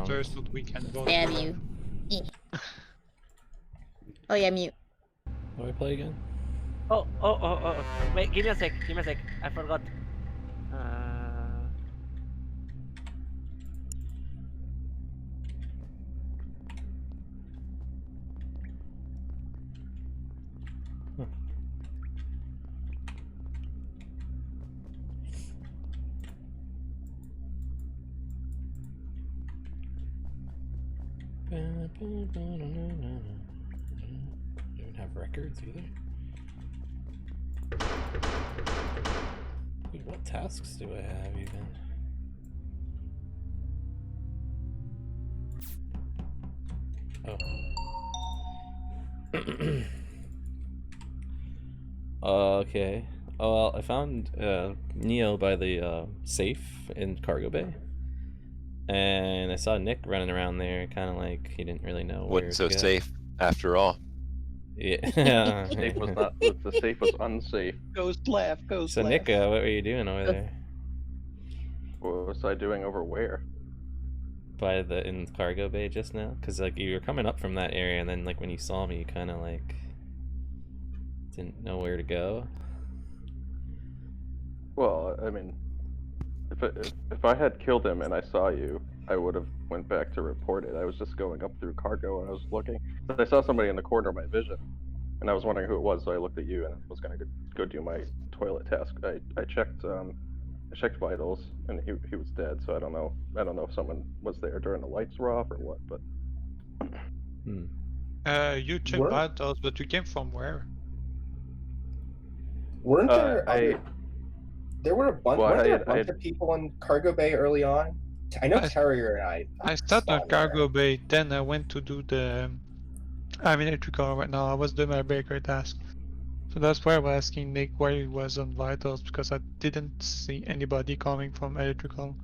So we can vote. Damn you. Oh yeah, mute. How do I play again? Oh. Wait, give me a sec. I forgot. You don't have records either. Dude, what tasks do I have even? Oh. Okay. Oh, well, I found Neo by the safe in Cargo Bay. And I saw Nick running around there, kind of like he didn't really know where Wasn't so to go. safe after all. Yeah. Safe was not. The safe was unsafe. Ghost laugh, ghost So laugh. Nick, what were you doing over there? What was I doing over where? By the in Cargo Bay just now? Because like you were coming up from that area, and then like when you saw me, you kind of like didn't know where to go. Well, I mean, if I had killed him and I saw you, I would have went back to report it. I was just going up through cargo and I was looking, but I saw somebody in the corner of my vision, and I was wondering who it was. So I looked at you and was gonna go do my toilet task. I checked vitals and he was dead. So I don't know if someone was there during the lights were off or what. But You checked vitals, but you came from where? Weren't there there were a bunch, Well, weren't there I a bunch of people in Cargo Bay early on? I know Terrier and I started on Cargo Bay, then I went to do the... I'm in electrical right now, I was doing my baker task. So that's why I was asking Nick where he was on vitals, because I didn't see anybody coming from electrical.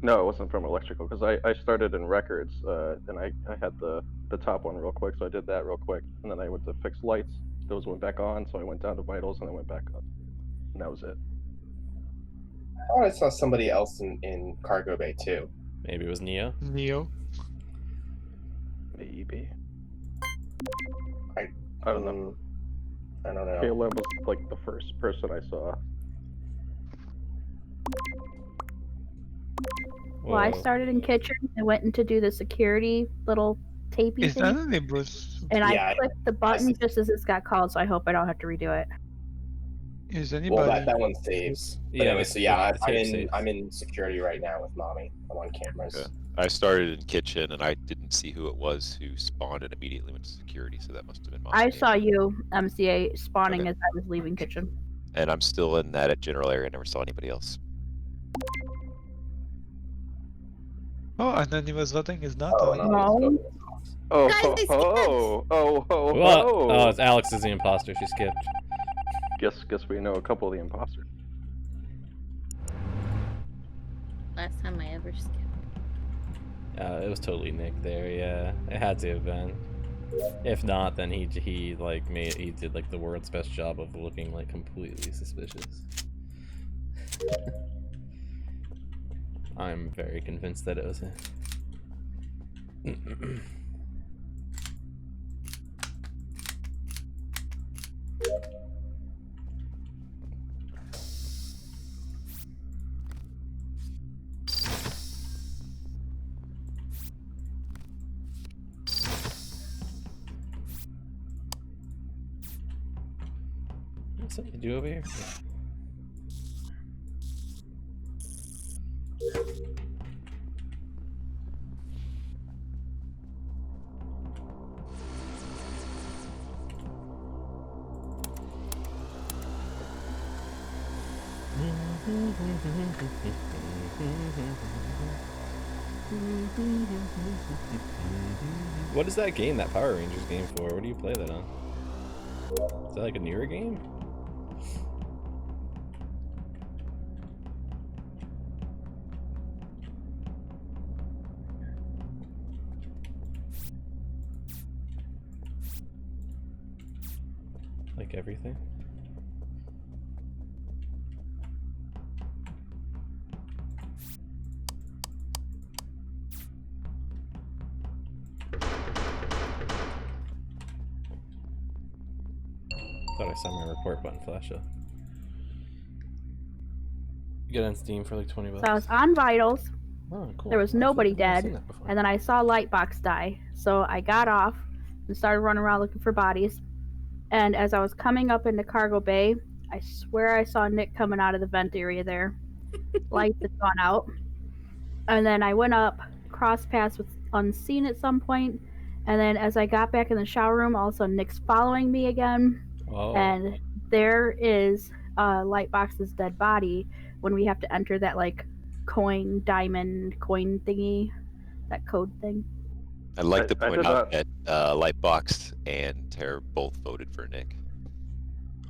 no, it wasn't from electrical because I started in records and I had the top one real quick, so I did that real quick, and then I went to fix lights. Those went back on, so I went down to vitals and I went back up, and that was it. I thought I saw somebody else in Cargo Bay too. Maybe it was Neo. Neo. Maybe. I don't know. I don't know. Caleb was like the first person I saw. Well, I started in kitchen. I went in to do the security little tapey Is thing. that any Bruce? And Yeah, I clicked the button just as this got called, so I hope I don't have to redo it. Is anybody... Well, that one saves. But Yeah, anyway, the- so yeah, the tape saves. I'm in security right now with mommy. I'm on cameras. Okay. I started in kitchen and I didn't see who it was who spawned and immediately went to security, so that must have been I Mommy. saw you, MCA, spawning Okay. as I was leaving kitchen. And I'm still in that general area. I never saw anybody else. Oh, and then he was voting is not Oh, on. no. Oh, Guys, they skipped. What? Oh, it's Alex is the imposter. She skipped. Guess we know a couple of the imposters. Last time I ever skipped. It was totally Nick there. Yeah, it had to have been. If not, then he did like the world's best job of looking like completely suspicious. I'm very convinced that it was him. What's that you do over here? What is that game, that Power Rangers game for? What do you play that on? Is that like a newer game? Like everything? Thought I saw my report button flash up. Get on Steam for like $20. So I was on vitals, Oh, cool. there was I've nobody never dead, seen that before. and then I saw Lightbox die. So I got off and started running around looking for bodies. And as I was coming up into Cargo Bay, I swear I saw Nick coming out of the vent area there. Lights had gone out. And then I went up, crossed paths with Unseen at some point, and then as I got back in the shower room, all of a sudden Nick's following me again. Oh. And there is Lightbox's dead body when we have to enter that like diamond coin thingy, that code thing. I'd like to I point did out that Lightbox and Terror both voted for Nick.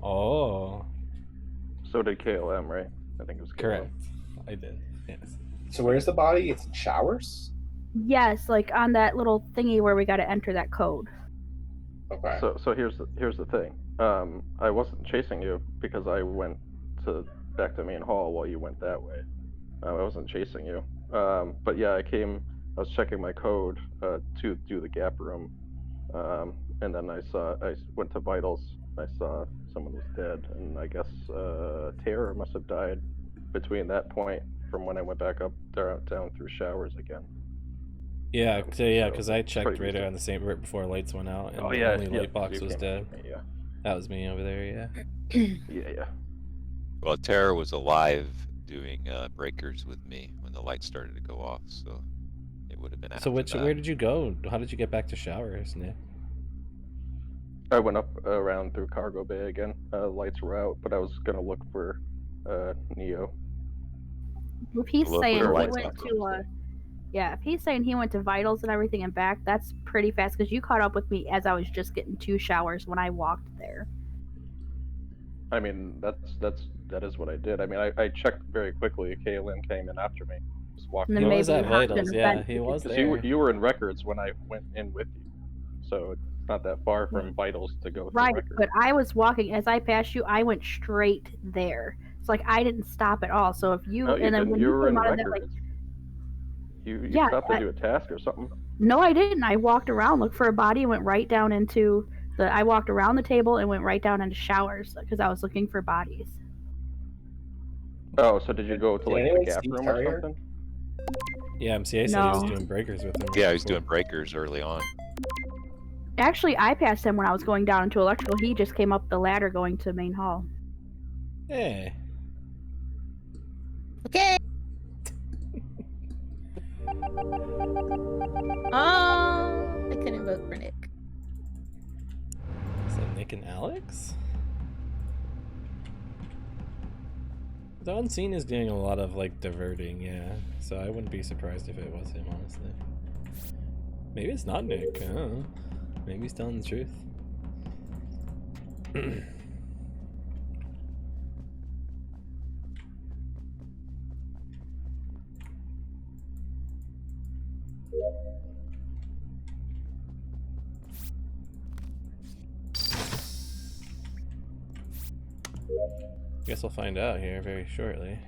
Oh. So did KLM, right? I think it was KLM. Correct. I did. Yes. So where's the body? It's in showers? Yes, like on that little thingy where we got to enter that code. Okay. So here's the thing. I wasn't chasing you because I went back to main hall while you went that way. I wasn't chasing you. But yeah, I was checking my code to do the gap room, and then I went to vitals. I saw someone was dead, and I guess Terror must have died between that point from when I went back up there down through showers again. Yeah, So, because I checked pretty right recent. around the same right before lights went out, and Oh the yeah, only yeah, light box you was came dead. after me, yeah. That was me over there. Yeah. Yeah. Well, Terror was alive doing breakers with me when the lights started to go off, so it would have been after So that. where did you go? How did you get back to showers, Nick? I went up around through Cargo Bay again. Lights were out, but I was gonna look for Neo. If he's Look, saying he we're went lights to yeah, if he's saying he went to vitals and everything and back, that's pretty fast because you caught up with me as I was just getting 2 showers when I walked there. I mean, that is what I did. I mean, I checked very quickly. Kaylin came in after me. Just walked And He then in. was maybe at you hopped in vitals. a Yeah, vent he because was 'Cause there. you were in records when I went in with you, so it's not that far from vitals to go through Right, records. but I was walking as I passed you. I went straight there. It's like I didn't stop at all. So if you No, you and then didn't. when You you were in came out of that, like, records. You Yeah, stopped to do a task or something. no, I didn't. I walked around, looked for a body, and went right down into the. I walked around the table and went right down into showers because I was looking for bodies. Oh, so did you go to Did like the anyone gap see room Terrier? or something? Yeah, MCA said he was No. doing breakers with him. Yeah, he was before. doing breakers early on. Actually, I passed him when I was going down into electrical. He just came up the ladder going to main hall. Hey. Okay. Oh, I couldn't vote for Nick. Is that Nick and Alex? The Unseen is doing a lot of like diverting, yeah. So I wouldn't be surprised if it was him, honestly. Maybe it's not Nick. I don't know. Maybe he's telling the truth. Guess we'll find out here very shortly.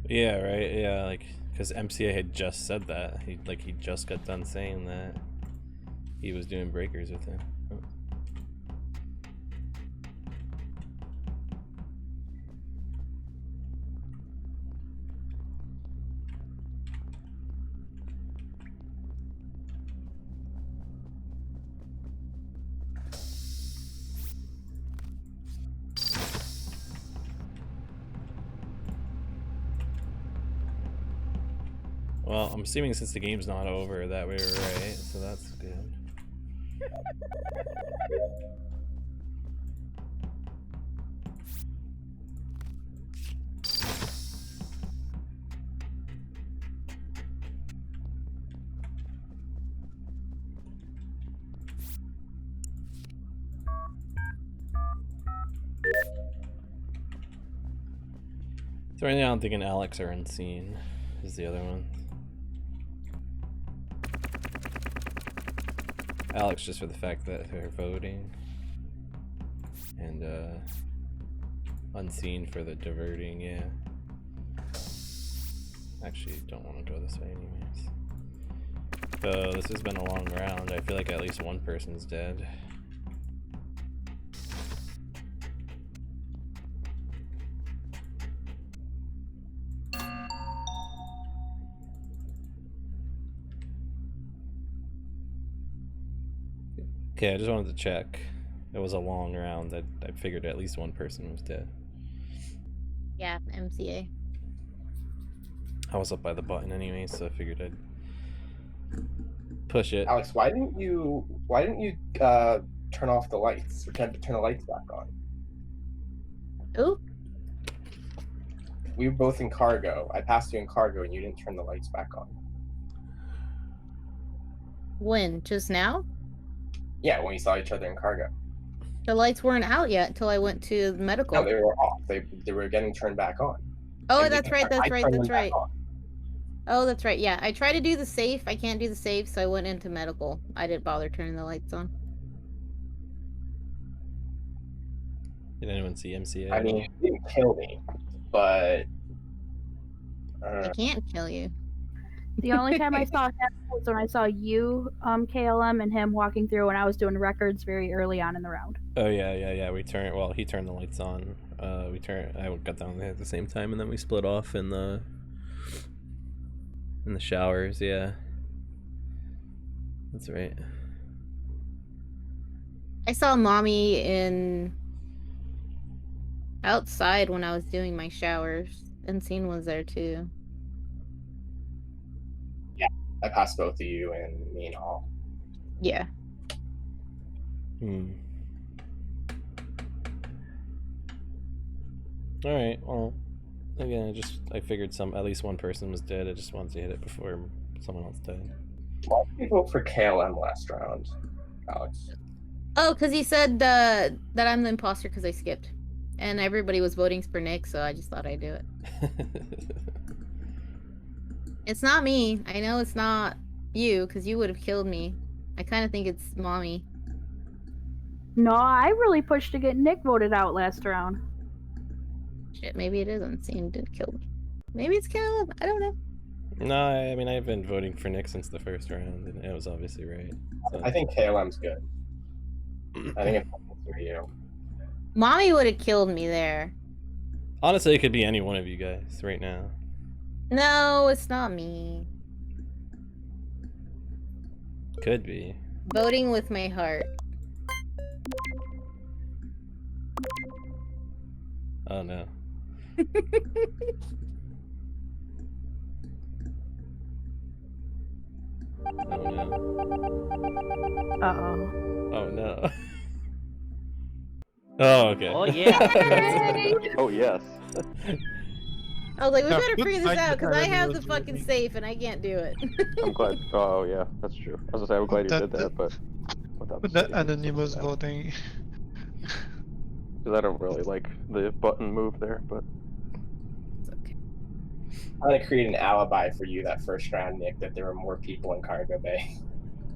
Yeah, right. Yeah, like because MCA had just said that. He just got done saying that he was doing breakers with him. Oh. Well, I'm assuming since the game's not over that we were right, so that's good. So right now I'm thinking Alex or Unseen is the other one. Alex just for the fact that they're voting, and Unseen for the diverting, yeah. Actually, don't want to go this way anyways. though. This has been a long round. I feel like at least one person's dead. Okay, I just wanted to check. It was a long round. I figured at least one person was dead. Yeah, MCA. I was up by the button anyway, so I figured I'd push it. Alex, why didn't you turn off the lights or turn the lights back on? Ooh, We were both in cargo. I passed you in cargo, and you didn't turn the lights back on. when? Just now? Yeah, when we saw each other in cargo. The lights weren't out yet until I went to medical. No, they were off. They were getting turned back on. Oh, And that's you- right. I That's right. turned them That's back right. on. Oh, that's right. Yeah, I tried to do the safe. I can't do the safe, so I went into medical. I didn't bother turning the lights on. Did anyone see MCA? I mean, you didn't kill me, but I can't kill you. The only time I saw him was when I saw you, KLM, and him walking through when I was doing records very early on in the round. Oh yeah. We turned. Well, he turned the lights on. I got down there at the same time, and then we split off in the showers. Yeah, that's right. I saw mommy in outside when I was doing my showers. And Scene was there too. I passed both of you and me and all. Yeah. Hmm. All right. Well, again, I figured at least one person was dead. I just wanted to hit it before someone else died. Why did you vote for KLM last round, Alex? Oh, because he said that I'm the imposter because I skipped. And everybody was voting for Nick, so I just thought I'd do it. It's not me. I know it's not you, because you would have killed me. I kind of think it's mommy. No, I really pushed to get Nick voted out last round. Shit, maybe it is Unseen did kill me. Maybe it's Caleb. I don't know. No, I mean I've been voting for Nick since the first round, and it was obviously right. So. I think KLM's good. I think it's for you. Mommy would have killed me there. Honestly, it could be any one of you guys right now. No, it's not me. Could be. Voting with my heart. Oh no. Oh no. Uh-oh. Oh no. Oh okay. Oh yeah. Oh yes. I was like, we Yeah, better put figure this Mike out because I Tyson have was the fucking voting. safe and I can't do it. I'm glad. Oh yeah, that's true. I was gonna say I'm glad you did that, but without But the the safe, anonymous yeah. voting. Because I don't really like the button move there, but It's okay. I'm gonna create an alibi for you that first round, Nick, that there were more people in Cargo Bay.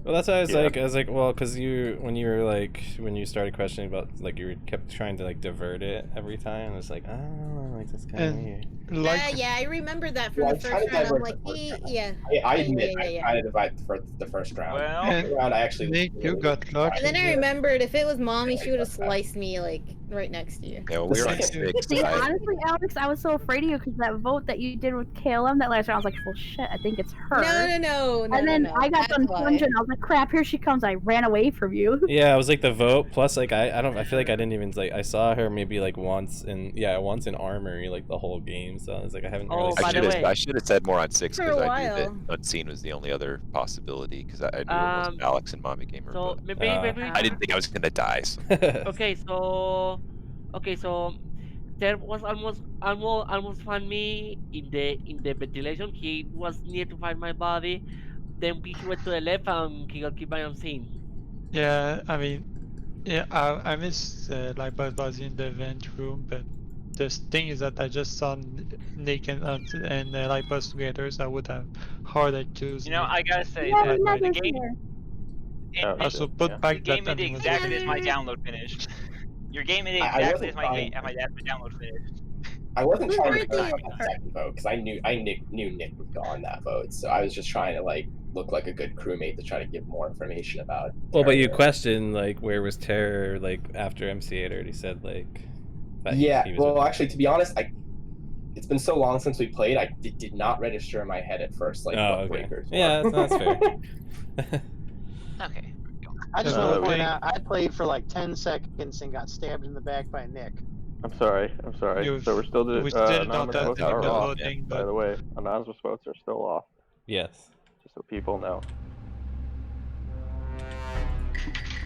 Well, that's why Yeah. I was like, well, because when you started questioning about, like, you kept trying to, like, divert it every time. It's like, oh, like, that's kind of And- weird. Like, Yeah, I remember that from Yeah, the I tried first to round. I'm divert like, the first round. yeah. I Yeah, admit, yeah, yeah. I tried to divide for the first round. Well, And- Second round, I actually. Nick, you got lucky. And then I Yeah. remembered if it was mommy, she would have sliced me like right next to you. Yeah, when we were on The six. See, I, honestly, Alex, I was so afraid of you because that vote that you did with KLM that last round, I was like, well, shit, I think it's her. No. and then no. I got That's done why. plunging. I was like, crap, here she comes. I ran away from you. Yeah, it was like the vote plus, like, I feel like I didn't even, like, I saw her maybe, like, once in Armory, like, the whole game. So I was like, I haven't Oh, really. by the way- I should have said more on six For a because I knew while. that Unseen was the only other possibility because I knew it wasn't Alex and Mommy Gamer. So but maybe I didn't think I was gonna die. So. Okay, so there was almost found me in the ventilation. He was near to find my body. Then he went to the left and he got killed by Unseen. Yeah, I mean, yeah, I missed like Buzzy in the vent room, but the thing is that I just saw Nick and like Buzz together, so I would have harder choose. You know, I gotta say Yeah, that never the game, here. it, Oh, also shit, put yeah. back the game that ended anonymous exactly as my voting. download finished. Your game ended I exactly wasn't as trying- my download finished. I wasn't Who's trying to worthy vote of for that her? second vote because I knew Nick would go on that vote, so I was just trying to like look like a good crewmate to try to give more information about. Well, but you Terror. questioned like where was Terror like after MC had already said like. That Yeah, he was well, with actually, to be honest, it's been so long since we played, I did not register in my head at first, like, Oh, what okay. breakers were. Yeah, that's fair. Okay. I just Uh, want to point we- out, I played for like 10 seconds and got stabbed in the back by Nick. I'm sorry. So we're still we still not anonymous that votes are difficult are off. voting, By but the way, anonymous votes are still off, Yes. just so people know.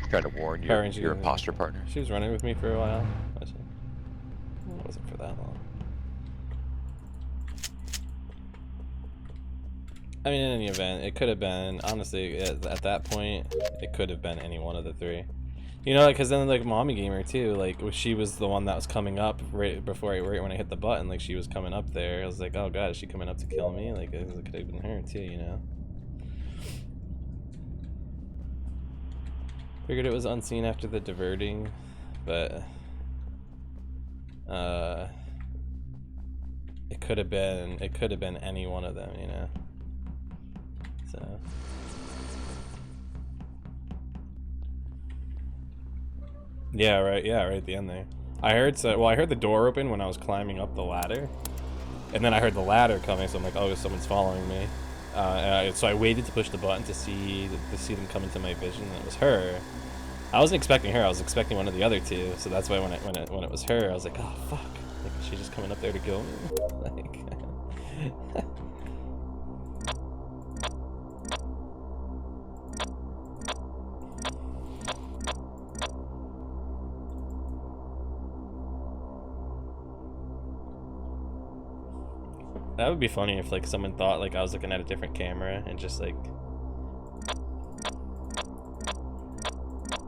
Trying to warn Current your user. imposter partner. She was running with me for a while. Was she? It wasn't for that long. I mean, in any event, it could have been, honestly, at that point, it could have been any one of the three. You know, because then, like, Mommy Gamer, too, like, she was the one that was coming up right when I hit the button, like, she was coming up there. I was like, oh, God, is she coming up to kill me? Like, it could have been her, too, you know? Figured it was unseen after the diverting, but it could have been any one of them, you know. So yeah, right at the end there. I heard the door open when I was climbing up the ladder, and then I heard the ladder coming, so I'm like, oh, someone's following me. So I waited to push the button to see them come into my vision, and it was her. I wasn't expecting her. I was expecting one of the other two. So that's why when it was her, I was like, oh fuck! Like, is she just coming up there to kill me? Like, that would be funny if like someone thought like I was looking at a different camera and just like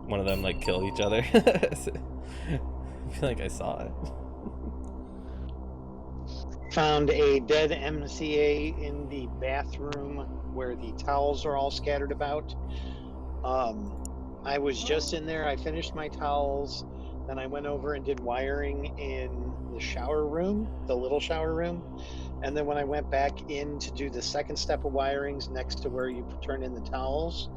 one of them like kill each other. I feel like I saw it. Found a dead MCA in the bathroom where the towels are all scattered about. I was just in there. I finished my towels. Then I went over and did wiring in the shower room, the little shower room. And then when I went back in to do the second step of wirings next to where you turn in the towels,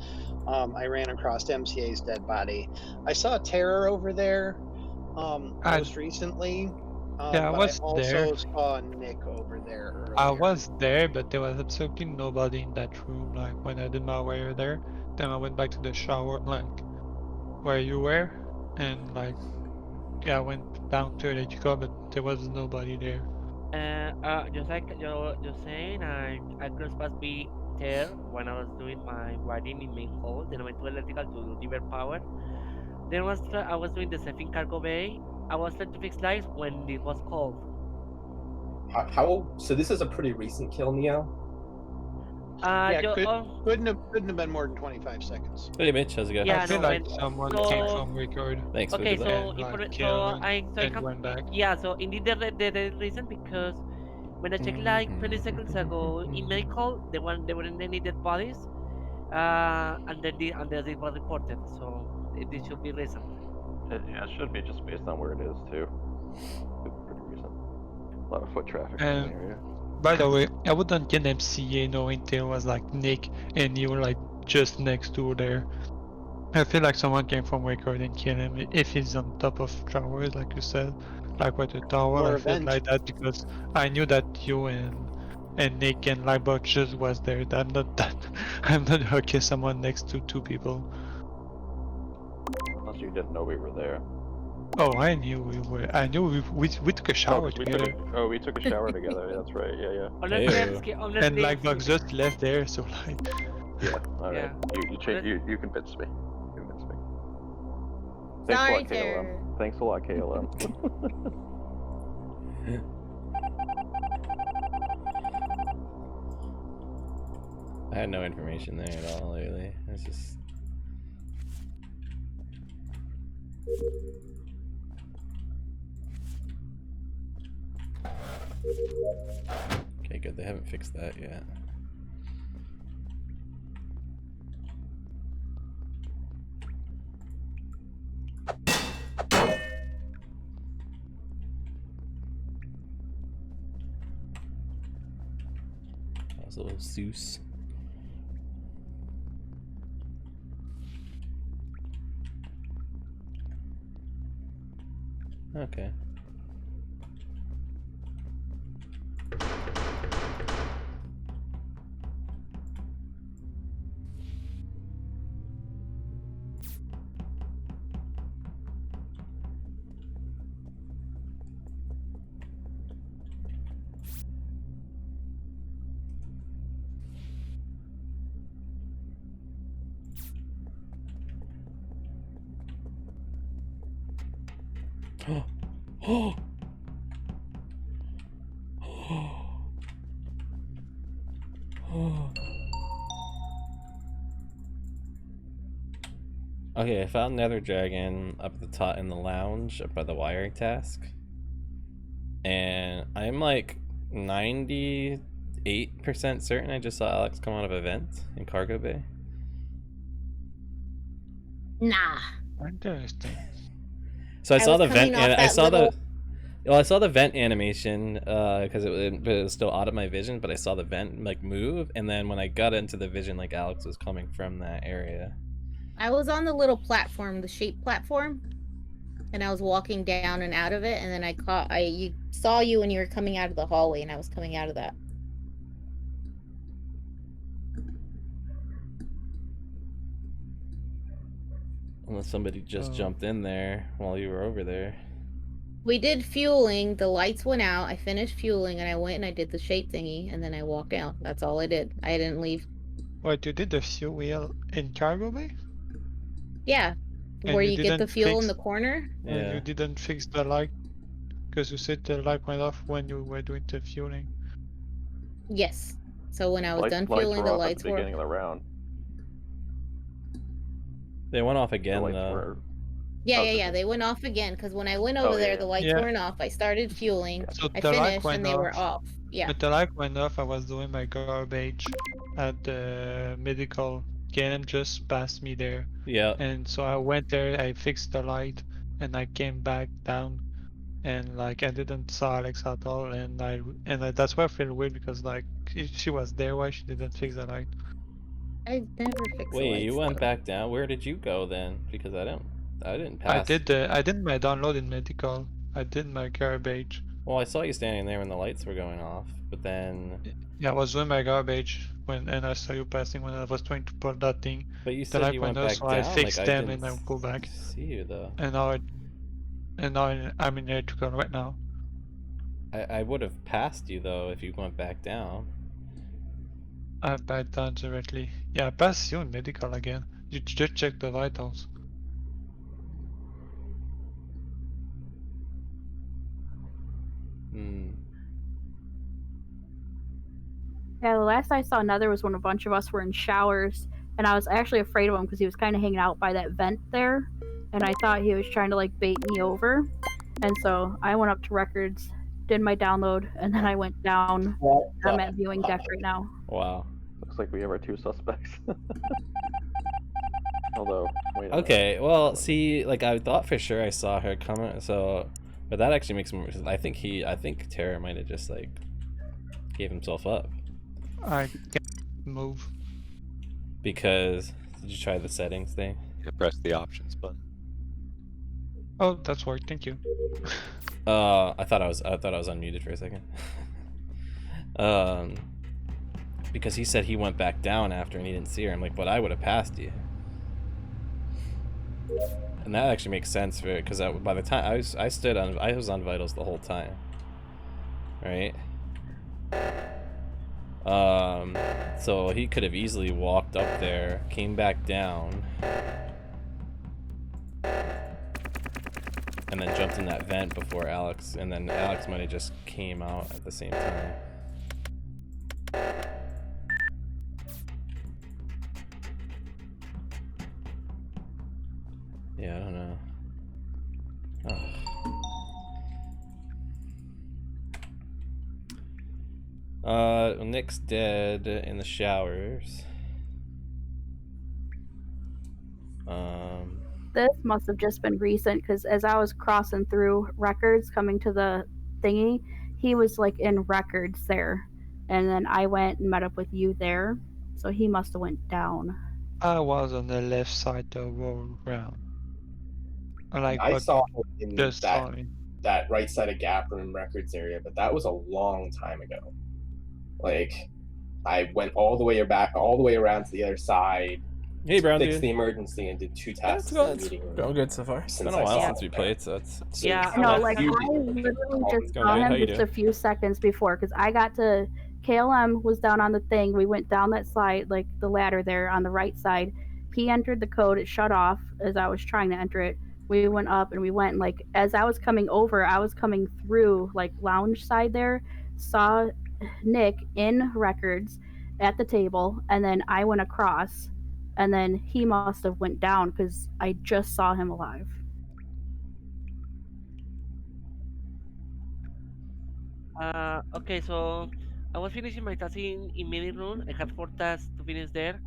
I ran across MCA's dead body. I saw Terror over there most recently. Yeah, I but was I also there. saw Nick over there earlier. I was there, but there was absolutely nobody in that room. Like when I did my wire there, then I went back to the shower, like where you were, and like yeah, I went down to electrical, but there was nobody there. Just like you're saying, I crossed past be there when I was doing my wiring in main hall. Then I went to electrical to do divert power. Then I was doing the stuff in cargo bay. I was trying to fix lights when it was cold. So this is a pretty recent kill, Neo? Couldn't have been more than 25 seconds. Hey Mitch, how's it going? Yeah, I feel no, like when- someone so- came from record Thanks. Okay, for so and, that. like, I and went back. yeah, so indeed the reason because when I checked like 20 seconds ago in medical, there weren't any dead bodies, and then it was reported, so this should be recent. Yeah, it should be just based on where it is too. It's pretty recent. A lot of foot traffic in And- the area. By the way, I wouldn't get MCA knowing there was like Nick and you were like just next door there. I feel like someone came from record and killed him if he's on top of towers, like you said, like with the tower. Or I a felt vent. like that because I knew that you and Nick and Lightbot just was there. I'm not that. I'm not okay. Someone next to two people. Unless you didn't know we were there. Oh, I knew we were. I knew we took a shower we together. took a shower together. That's right. Yeah. Honestly, Hey. honestly, And Lightbot just left there, so like. Yeah. All right. Yeah. You convinced me. Thanks Sorry, a lot, KLM. Terror. Thanks a lot, KLM. I had no information there at all lately. It's just. Okay, good. They haven't fixed that yet. That was a little Zeus. Okay. Oh. Okay, I found Nether Dragon up at the top in the lounge up by the wiring task. And I'm like 98% certain I just saw Alex come out of a vent in Cargo Bay. Nah. Interesting. So I saw was the vent coming off and I that saw little- the well, I saw the vent animation because it was still out of my vision, but I saw the vent like move, and then when I got into the vision, like Alex was coming from that area. I was on the little platform, the shape platform, and I was walking down and out of it, and then you saw you when you were coming out of the hallway, and I was coming out of that. Unless somebody just Oh. jumped in there while you were over there. We did fueling, the lights went out, I finished fueling, and I went and I did the shape thingy, and then I walked out. That's all I did. I didn't leave. Wait, you did the fuel wheel in Cargo Bay? Yeah. And Where you you get the didn't fuel in fix- the corner? And Yeah. you didn't fix the light? Because you said the light went off when you were doing the fueling. Yes. So when I was done Lights fueling, were the off lights at the were. beginning of the round. They went off The again lights though. were. Yeah, Oh, yeah, did yeah. they? They went off again because when I went over Oh, there, yeah, the yeah. lights Yeah. weren't off. I started fueling. So I the light finished went and they were off. off. Yeah. But the light went off, I was doing my garbage at the medical. Ganem just passed me there. Yeah. And so I went there, I fixed the light, and I came back down. And like I didn't saw Alex at all, and that's why I feel weird because like if she was there, why she didn't fix the light? I never fixed the Wait, lights. you went though. back down. Where did you go then? Because I didn't I pass. did my download in medical. I did my garbage. Well, I saw you standing there when the lights were going off, but then. Yeah, I was doing my garbage and I saw you passing when I was trying to pull that thing. But you The said light you went went off, back so down. I fixed like, them I and I didn't go back. see you though. And now I'm in electrical right now. I would have passed you though if you went back down. I passed down directly. Yeah, I passed you in medical again. You just check the vitals. Hmm. Yeah, the last I saw Nether was when a bunch of us were in showers, and I was actually afraid of him because he was kind of hanging out by that vent there, and I thought he was trying to like bait me over, and so I went up to records, did my download, and then I went down. I'm at viewing deck right now. Wow. Looks like we have our two suspects. Although, wait. a minute. Okay, well, see, like I thought for sure I saw her coming, so, but that actually makes more. I think Terra might have just like gave himself up I can't move. because did you try the settings thing? You press the options button. Oh, that's worked. Thank you. I thought I was unmuted for a second. Because he said he went back down after and he didn't see her. I'm like, but I would have passed you. And that actually makes sense for it because by the time I was on vitals the whole time, right? So he could have easily walked up there, came back down, and then jumped in that vent before Alex, and then Alex might have just came out at the same time. Yeah, I don't know. Nick's dead in the showers. This must have just been recent because as I was crossing through records coming to the thingy, he was like in records there, and then I went and met up with you there, so he must have went down. I was on the left side the whole round. Like I what saw him in just that saw me. that right side of Gap Room records area, but that was a long time ago. Like, I went all the way around to the other side, Hey, Brown fixed dude. the emergency, and did 2 Yeah, tasks it's in going, the meeting room. going good so far. It's been Since a I while saw since we it. played, so it's Yeah, No, I was like I you- literally just Going saw good. How you him just a doing? few seconds before because I got to KLM was down on the thing. We went down that slide, like the ladder there on the right side. He entered the code. It shut off as I was trying to enter it. We went up and we went like as I was coming over, I was coming through like lounge side there. Saw Nick in records at the table, and then I went across, and then he must have went down because I just saw him alive. Okay, so I was finishing my task in meeting room. I had 4 tasks to finish there.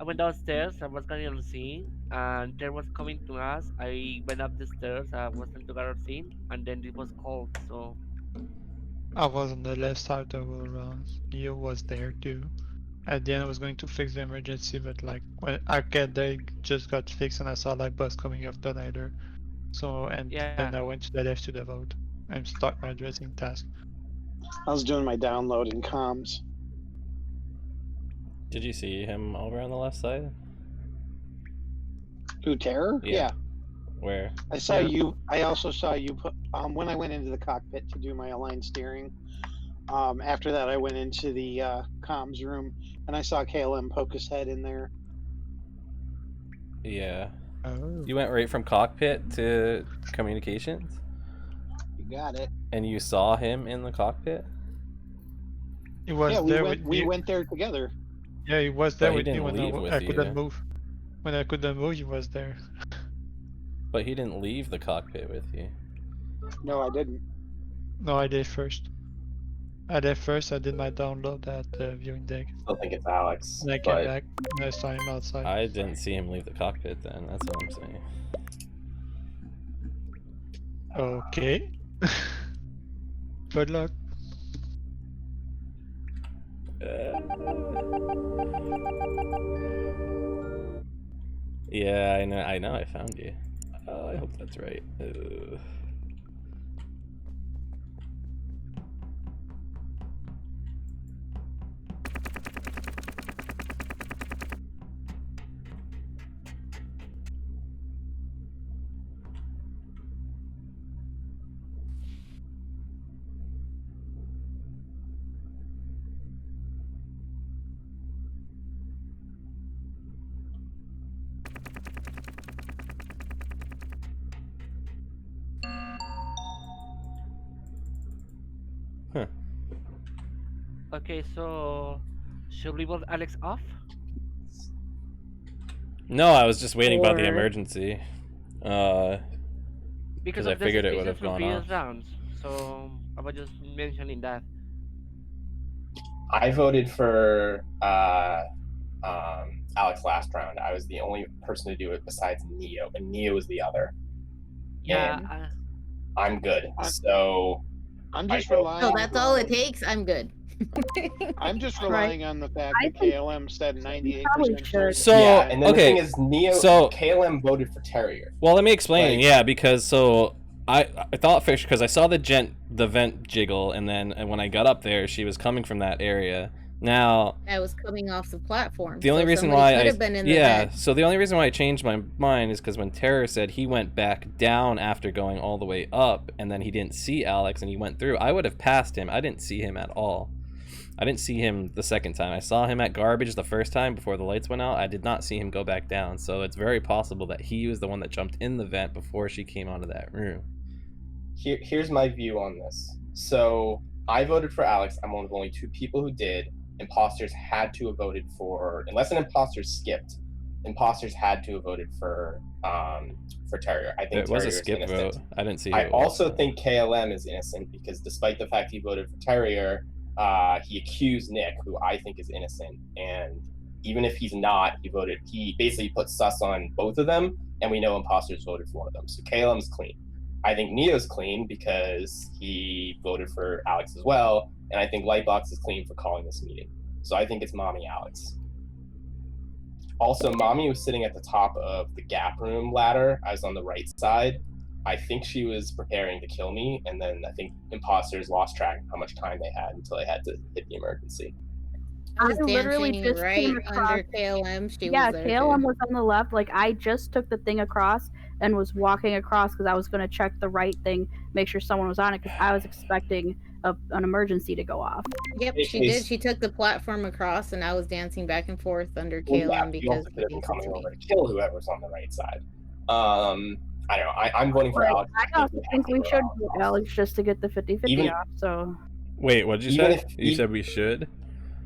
I went downstairs. I was getting on the scene, and there was coming to us. I went up the stairs. I was trying to get on scene, and then it was cold. So I was on the left side of the room. Neo was there too. At the end, I was going to fix the emergency, but like when Arcade Day just got fixed and I saw like bus coming off the ladder. So, and yeah, then I went to the left to the vote and start my dressing task. I was doing my download in comms. Did you see him over on the left side? Who, Terror? Yeah. Yeah. Where? I saw Yeah. you. I also saw you put when I went into the cockpit to do my aligned steering. After that, I went into the comms room and I saw KLM poke his head in there. Yeah. Oh. You went right from cockpit to communications, You got it. and you saw him in the cockpit. He was Yeah, there we with me. went there together. Yeah, he was there But he with me didn't when leave with I you. couldn't move. When I couldn't move, he was there. But he didn't leave the cockpit with you. No, I didn't. No, I did first. I did first. I did my download at the viewing deck. I still think it's Alex. And I came but back and I saw him outside. I didn't see him leave the cockpit then, that's what I'm saying. Okay. Good luck. Yeah, I know I found you. I hope that's right. Huh. okay, so should we vote Alex off? No, I was just waiting about the Or- emergency. Because I of the figured it would suspicions have from gone previous off. rounds. So I was just mentioning that. I voted for Alex last round. I was the only person to do it besides Neo, and Neo was the other. Yeah, And I'm good. I- So I'm just I know. relying. So that's all it takes. I'm good. I'm just Right. relying on the fact I that think KLM said you 98%. probably should. So yeah, and then the okay, thing is, Neo, so- KLM voted for Terrier. well, let me explain. Like- Yeah, because so I thought first because I saw the vent jiggle, and then when I got up there, she was coming from that area. Now I was coming off the platform. the only so reason somebody why could I have been in the yeah, vent. so the only reason why I changed my mind is because when Terror said he went back down after going all the way up, and then he didn't see Alex, and he went through. I would have passed him. I didn't see him at all. I didn't see him the second time. I saw him at garbage the first time before the lights went out. I did not see him go back down. So it's very possible that he was the one that jumped in the vent before she came onto that room. Here's my view on this. So I voted for Alex. I'm one of only 2 people who did. Imposters had to have voted for, unless an imposter skipped. Imposters had to have voted for Terrier. I think It was Terrier a is skip innocent. vote. I didn't see. Who I it was, also though. think KLM is innocent because despite the fact he voted for Terrier, he accused Nick, who I think is innocent. And even if he's not, he basically put sus on both of them, and we know imposters voted for one of them. So KLM's clean. I think Neo's clean because he voted for Alex as well, and I think Lightbox is clean for calling this meeting. So I think it's Mommy Alex. Also, Mommy was sitting at the top of the Gap Room ladder. I was on the right side. I think she was preparing to kill me, and then I think imposters lost track of how much time they had until they had to hit the emergency. I was I literally dancing just right came across. under KLM. She Yeah, was there KLM too. was on the left. Like I just took the thing across and was walking across because I was going to check the right thing, make sure someone was on it because I was expecting an emergency to go off. Yep, she did. She took the platform across, and I was dancing back and forth under Well, KLM yeah, you because also could have been he coming hit me. over to kill whoever's on the right side. I don't know. I'm voting for But Alex. I also think we should vote Alex just to get the 50-50 Even- off. So Wait, what did you Even say? if You e- said we should?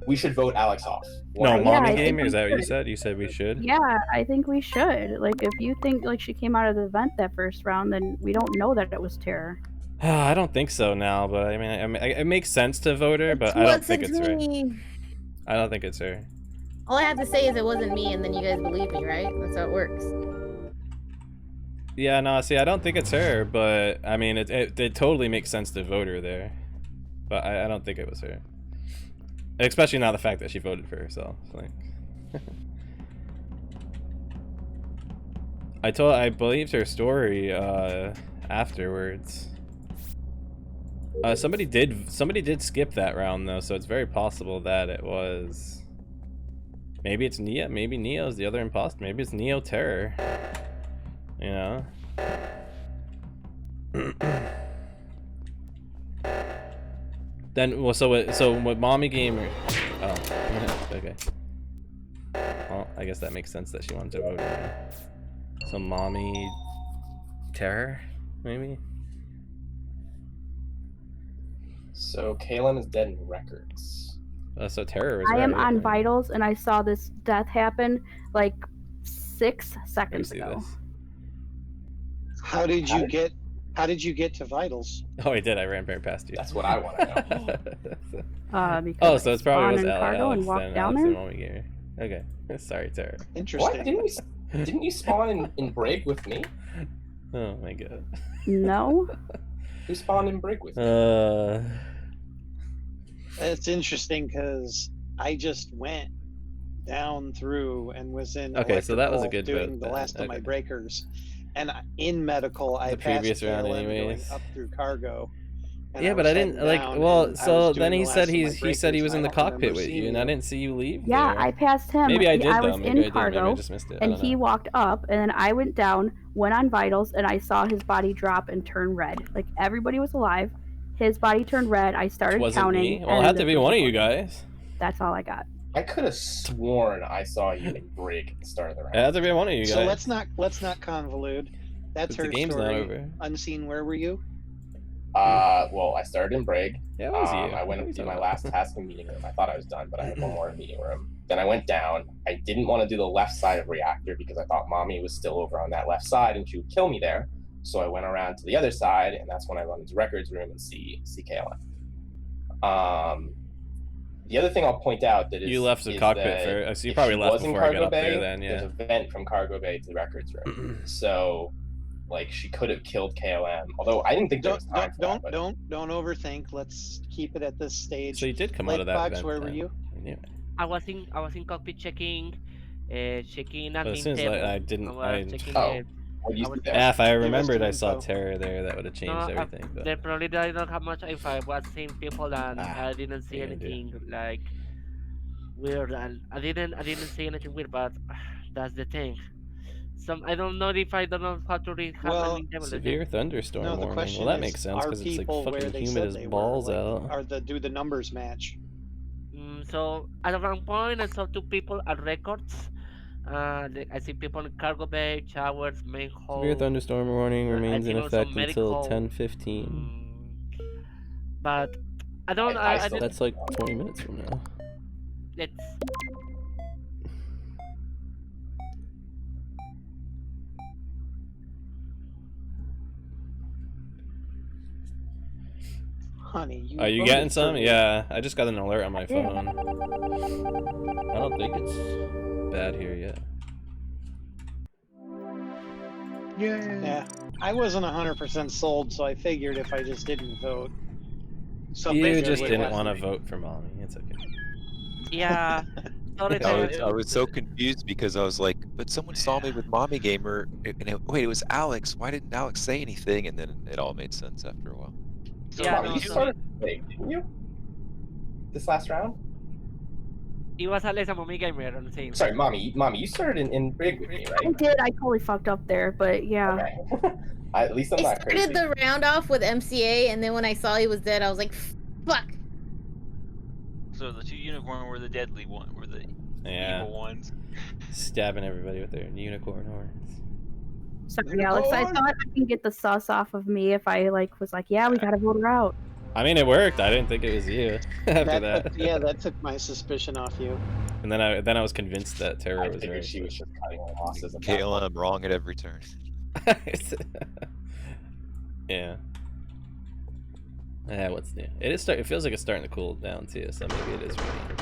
We should vote Alex off. No, Yeah, mommy I think gamer. Is we that what you should. said? You said we should. yeah, I think we should. Like if you think like she came out of the vent that first round, then we don't know that it was Terror. I don't think so now, but I mean, it makes sense to vote her, but I don't think it's her. me. I don't think it's her. All I have to say is it wasn't me, and then you guys believe me, right? That's how it works. Yeah, no, see, I don't think it's her, but I mean, it totally makes sense to vote her there, but I don't think it was her. Especially now the fact that she voted for herself. Like, I believed her story afterwards. Somebody did skip that round though, so it's very possible that it was. Maybe it's Nia. Maybe Neo's the other imposter. Maybe it's Neo Terror. You know. Then, well, so what mommy gamer? Oh, okay. Well, I guess that makes sense that she wanted to vote her. So mommy Terror, maybe. So KLM is dead in records. So Terror was I am right, on right? vitals and I saw this death happen like 6 Let me seconds see ago. this. How did you get to vitals? Oh, I did. I ran right past you. That's what I want to know. Because Oh, so it's probably spawned was in cargo Alex and walked then. down Alex and there? mommy gamer. Okay. Sorry, Terror. Interesting. What? Didn't you spawn in break with me? Oh my god. No. Who spawned in break with me? It's interesting because I just went down through and was in. Okay, so that was a electrical good doing vote the then, last of my okay. breakers, and in medical I The previous passed round KLM anyways. going up through cargo. and Yeah, but was I didn't heading like. down, Well, and I so was doing then he the said last of my he said he breakers, was in and the I don't cockpit remember with you, seeing and I didn't see you leave. Yeah, there. I passed him. Maybe I did I though. was Maybe in I did. Maybe I cargo, just missed it. I and don't he know. walked up, and then I went down, went on vitals, and I saw his body drop and turn red. Like everybody was alive. His body turned red. I started Wasn't counting. me. Well, it and had to be this one was of you recorded. guys. That's all I got. I could have sworn I saw you in break at the start of the round. It had to be one of you guys. So let's not convolute. That's But the her game's not story. over. Unseen, where were you? Well, I started in break. Yeah, it was you. I went What are up you to my talking last about? task in meeting room. I thought I was done, but I had one more in meeting room. Then I went down. I didn't want to do the left side of reactor because I thought mommy was still over on that left side and she would kill me there. So I went around to the other side, and that's when I run into records room and see KLM. The other thing I'll point out that is You left the is cockpit that first. So you if probably she left was in before I got Cargo up there Bay, then, There's yeah. a vent from cargo bay to the records room. So, like, she could have killed KLM. Although I didn't think there was time for that. But Don't overthink. Let's keep it at this stage. So you did come out of that Fox, vent where were then. you? Yeah. I was in cockpit checking checking But as admin soon as table. I didn't, was checking Oh. it. what you I was- did there. if I Give us remembered some I saw info. Terror there, that would have changed No, everything. But They probably didn't have much info. I was seeing people and Ah, I didn't see what are you gonna anything like weird, and I didn't see anything weird. But that's the thing. I don't know if I don't know how to read Well, admin table. severe thunderstorm No, the warning. question Well, that is, makes sense are because it's like people where fucking they humid said as they were? balls Like, out. do the numbers match? So at one point, I saw 2 people at records. I see people in cargo bay, showers, main hall. Severe thunderstorm warning I remains in think also effect until medical, 10:15. But I don't. I I still- didn't. That's like 20 minutes from now. Let's. Honey, Are you voted getting for some? me. Yeah, I just got an alert on my did. phone. I don't think it's bad here yet. Yeah, I wasn't 100% sold, so I figured if I just didn't vote, something You good just would didn't happen. want to vote for mommy. It's okay. Yeah. Sorry, I was so confused because I was like, but someone saw me with Mommy Gamer, wait, it was Alex. Why didn't Alex say anything? And then it all made sense after a while. So, Yeah, Mommy, no, you so- started late, didn't you? This last round? It was Alex and Mommy Gamer on the same. Sorry, Mommy, you started in Brig with me, I right? did. I totally fucked up there, but yeah. Okay. At least I'm I not started crazy. the round off with MCA, and then when I saw he was dead, I was like, fuck. So the two unicorn were the deadly one, were the Yeah, evil ones. stabbing everybody with their unicorn horns. Sorry, Alex. I thought I can get the sus off of me if I was like, yeah, we gotta vote her out. I mean, it worked. I didn't think it was you after that. That took my suspicion off you. And then I was convinced that Terra I was figured right. she was just cutting her losses. at that Kayla, point. I'm wrong at every turn. Yeah. Yeah, what's new? It feels like it's starting to cool down too, so maybe it is raining.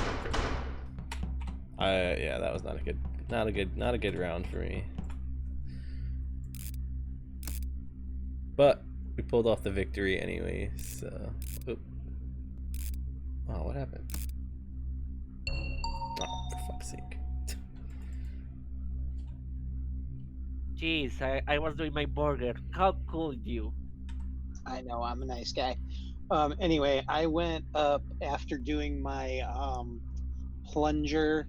Yeah, that was not a good round for me. But we pulled off the victory anyway, so. Oop. Oh, what happened? Oh, for fuck's sake. Jeez, I was doing my burger. How could you? I know, I'm a nice guy. Anyway, I went up after doing my plunger.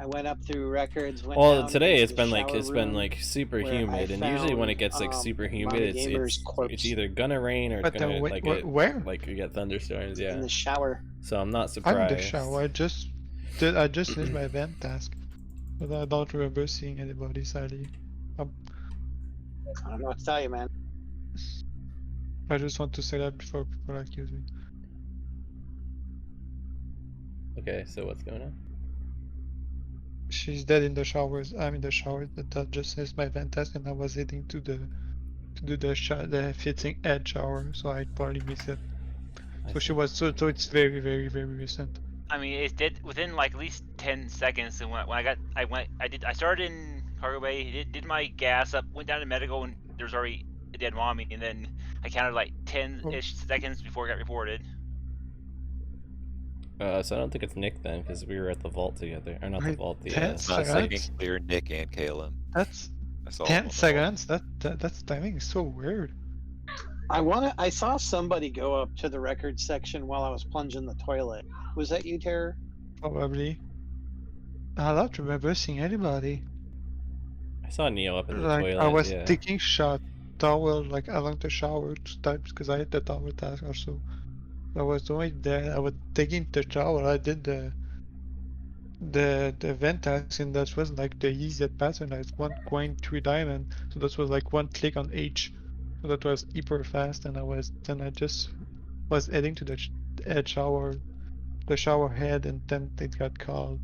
I went up through records. Went Well, down today into it's the been shower room super where I humid, and usually when it found, gets like super humid, Mommy Gamer's it's corpse either gonna rain or it's But gonna where? like you get thunderstorms. in Yeah, the shower. so I'm not I'm surprised. in the shower. I just finished my event task, but I don't remember seeing anybody. Sadly, I don't know what to tell you, man. I just want to say that before people accuse me. Okay, so what's going on? She's dead in the showers. I'm in the shower. That just finished my event task, and I was heading to do the fitting edge shower, so I probably missed it. So she was so it's very recent. I mean, it's dead within like at least 10 seconds. And when I started in Cargo Bay, did my gas up, went down to medical, and there was already a dead mommy. And then I counted like 10-ish seconds before it got reported. So I don't think it's Nick then, because we were at the vault together, or not the Wait, vault. The that's- Not saying Seconds? clear Nick and Kayla. That's I saw 10 them on the wall. seconds. That's timing is so weird. I saw somebody go up to the records section while I was plunging the toilet. Was that you, Terror? Probably. I don't remember seeing anybody. I saw Neo up in the Like toilet. I was yeah. taking shot towel like along the shower 2 times because I had the towel task also. I was doing that. I was taking the shower. I did the event task, and that was like the easiest pattern. Like 1 coin, 3 diamond. So that was like 1 click on each. So that was hyper fast, and I just was heading to the head shower, the shower head, and then it got called.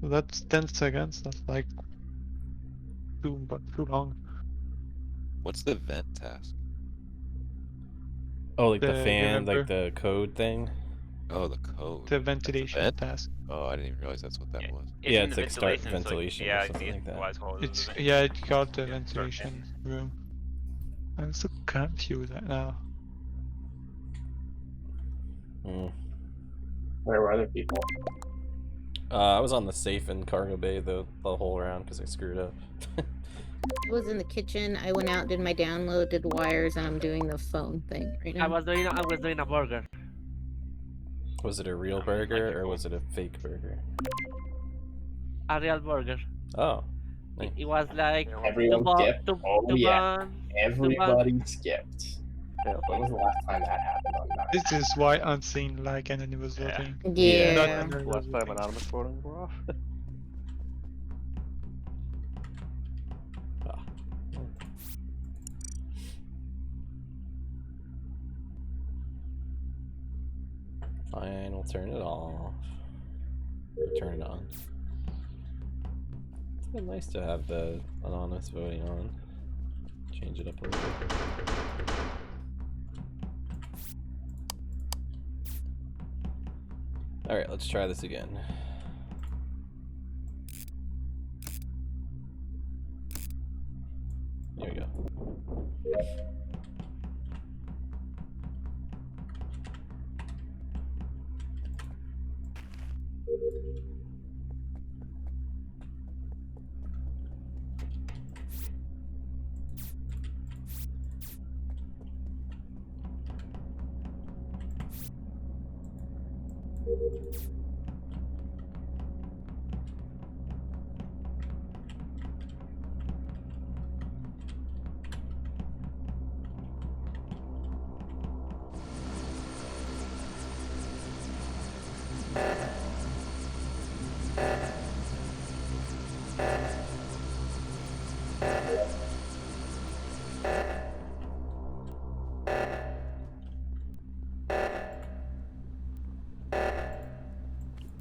So that's 10 seconds. That's like too long. What's the vent task? Oh, like the the- fan, like remember- the code thing. Oh, the code. The ventilation vent? task. Oh, I didn't even realize that's what that was. Yeah, in it's the like start ventilation, so, ventilation or yeah, I something think like that. why it's called. It's the yeah, it called the Yeah, start ventilation room. I'm so confused right now. Mm. Where were other people? I was on the safe in Cargo Bay the whole round because I screwed up. I was in the kitchen. I went out, did my download, did wires, and I'm doing the phone thing right now. I was doing a burger. Was it a real burger or was it a fake burger? A real burger. Oh, It was like Everyone skipped. Oh two yeah, bun, everybody skipped. When was the last time that happened on that? This is why Unseen like anonymous voting. Yeah. Not Last anonymous time voting. anonymous voting were off. fine. We'll turn it off. Or turn it on. It's been nice to have the anonymous voting on. Change it up a little bit. Alright, let's try this again. There we go.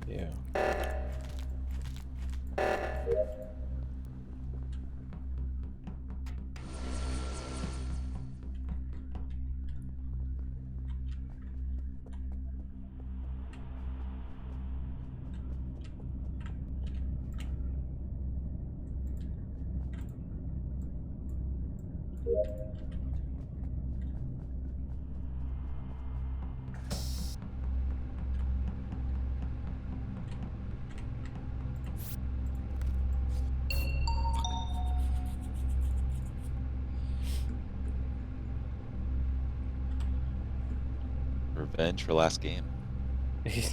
Yeah. Revenge for last game.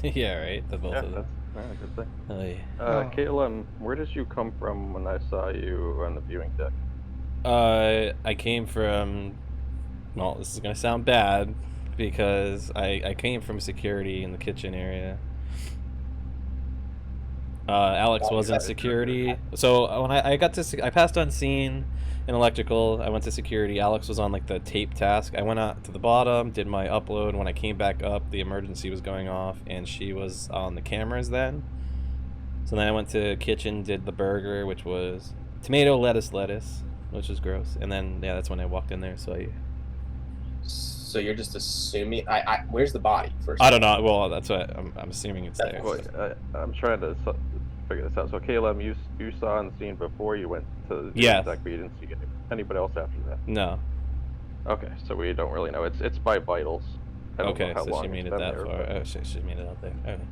Yeah, right. The both Yeah, of them. that's a good thing. Oh yeah. Oh. Caitlin, where did you come from when I saw you on the viewing deck? I came from. Well, this is gonna sound bad because I came from security in the kitchen area. Alex was in security, so when I got to I passed unseen in electrical. I went to security. Alex was on like the tape task. I went out to the bottom, did my upload. When I came back up, the emergency was going off, and she was on the cameras then. So then I went to kitchen, did the burger, which was tomato, lettuce, which is gross. And then yeah, that's when I walked in there. So So you're just assuming? Where's the body first? I don't know. Well, that's what I'm assuming it's there. Wait, I'm trying to figure this out. So Caleb, you saw on the scene before you went to the viewing Yes. deck, but you didn't see anybody else after that. No. Okay, so we don't really know. It's by vitals. I don't Okay, know how so long she made it's it been that there, far. but- Oh, she made it out there. Okay.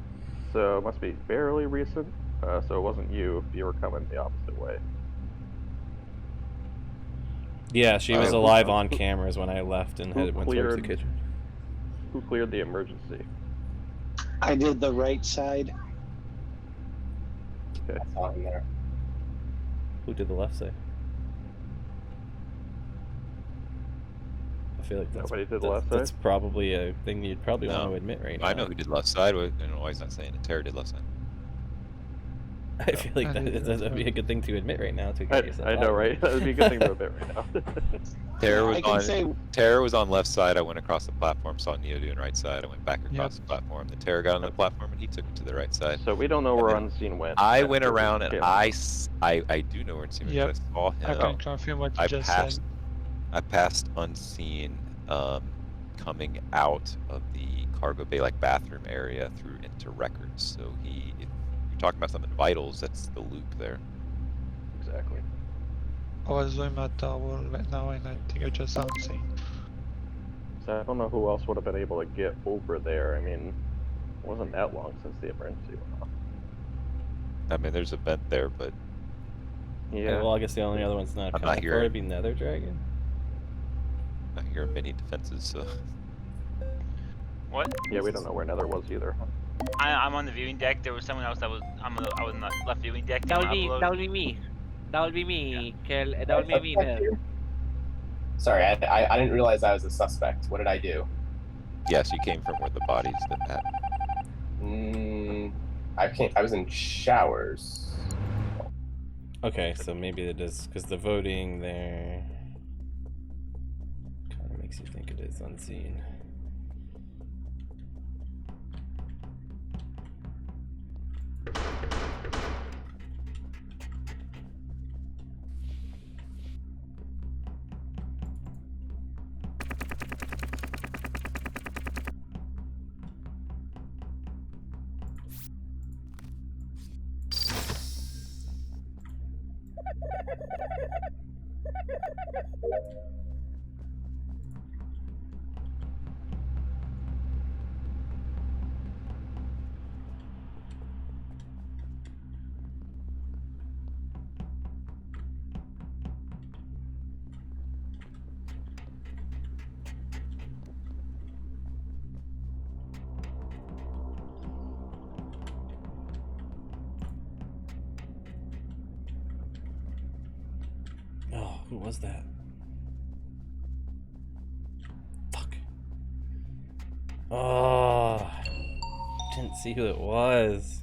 So it must be fairly recent. So it wasn't you if you were coming the opposite way. Yeah, she was Who- alive on who- cameras when I left and who went towards the cleared- kitchen. Who cleared the emergency? I did the right side. Okay. I saw him there. Who did the left side? I feel like that's, Nobody did the that's, left that's side? probably a thing you'd probably No. want to admit right now. I know who did left side. I don't know why he's not saying it. Terra did left side. I feel like I that, did that'd be a good thing to admit right now to get yourself I know, out. right? That would be a good thing to admit right now. Terra was I can on. say Terra was on left side. I went across the platform. Saw Neo doing right side. I went back across Yep. the platform. Then Terra got on the platform and he took it to the right side. So we don't know And where then unseen went. I after went around and Caleb. I do know where unseen went. Yep. 'Cause I saw him. I can confirm what you I just passed. said. I passed unseen, coming out of the cargo bay like bathroom area through into records. So if you're talking about something vitals, that's the loop there. Exactly. I was doing my towel right now and I think I just sound insane. So I don't know who else would have been able to get over there. I mean, it wasn't that long since the emergency went off. I mean, there's a vent there, but Yeah, well, I guess the only other one's not I'm not accounted for here. would be Nether Dragon. I hear many defenses. So What? Yeah, we don't know where Nether was either. I'm on the viewing deck. There was someone else that was I was on the left viewing deck. That doing would be upload. that would be me. That would be me. Kel, that would be me there. Sorry, I didn't realize I was a suspect. What did I do? yes, you came from where the bodies that happened. I was in showers. Okay, so maybe it is because the voting there kind of makes you think it is unseen. Who was that? Fuck. Oh, didn't see who it was.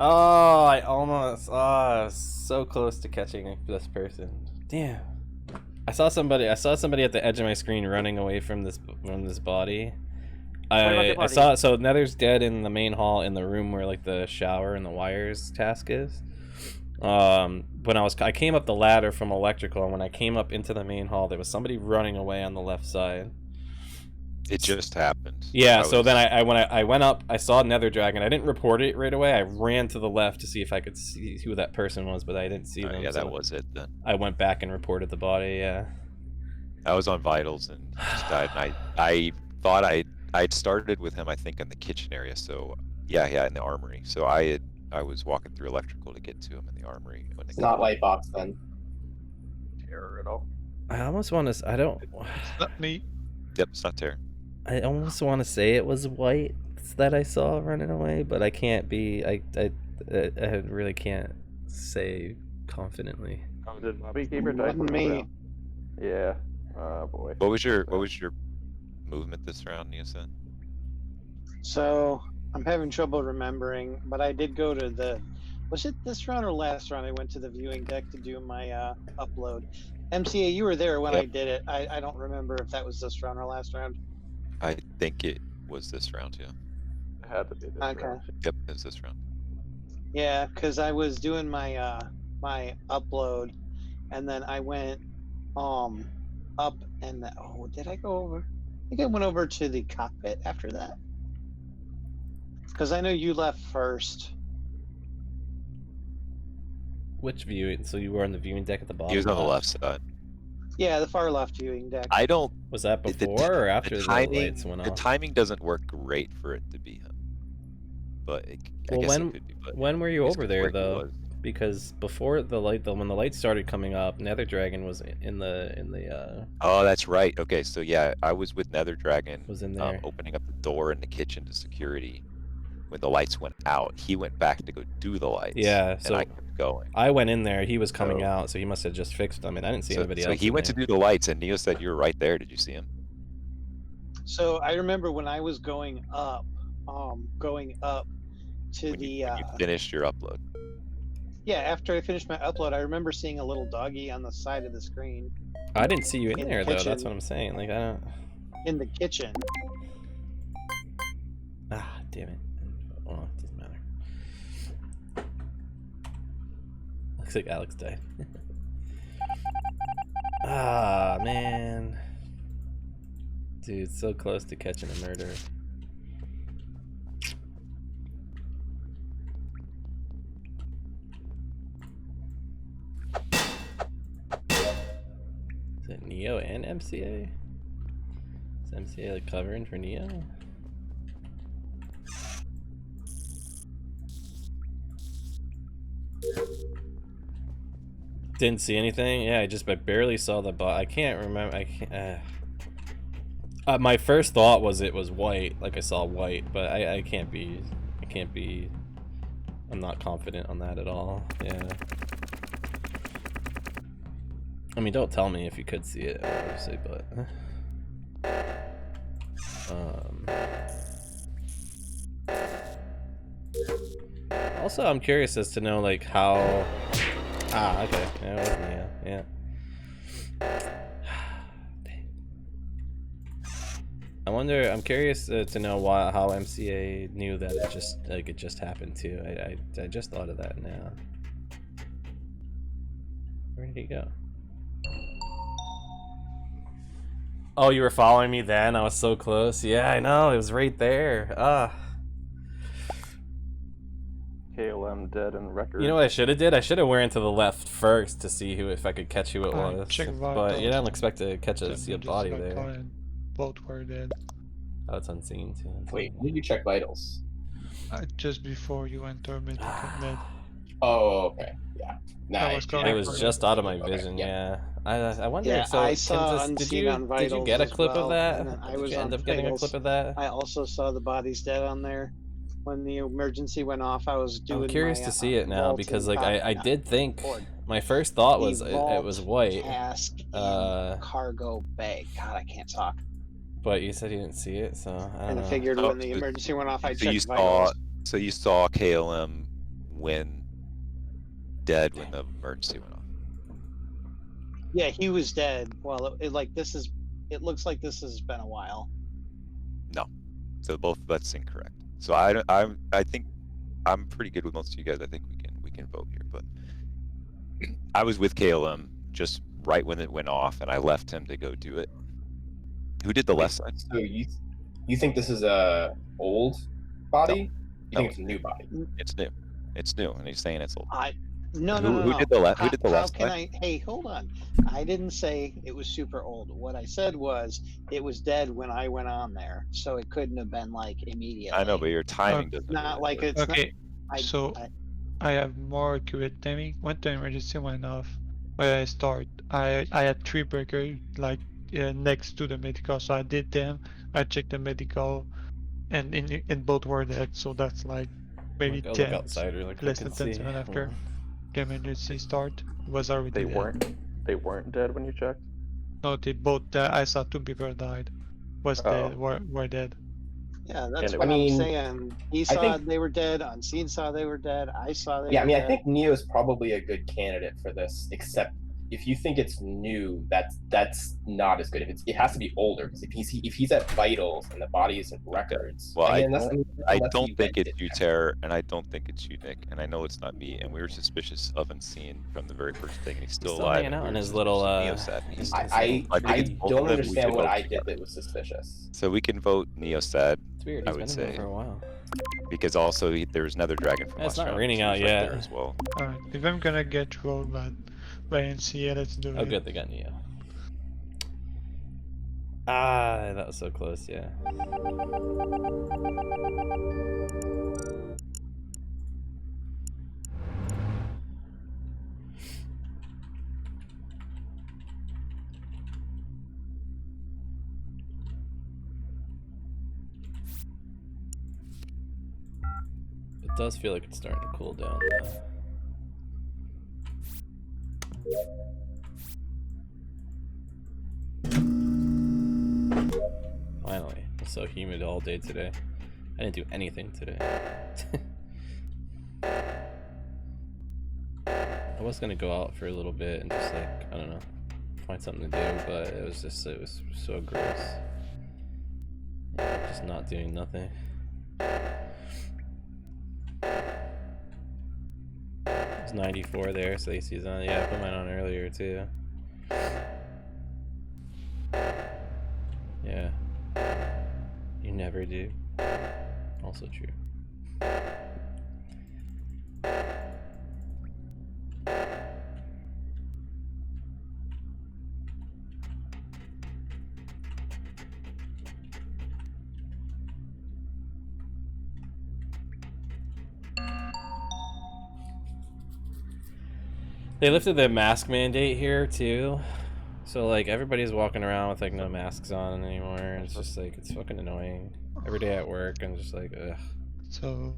Oh, I almost. Oh, I was so close to catching this person. Damn. I saw somebody at the edge of my screen running away from this body. I saw it. So Nether's dead in the main hall in the room where like the shower and the wires task is. When I came up the ladder from electrical, and when I came up into the main hall, there was somebody running away on the left side. It just happened. Yeah. So then I went up, I saw Nether Dragon. I didn't report it right away. I ran to the left to see if I could see who that person was, but I didn't see them. Yeah, so that was it then. I went back and reported the body. Yeah. I was on vitals and he just died. And I thought I'd started with him, I think, in the kitchen area. So yeah, in the armory. So I was walking through electrical to get to him in the armory. When It's not Lightbox then. Terror at all. I almost want to. I don't. It's not me. Yep, it's not Terror. I almost want to say it was white that I saw running away, but I can't be. I really can't say confidently. Did Beekeeper die? Wasn't me. Yeah. Oh boy. What was your movement this round, Neosen? So I'm having trouble remembering, but I did go to the. Was it this round or last round? I went to the viewing deck to do my upload. MCA, you were there when Yep. I did it. I don't remember if that was this round or last round. I think it was this round, yeah. It had to be this Okay. round. Yep, it was this round. Yeah, because I was doing my my upload, and then I went up and did I go over? I think I went over to the cockpit after that. Because I know you left first. Which view? So you were on the viewing deck at the bottom. He was on the left side. Yeah, the far left viewing deck. I don't. Was that the- before or after the lights went The off? timing doesn't work great for it to be him. But I Well, guess when it could be. But when were you it's over there where he though? was. Because before the light, when the lights started coming up, Nether Dragon was in the Oh, that's right. Okay, so yeah, I was with Nether Dragon. Was in there. Opening up the door in the kitchen to security. When the lights went out, he went back to go do the lights. Yeah, and so I kept going. I went in there. He was coming So- out, so he must have just fixed them, and I didn't see anybody So else. he in went to there. do the lights, and Neo said you were right there. Did you see him? So I remember when I was going up to When the you finished your upload. yeah, after I finished my upload, I remember seeing a little doggy on the side of the screen I didn't see you in in the there though. That's kitchen. what I'm saying. Like I don't. in the kitchen. Ah, damn it. Well, it doesn't matter. Looks like Alex died. Ah, man. Dude, so close to catching a murder. Is it Neo and MCA? Is MCA like covering for Neo? Didn't see anything. Yeah, I barely saw the bot. I can't remember. I can't. My first thought was it was white, like I saw white, but I can't be. I can't be. I'm not confident on that at all. Yeah. I mean, don't tell me if you could see it, obviously, but. Also, I'm curious as to know like how. Ah, okay. Yeah, it was Neo. Yeah. Dang. I wonder. I'm curious to know how MCA knew that it just happened too. I just thought of that now. Where did he go? Oh, you were following me then? I was so close. Yeah, I know. It was right there. Ah. KLM dead and record. You know what I should have did? I should have went to the left first to see if I could catch who it was. check But you vitals. don't expect to catch a Just see a body got there. caught and both were dead. Oh, it's unseen too. Wait, when did you check vitals? Just before you enter med. Oh, okay. Yeah. Nah, was yeah. going It was just out of my Okay, vision. yeah. Yeah. I wonder. Yeah, so I saw Kansas, unseen on did you vitals get a as clip well, of that? and then I Did was you end on up getting a vitals. clip of that? I also saw the bodies dead on there. when the emergency went off, I was doing. I'm curious my, to see it now vault because and like I copy did think board. my first thought The was it was vault white, task in cargo bay. God, I can't talk. but you said you didn't see it, so I don't And I know. figured Oh, when the so- emergency went off, I So you checked saw, vitals. so you saw KLM when dead when the emergency went off. Yeah, he was dead. Well, it looks like this has been a while. No, so both that's incorrect. So I think I'm pretty good with most of you guys. I think we can vote here, but I was with KLM just right when it went off, and I left him to go do it. Who did the left side? So you think this is a old body? You No. think it's a new body? It's new. It's new, and he's saying it's old. No. Who did the left? Who did the How left can side? Hey, hold on. I didn't say it was super old. What I said was it was dead when I went on there, so it couldn't have been like immediately. I know, but your timing doesn't. Not really like work. it's Okay, not. so I have more accurate timing. When the emergency went off, where I start, I had 3 breakers like next to the medical, so I did them. I checked the medical, and in both were dead. So that's like maybe Go look 10, outside really quick less and than 10 see. seconds after the emergency start. It was already They dead. weren't dead when you checked. No, they both. I saw 2 people died. Was Oh. dead. Were dead. Yeah, that's And what I I'm mean, saying. He I saw think- they were dead. Unseen saw they were dead. I saw they Yeah, I were mean, dead. I think Neo is probably a good candidate for this, except if you think it's new, that's not as good. It has to be older, because if he's at vitals and the body isn't records. Well, I unless don't he think went it's you, it. Terror, and I don't think it's you, Nick, and I know it's not me. And we were suspicious of Unseen from the very first thing, and he's still alive. hanging and out we in were his suspicious little, of Neosat, and he's I- still- I think it's both don't of them. We understand could what vote I for did that. that was suspicious. So we can vote Neosat It's weird. I He's would been in there say- for a while. because also there was another dragon from Yeah, it's last not round, raining so out he's right yet. there as well. Alright, if I'm gonna get rolled by NCA, let's do Oh, it. good, they got Neo. Ah, that was so close. Yeah. It does feel like it's starting to cool down though. Finally, it's so humid all day today. I didn't do anything today. I was gonna go out for a little bit and just like, I don't know, find something to do, but it was so gross. Yeah, just not doing nothing. It's 94 there, so AC's on. Yeah, I put mine on earlier too. Yeah. You never do. Also true. They lifted the mask mandate here too. So like everybody's walking around with like no masks on anymore. And it's just like it's fucking annoying. Every day at work I'm just like ugh. So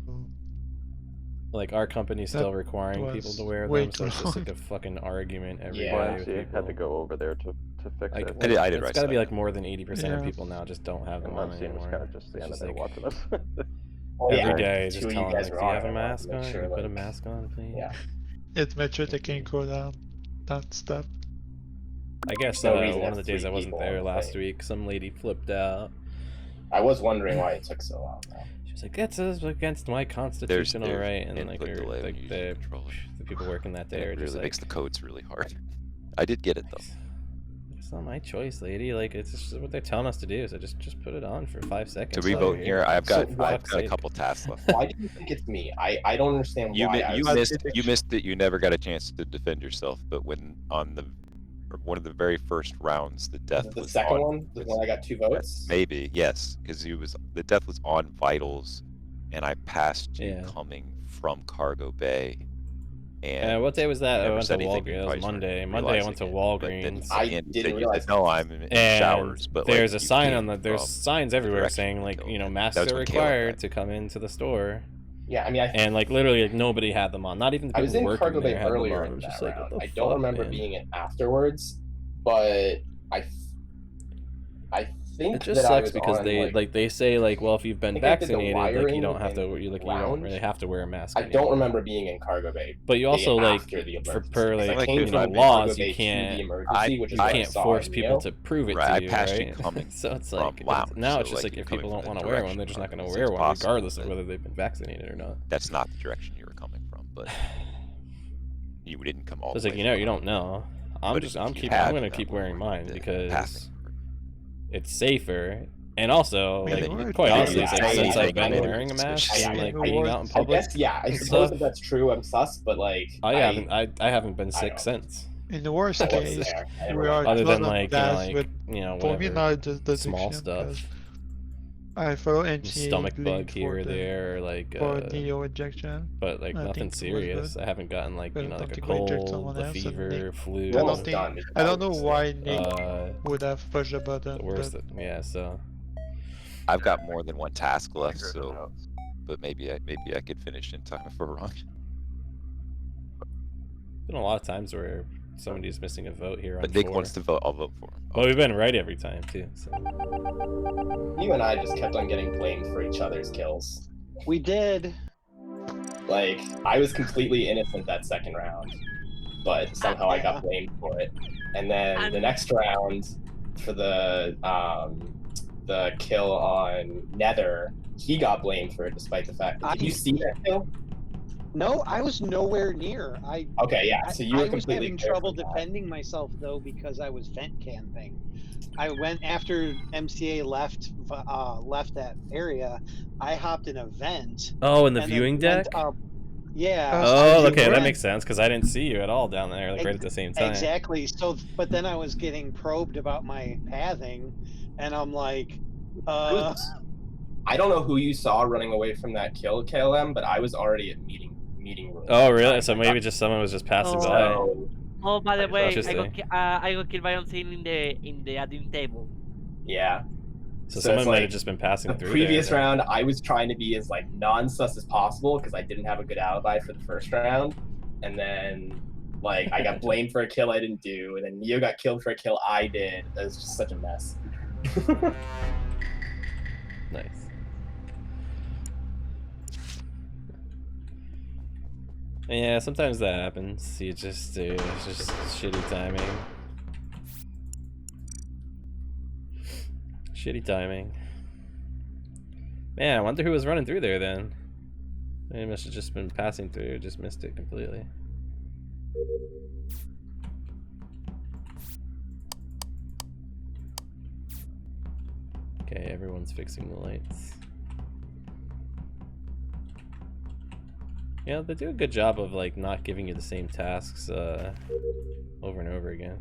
Like our company's still That requiring people was to wear way them, so too it's just like long. a fucking argument every day Yeah. with YMCA people. had to go over there to fix Like, it. I did it's right gotta be side. like more than 80% of Yeah. people now just don't have them And on Unseen was anymore. kind of just standing just there like- watching us. Oh, Every yeah. day, Two just of you telling them, guys like, were do you on have it. a I wanted mask to make on? sure, Can you put a like- mask on, please? Yeah. it's Metro taking cooldown. That stuff. I guess No reason to one of have the days 3 I wasn't people there on the last thing. week, some lady flipped out. I was wondering why it took so long. Though. She was like, "That's against my constitutional there's right," and then like, input delay when like you use the the controller. people working that And day are it just really like, makes the codes really hard. I did get it though. It's not my choice, lady. Like it's just what they're telling us to do. So just put it on for 5 seconds. So we while vote you're here. I've got For I've fuck's got a sake. couple tasks left. Why do you think it's me? I don't understand You why. mi- I you was- missed that you never got a chance to defend yourself, but when on the or one of the very first rounds, the death the was second on, one, the one I got 2 votes. Maybe yes, because the death was on vitals, and I passed you Yeah. coming from Cargo Bay And what day was that? I never went to said anything, you Walgreens. It was probably started Monday. Monday I went to realizing it, but then Walgreens. I Ian, you didn't said, realize no, that. I'm in And showers, but there's like, a you sign came on the there's from signs everywhere direction saying from like, you know, Caleb. masks That was are when Caleb required went. to come into the store. Yeah, I mean, And like literally like nobody had them on. Not even the I was people in working Cargo Bay there had them earlier on. It in was just that like, what round. the I don't fuck, remember man? being in afterwards, but I think It just that I sucks was because on, they like, they say like, well, if you've been I think I did the vaccinated, like you wiring don't have to and you don't lounge. really have to wear a mask I anymore. don't remember being in Cargo Bay. But you also day like after the for emergency, per 'cause I like came you know from laws Cargo you Bay to the can't emergency, which is you what I can't saw force in people Neo. to prove it Right, to I you, passed you right? coming So it's from like lounge, now it's so, just like, like you're if people coming don't from want the to wear one, direction they're just not of going to it. wear It's one possible regardless of that whether they've been vaccinated or not. That's not the direction you were coming from, but you didn't come all So it's the like way you know from you Cargo don't Bay. know. I'm But just if I'm you keeping had, I'm gonna that keep would wearing have mine been because passing. it's safer. And also, Wait, like, what? quite Yeah, honestly, it's yeah, like, since I I've been mean, wearing a mask I- and I- like I being was- out in I public, guess, yeah, I and suppose stuff, that that's true. I'm sus, but like, I haven't been sick don't- since. In the worst I wasn't case, there. I never we went. are Other than 12 like class with for me whatever not just the small addiction, stuff, 'cause I follow NTA stomach link bug for here or the there, like for Neo injection. but like I nothing think it was serious. good. I haven't gotten like But you know I like a don't think we inject cold, someone a else, and fever, Nick- flu. You're I don't almost think done. I don't know why Nick Uh, would have pushed the button. the worst. But Yeah, so I've got more than one task left, Figure it so out. but maybe I could finish in time if we're wrong. been a lot of times where somebody's missing a vote here on But Nick 4. wants to vote. I'll vote for him. Well, we've been right every time too. So. You and I just kept on getting blamed for each other's kills. We did. Like, I was completely innocent that second round, but somehow I got blamed for it. And then the next round, for the kill on Nether, he got blamed for it, despite the fact that. Did you see that kill? No, I was nowhere near. Okay, yeah. So you were I was completely having clear trouble from that. defending myself though because I was vent camping. I went after MCA left that area. I hopped in a vent. Oh, in the and then viewing went deck. up. Yeah. Oh, I okay, that went- makes sense because I didn't see you at all down there, like right at the same time. Exactly. So, but then I was getting probed about my pathing, and I'm like, I don't know who you saw running away from that kill, KLM, but I was already at meeting room. Oh, really? So maybe just someone was just passing by. So, Oh, by the way, I Interesting. got killed by unseen in the admin table. yeah. So it's someone might like have just been passing The through previous there. round, I was trying to be as like non-sus as possible because I didn't have a good alibi for the first round, and then like I got blamed for a kill I didn't do, and then Neo got killed for a kill I did. It was just such a mess. Nice. Yeah, sometimes that happens. You just it's just shitty timing. Shitty timing. Man, I wonder who was running through there then. They must have just been passing through, just missed it completely. Okay, everyone's fixing the lights. Yeah, they do a good job of like not giving you the same tasks over and over again.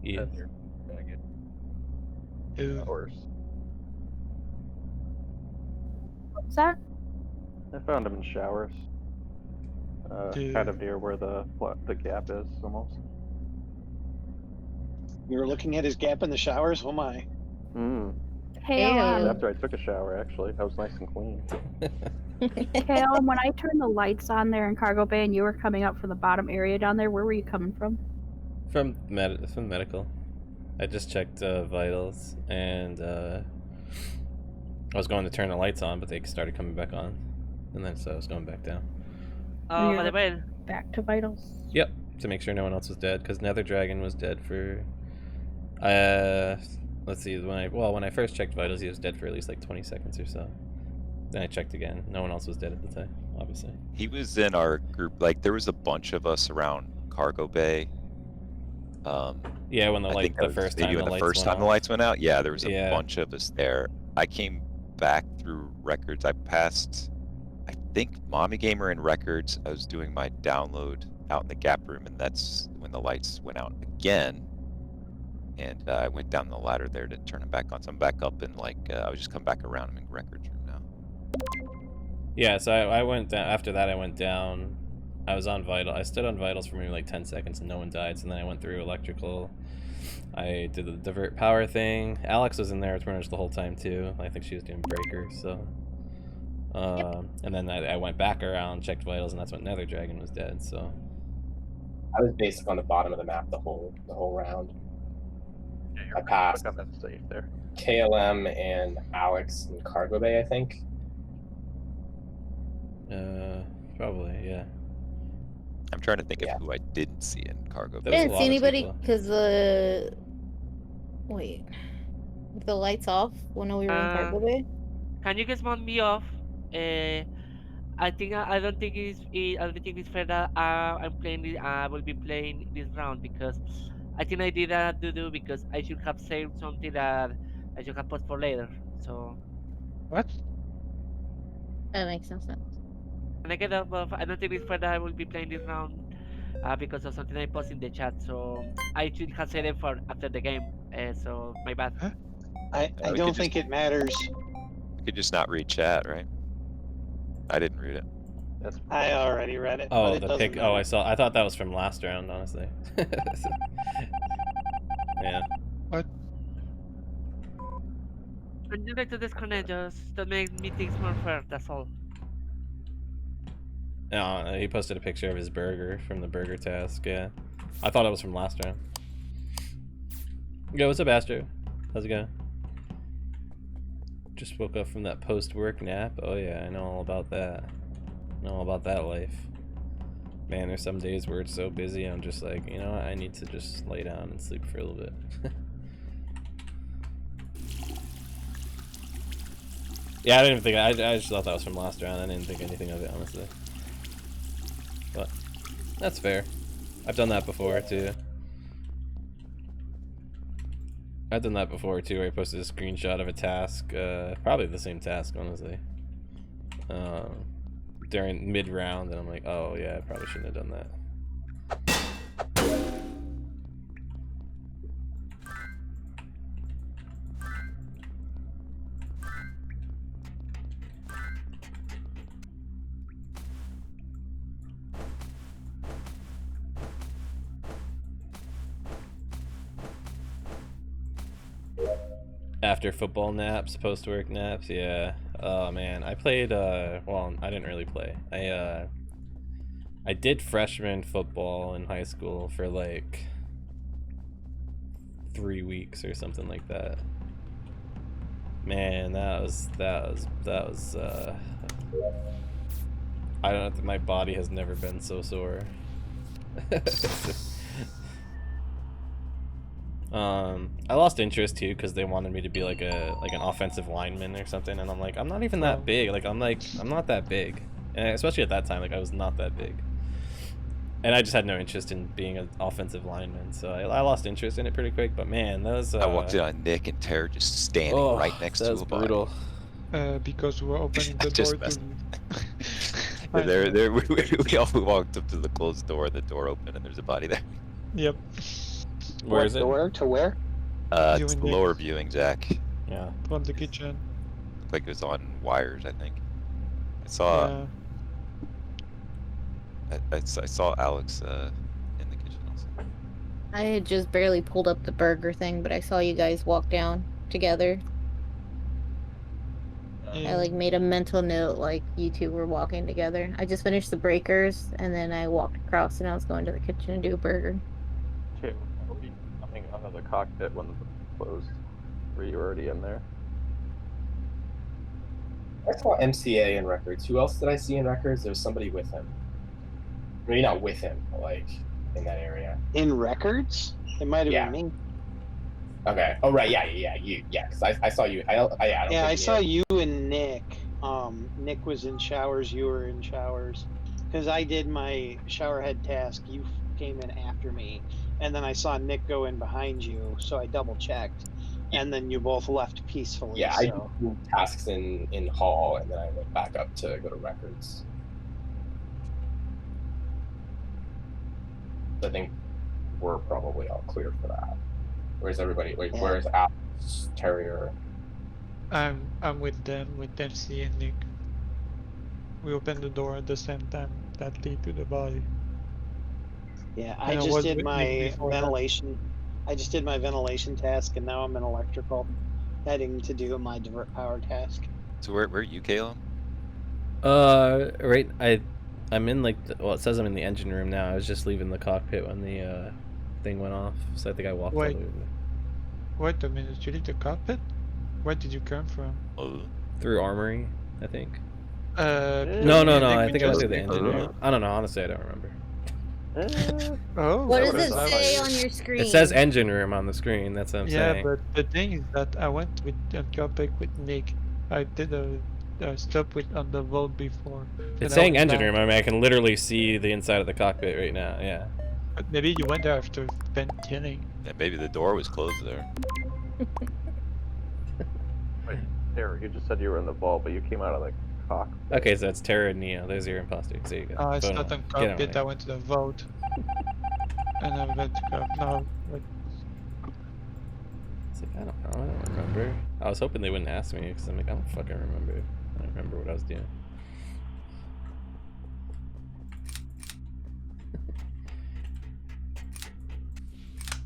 Yeah. Ew. Hours. What's that? I found him in showers. Dude. Kind of near where the gap is, almost. You were looking at his gap in the showers. Oh my! Hey, Ew. After I took a shower, actually, I was nice and clean. hey, Ellen, when I turned the lights on there in Cargo Bay and you were coming up from the bottom area down there, where were you coming from? From medical. I just checked vitals, and I was going to turn the lights on, but they started coming back on, and then so I was going back down. You're By the way, Back to vitals. Yep, to make sure no one else was dead, because Nether Dragon was dead for. Let's see. When I first checked vitals, he was dead for at least like 20 seconds or so. Then I checked again. No one else was dead at the time, obviously. He was in our group. Like there was a bunch of us around Cargo Bay. Yeah, when the I light, think the that was first maybe time when the the lights first went time the off. lights went out. Yeah, there was a Yeah. bunch of us there. I came back through records. I passed, I think, Mommy Gamer and records. I was doing my download out in the gap room, and that's when the lights went out again. And I went down the ladder there to turn them back on. So I'm back up, and like I was just come back around. I'm in records room now. Yeah, so I went down. After that, I went down. I was on vital. I stood on vitals for maybe like 10 seconds, and no one died. So then I went through electrical. I did the divert power thing. Alex was in there pretty much the whole time too. I think she was doing breakers. So, and then I went back around, checked vitals, and that's when Nether Dragon was dead. So I was basically on the bottom of the map the whole round. Yeah, I passed Quick up and safe there. KLM and Alex in Cargo Bay, I think. probably, yeah. I'm trying to think Yeah. of who I didn't see in Cargo There Bay. was a Didn't lot see of anybody people. because wait, with the lights off when we were in Cargo Bay. can you guys mount me off? I think I don't think it's fair that I'm playing. I will be playing this round because I think I did that to do because I should have saved something that I should have put for later. So What? That makes no sense. and I get that, but I don't think it's fair that I will be playing this round because of something I posted in the chat. So I should have saved it for after the game. So my bad. Huh? I we don't could think it matters. You could just not read chat, right? I didn't read it. That's I already read it. Oh, but it the doesn't pick. Oh, I matter. saw. I thought that was from last round, honestly. Yeah. And you like to disconnect just to make me things more fair. That's all. He posted a picture of his burger from the burger task. Yeah, I thought it was from last round. Yo, what's up, Astro? How's it going? Just woke up from that post-work nap. Oh yeah, I know all about that. I know all about that life. Man, there's some days where it's so busy, I'm just like, you know what? I need to just lay down and sleep for a little bit. Yeah, I didn't think. I just thought that was from last round. I didn't think anything of it, honestly. But that's fair. I've done that before too. I've done that before too, where I posted a screenshot of a task, probably the same task, honestly. During mid-round, and I'm like, oh yeah, I probably shouldn't have done that. After football naps, post-work naps, yeah. Oh man, I played. Well, I didn't really play. I did freshman football in high school for like 3 weeks or something like that. Man, that was. I don't know. My body has never been so sore. I lost interest too because they wanted me to be like an offensive lineman or something, and I'm like, I'm not even that big. I'm not that big, and especially at that time, like I was not that big, and I just had no interest in being an offensive lineman, so I lost interest in it pretty quick. But man, that was. I walked in on Nick and Tara just standing right next to a body. brutal. Because we were opening the Just door messed- to. There, we all walked up to the closed door, the door opened, and there's a body there. Yep. Where is it? Door to where? It's Viewing the Nick. lower viewing, Zach. Yeah. From the kitchen. Looked like it was on wires, I think. I saw. Yeah. I saw Alex in the kitchen also. I had just barely pulled up the burger thing, but I saw you guys walk down together. I like made a mental note like you two were walking together. I just finished the breakers and then I walked across and I was going to the kitchen to do a burger. Jay, how were you coming out of the cockpit when the door closed? Were you already in there? I saw MCA in records. Who else did I see in records? There was somebody with him. Maybe not with him, but like in that area. In records? It might have Yeah. been me. Okay. Oh right. Yeah. You. Yeah. Because I saw you. I don't Yeah, think I saw you. you and Nick. Nick was in showers. You were in showers. Because I did my showerhead task. You came in after me, and then I saw Nick go in behind you. So I double checked, and then you both left peacefully. Yeah. I So did tasks in hall, and then I went back up to go to records. I think we're probably all clear for that. Where's everybody? Like, Yeah. where's Alex, Terrier? I'm with them, with MC and Nick. We opened the door at the same time that lead to the body. yeah, And I I just was did with Nick my before that. ventilation. I just did my ventilation task, and now I'm in electrical, heading to do my divert power task. So where are you, Caleb? Right. I'm in like well, it says I'm in the engine room now. I was just leaving the cockpit when the thing went off, so I think I walked all the Wait. way over there. Wait a minute, you leave the cockpit? Where did you come from? Oh, Through armory, I think. No, No. Nick, I we think I went just through the leave engine the- room. I don't know. Honestly, I don't remember. Oh, What that does it would've say been- on your screen? It says engine room on the screen. That's what I'm yeah, saying. but the thing is that I went with a cockpit with Nick. I did a stop with on the vault before. It's and I saying went engine back. room. I mean, I can literally see the inside of the cockpit right now. Yeah. But maybe you went there after ventilating. yeah, maybe the door was closed there. Wait, Terry, you just said you were in the vault, but you came out of the cockpit. Okay, so that's Terra and Neo. There's your imposters. There you go. I Vote stopped on on it. Get on cockpit, it. I went to the vault. And I went to cockpit. No, wait. It's like, I don't remember. I was hoping they wouldn't ask me because I'm like, I don't fucking remember. I don't remember what I was doing.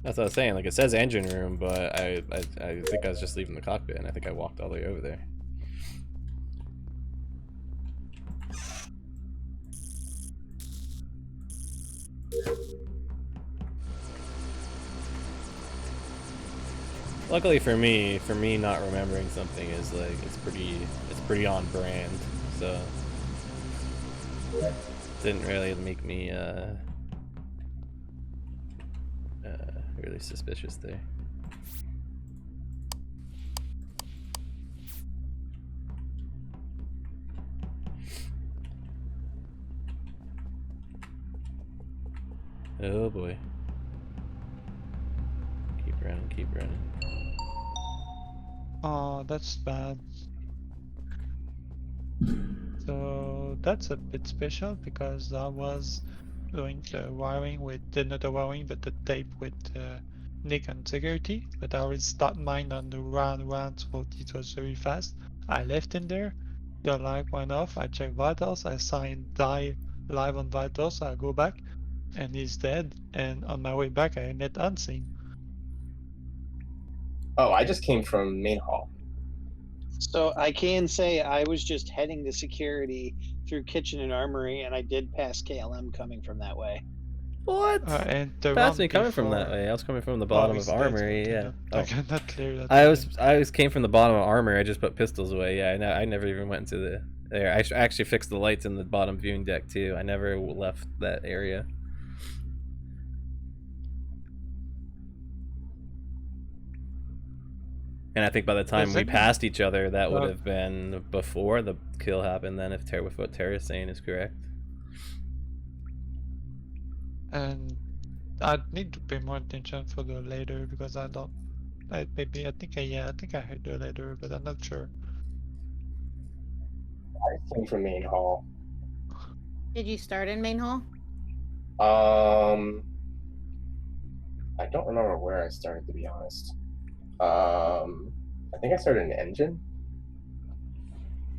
That's what I was saying. Like, it says engine room, but I think I was just leaving the cockpit, and I think I walked all the way over there. Luckily for me not remembering something is like it's pretty on brand. So didn't really make me really suspicious there. Oh boy. Keep running. Oh, that's bad. So that's a bit special because I was doing the wiring with not the wiring but the tape with Nick on security, but I already started mine on the round, so it was very fast. I left in there, the light went off, I checked vitals, I saw him die live on vitals, so I go back and he's dead, and on my way back I met Unseen. Oh, I just came from main hall. So I can say I was just heading to security through kitchen and armory, and I did pass KLM coming from that way. What? And the Past round me coming from that before- way. I was coming from the Oh, bottom he's of dead, armory. so I Yeah. cannot- Oh. I cannot clear that. I to was came from the bottom of armor. I just put pistols away. Yeah, I never even went into the there. I actually fixed the lights in the bottom viewing deck too. I never left that area. And I think by the time we Second- passed each other, that would Uh, have been before the kill happened. Then, if with what Tara's saying is correct. And I need to pay more attention for the later because I don't. I think I heard the later, but I'm not sure. I came from main hall. Did you start in main hall? I don't remember where I started, to be honest. I think I started in engine.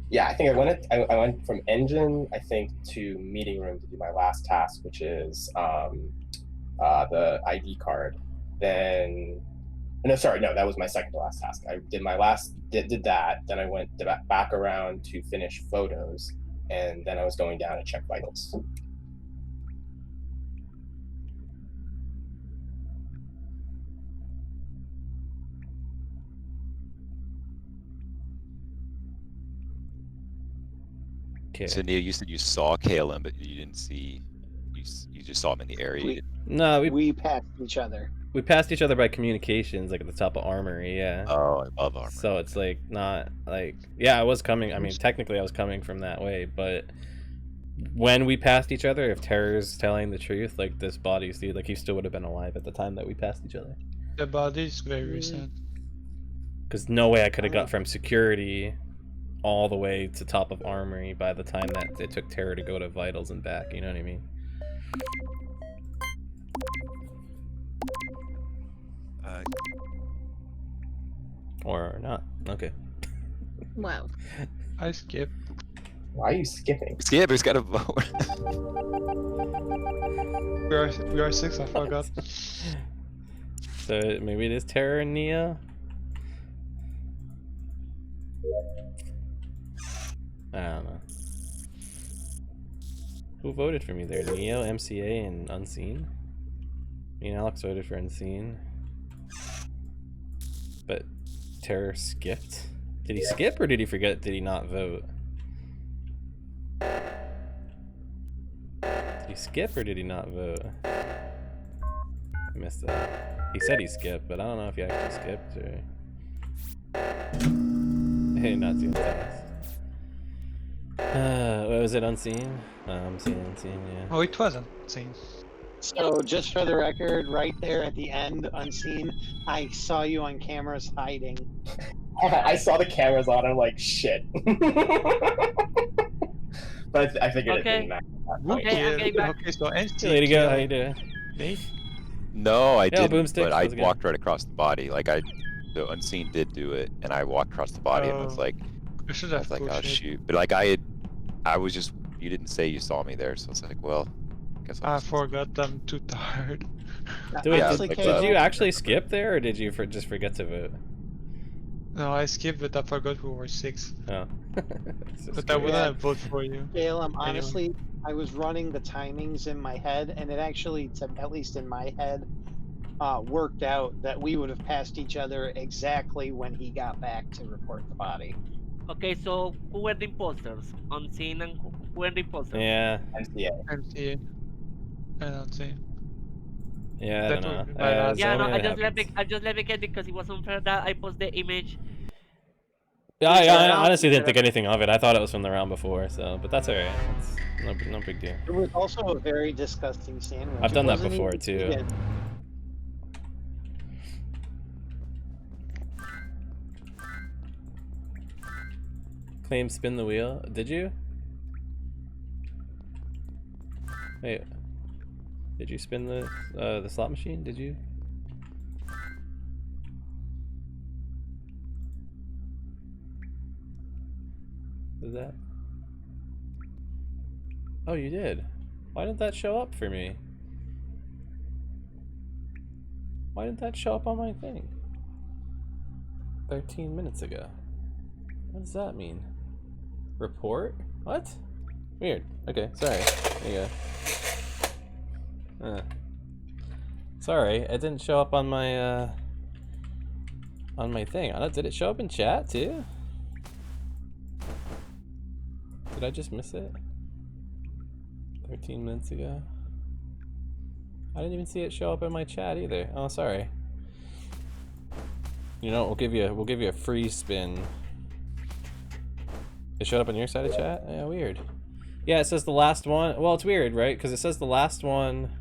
Yeah, I think I went from engine, I think, to meeting room to do my last task, which is the ID card. Then, no, sorry, no, that was my second to last task. I did my last, did that. Then I went back around to finish photos, and then I was going down to check vitals. Okay. So Neil, you said you saw Kalen, but you didn't see. You just saw him in the area. You didn't- No, We passed each other. we passed each other by communications, like at the top of Armory, yeah. Oh, above armor. So it's like not like yeah, I was coming. I mean, technically, I was coming from that way, but when we passed each other, if Terror's telling the truth, like this body, see, like he still would have been alive at the time that we passed each other. The body is very recent. Because no way I could have got from security all the way to top of Armory by the time that it took Terror to go to Vitals and back. You know what I mean? Or not. Okay. Wow. I skipped. Why are you skipping? Yeah, but he's got a vote. We are 6, I forgot. So maybe it is Terror and Nia? I don't know. Who voted for me there? Neo, MCA, and Unseen? Me and Alex voted for Unseen. But Terror skipped? Did he skip or did he forget? Did he not vote? Did he skip or did he not vote? I missed that. He said he skipped, but I don't know if he actually skipped or... Hey, not too fast. What was it, Unseen? Unseen, yeah. Oh, it wasn't seen. So just for the record, right there at the end, unseen, I saw you on cameras hiding. I saw the cameras on. I'm like, shit. But I figured it didn't matter. at that point. Okay, back. Okay, so NC Hey, lady go, how you killed doing? Nate? No, I didn't. Boomstick, But I how's it going? walked right across the body. Like the Unseen did do it, and I walked across the body, and I was Oh. like, You should I have was like, oh pushed it. shoot. But like I was just. You didn't say you saw me there, so it's like, well, I guess I'll I just- forgot, I'm too tired. Wait, Yeah, Honestly, like, did Caleb, you actually skip there or did you just forget to vote? No, I skipped, but I forgot we were 6. Oh. But I wouldn't have voted for you. Caleb, honestly, I was running the timings in my head, and it actually, at least in my head, worked out that we would have passed each other exactly when he got back to report the body. Okay, so who were the imposters? Unseen and who were the imposters? Yeah, MCA. MCA. And Unseen. yeah, I That don't know. would be my last Yeah, no, something I that just left it. happens. I just left it because it was unfair that I post the image. Yeah, I Yeah, honestly didn't think yeah. anything of it. I thought it was from the round before, so but that's alright. It's no big deal. It was also a very disgusting sandwich. I've It done that wasn't before, even too. heated. Claim spin the wheel. Did you? Wait. Did you spin the slot machine? Did you? Did that? Oh, you did. Why didn't that show up for me? Why didn't that show up on my thing? 13 minutes ago. What does that mean? Report? What? Weird. Okay, sorry. There you go. Sorry, it didn't show up on my thing. Did it show up in chat too? Did I just miss it? 13 minutes ago. I didn't even see it show up in my chat either. Oh, sorry. You know, we'll give you a free spin. It showed up on your side of chat? Yeah, weird. Yeah, it says the last one. Well, it's weird, right? Because it says the last one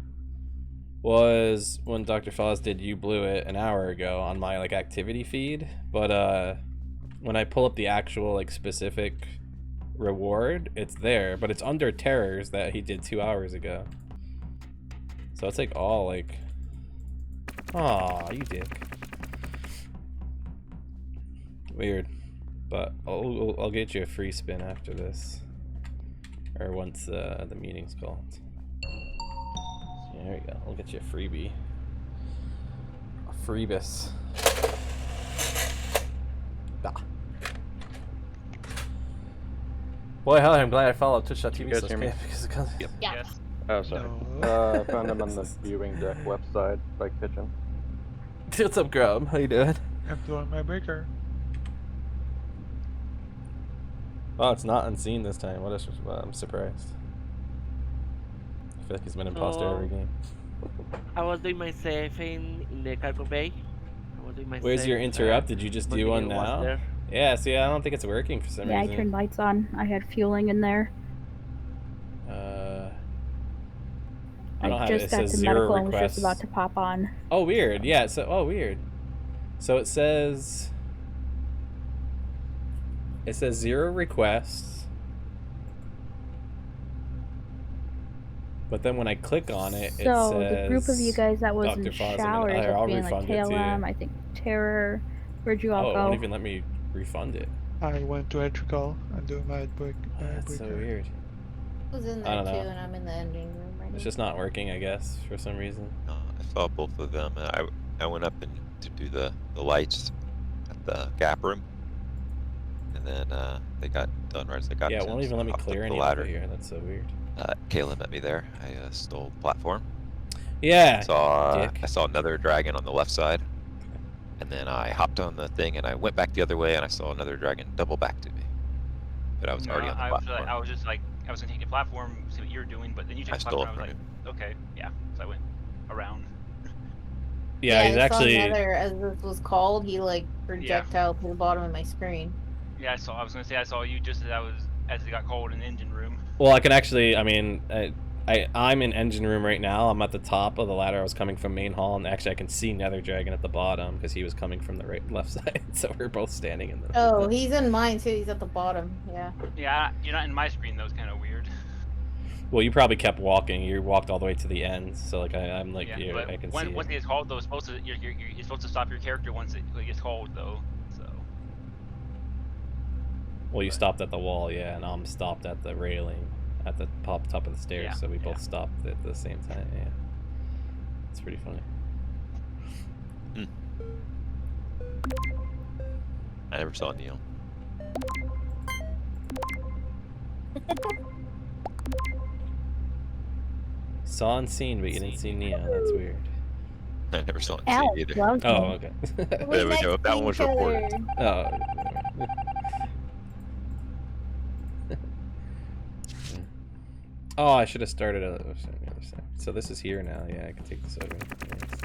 was when Dr. Foz did You Blew It an hour ago on my like activity feed. But when I pull up the actual like specific reward, it's there, but it's under Terrors that he did 2 hours ago. So it's like all like, aw, you dick. Weird, but I'll get you a free spin after this, or once the meeting's called. Yeah, there we go. I'll get you a freebie, a freebus. Ah. Boy, hell, I'm glad I followed Twitch.tv. You guys hear me? Because it comes. Yep. Yeah. Yes. Oh, sorry. No. I found them on the viewing deck website, Bike Pigeon. What's up, Grub? How you doing? I'm doing my breaker. Oh, it's not unseen this time. I'm surprised. I feel like he's been imposter every So game. I was doing my safe in the cargo bay. I was doing my Where's your safe. interrupt? Did you just do one Monday was now? there. Yeah, see, I don't think it's working for some Yeah, I reason. turned lights on. I had fueling in there. I don't have it. just It got says to 0 medical and was requests. just about to pop on. Oh, weird. Yeah, weird. So it says 0 requests. But then when I click on it, it So says the group of you guys that was in Dr. Foz, showers, I'll like being like refund it to you. KLM, I think Terror, where'd you all Oh, it go? won't even let me refund it. I went to electrical and do my break. That's so weird. I was in I there don't too, know. and I'm in the engine room right It's now. just not working, I guess, for some reason. I saw both of them. And I went up to do the lights at the gap room, and then they got done right as I got Yeah, to it won't them, even so let I me hopped up clear the any ladder. over here. That's so weird. Kayla met me there. I stole the platform. Yeah. I saw another dragon on the left side, and then I hopped on the thing and I went back the other way, and I saw another dragon double back to me. But I was No, already on the platform. I was just like, I was gonna take the platform, see what you were doing, but then you took I the stole platform. it I was from like, okay, yeah. So I went around. Yeah, he's I actually. saw another, as this was called, he like projectile to the bottom of my screen. Yeah, I was gonna say I saw you just as it got cold in the engine room. Well, I can actually. I mean, I'm in engine room right now. I'm at the top of the ladder. I was coming from main hall, and actually I can see Nether Dragon at the bottom because he was coming from the left side. So we're both standing in the. Oh, he's in mine too. He's at the bottom. Yeah. Yeah, you're not in my screen though. It's kind of weird. Well, you probably kept walking. You walked all the way to the end, so like I'm like Yeah, but I can see once it. it gets called though, it's supposed to you're supposed to stop your character once it gets called though. So. Well, you stopped at the wall, yeah, and I'm stopped at the railing at the top of the stairs, Yeah, so we both stopped at the same time. Yeah, it's pretty funny. I never saw Neil. Saw unseen, but you didn't see Neo. That's weird. I never saw Alex either. loves Oh, me. okay. There we go. That one was reported. Oh. Oh, I should have started on the other side. So this is here now. Yeah, I can take this over. Nice.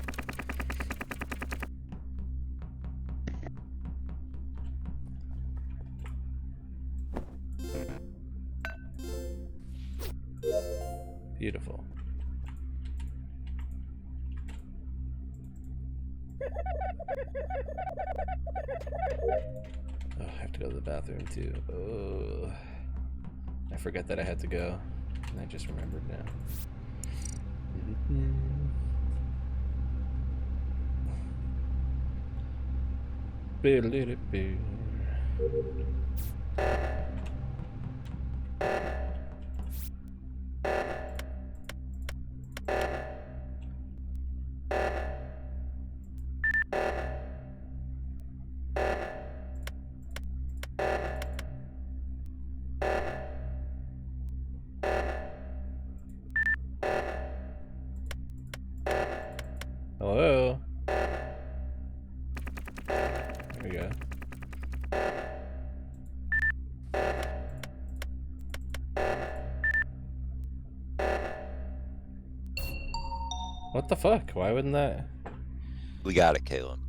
Beautiful. Oh, I have to go to the bathroom too. Oh, I forgot that I had to go. And I just remembered now. Hello? There we go. What the fuck? Why wouldn't that? We got it, Caleb.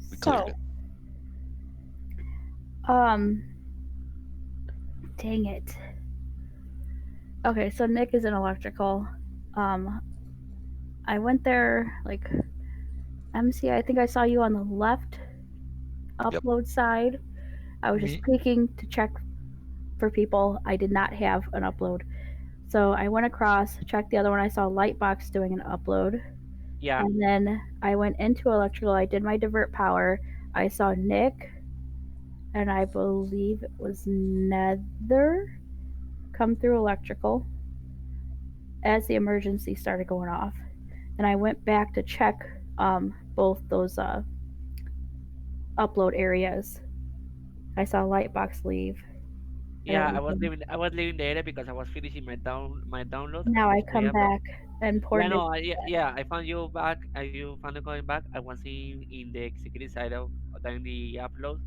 We cleared it. Dang it. Okay, so Nick is in electrical. I went there, like, MC, I think I saw you on the left upload side. I was just peeking to check for people. I did not have an upload. So I went across, checked the other one. I saw Lightbox doing an upload. Yeah. And then I went into electrical. I did my divert power. I saw Nick, and I believe it was Nether come through electrical as the emergency started going off. And I went back to check both those upload areas. I saw Lightbox leave. Yeah, I was leaving the area because I was finishing my download. Now I come back and pour. Yeah, no, yeah, I found you back. You found me going back. I was in the security side of doing the upload.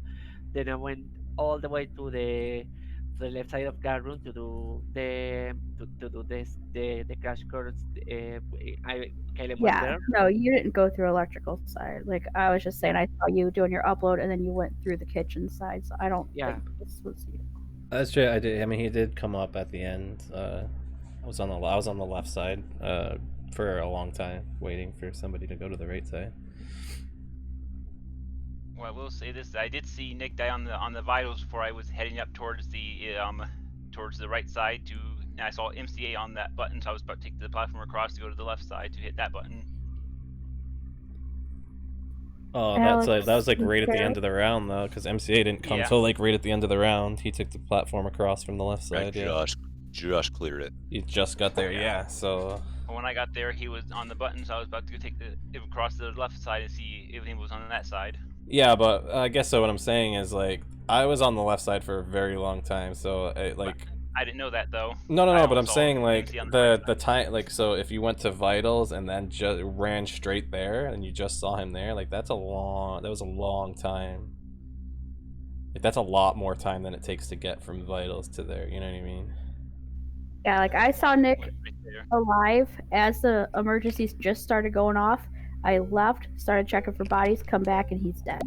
Then I went all the way to the left side of guard room to do the crash course. Caleb was Yeah, there. no, you didn't go through electrical side. Like I was just saying, I saw you doing your upload, and then you went through the kitchen side. So I don't Yeah. think this was you. That's true. I did. I mean, he did come up at the end. I was on the left side for a long time, waiting for somebody to go to the right side. Well, I will say this: I did see Nick die on the vitals before I was heading up towards the right side to. And I saw MCA on that button, so I was about to take the platform across to go to the left side to hit that button. Oh, that was like right at the end of the round though, because MCA didn't come till like right at the end of the round. He took the platform across from the left side. Josh cleared it. He just got there, yeah. So when I got there, he was on the button, so I was about to go take it across to the left side and see if he was on that side. yeah, but I guess so. What I'm saying is like I was on the left side for a very long time, so I didn't know that though. No, but I'm saying like the time, like so if you went to vitals and then just ran straight there and you just saw him there, like that was a long time. Like that's a lot more time than it takes to get from vitals to there. You know what I mean? Yeah, like I saw Nick alive as the emergencies just started going off. I left, started checking for bodies, come back, and he's dead.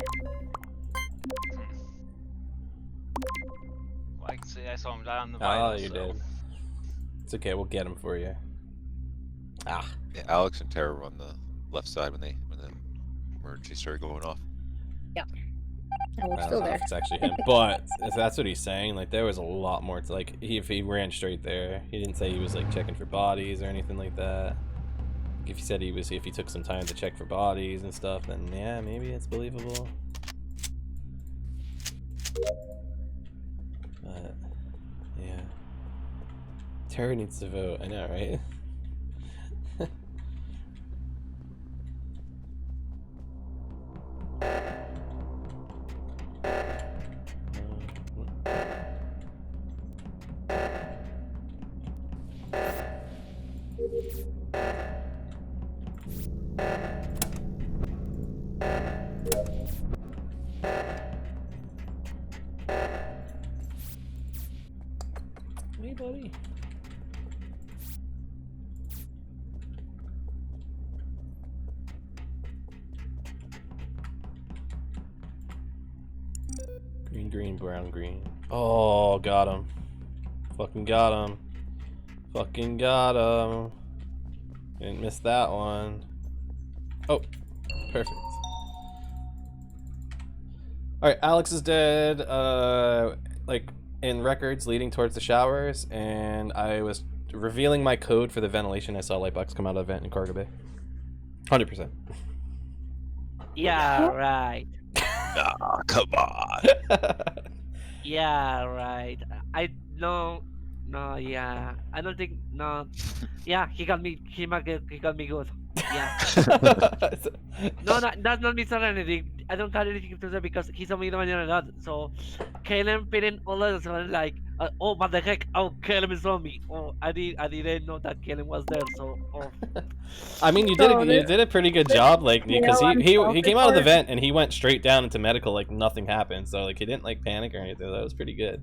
Well, I can say I saw him die on the Oh, vitals. you did. It's okay. We'll get him for you. Yeah, Alex and Tara were on the left side when the emergency started going off. Yeah. And we're I still don't know there. if it's actually him, but if that's what he's saying, like there was a lot more to like if he ran straight there, he didn't say he was like checking for bodies or anything like that. If he said if he took some time to check for bodies and stuff, then yeah, maybe it's believable. But yeah, Tara needs to vote. I know, right? Hey, buddy. Green, green, brown, green. Oh, got him. Fucking got him. Fucking got him. Didn't miss that one. Oh, perfect. Alright, Alex is dead. Like in records leading towards the showers, and I was revealing my code for the ventilation. I saw Lightbox come out of the vent in Cargo Bay. 100%. Yeah, right. Ah, come on. Yeah, right. I no, yeah. I don't think no. Yeah, he got me. He got me good. Yeah. No, that's not me saying anything. I don't have anything to say because he saw me the mañana not. So, Caleb putting all of a sudden like, oh, what the heck? Oh, Caleb is on me. Oh, I didn't know that Caleb was there. So, oh. I mean, you did a pretty good job, like, because he came out of the vent and he went straight down into medical like nothing happened. So like he didn't like panic or anything. That was pretty good.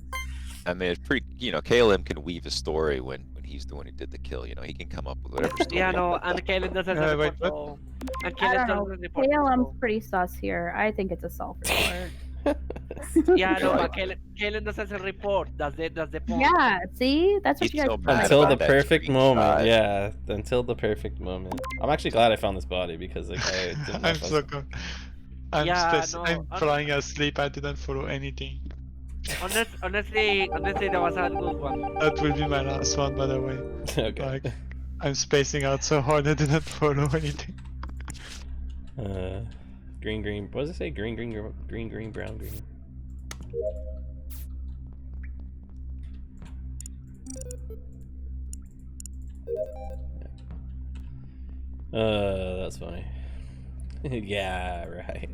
I mean, it's pretty. KLM can weave a story when he's the one who did the kill. He can come up with whatever story. Yeah, no, and Caleb doesn't report. So, and I Caleb don't know. doesn't report. KLM's pretty sus here. I think it's a self-report. Yeah, no, but Caleb doesn't report. That's the point. Yeah, see? That's what He's you so guys mad Until the about that perfect moment, screenshot. yeah. Until the perfect moment. I'm actually glad I found this body because like I didn't know I'm if I so was... good. I'm Yeah, stressed. no, I'm flying asleep. I didn't follow anything. Honestly, that was a good one. That will be my last one, by the way. Okay. Like, I'm spacing out so hard. I didn't follow anything. Green, green. What does it say? Green, green, green, green, brown, green. That's funny. Yeah, right.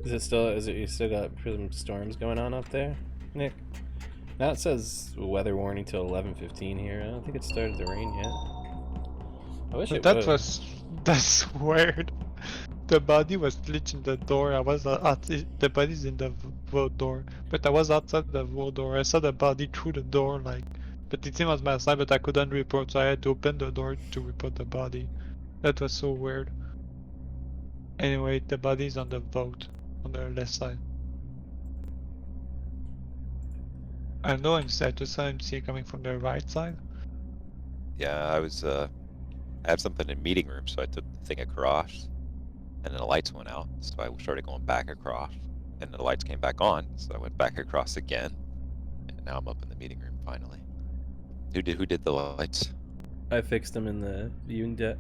Is it still? Is it you still got some storms going on up there, Nick? Now it says weather warning till 11:15 here. I don't think it started to rain yet. I wish it That would. that's weird. The body was glitching the door. I was the body's in the vote door, but I was outside the vote door. I saw the body through the door, like, but the team was my side, but I couldn't report, so I had to open the door to report the body. That was so weird. Anyway, the body's on the vote on the left side. I know MC. I just saw MC coming from the right side. Yeah, I was. I had something in meeting room, so I took the thing across, and then the lights went out, so I started going back across, and the lights came back on, so I went back across again, and now I'm up in the meeting room finally. Who did the lights? I fixed them in the viewing deck.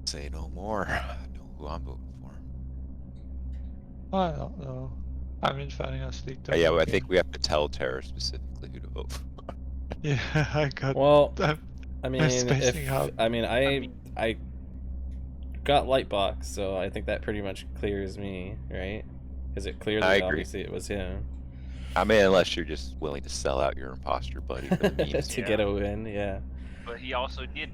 Say no more. I know who I'm voting for. I don't know. I've been falling asleep. Yeah, well, I okay. think we have to tell Terror specifically who to vote for. Yeah, I got. Well, I'm I mean, spacing if out. I got Lightbox, so I think that pretty much clears me, right? Because it clearly I agree. obviously it was him I mean, unless you're just willing to sell out your imposter buddy for the memes. to get a win. Yeah. But he also did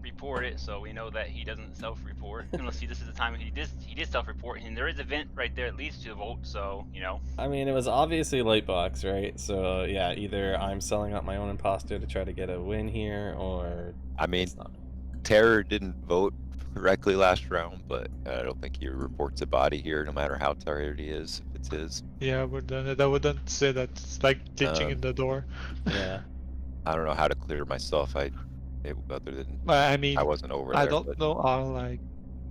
report it, so we know that he doesn't self-report. Unless this is the time he did self-report, and there is a vent right there that leads to a vote. So you know. I mean, it was obviously Lightbox, right? So yeah, either I'm selling out my own imposter to try to get a win here, or I mean, it's not. Terror didn't vote correctly last round, but I don't think he reports a body here, no matter how tired he is, if it's his. Yeah, I wouldn't say that it's like glitching in the door. Yeah. I don't know how to clear myself. Other than But I mean, I wasn't over I there. don't but know how, like,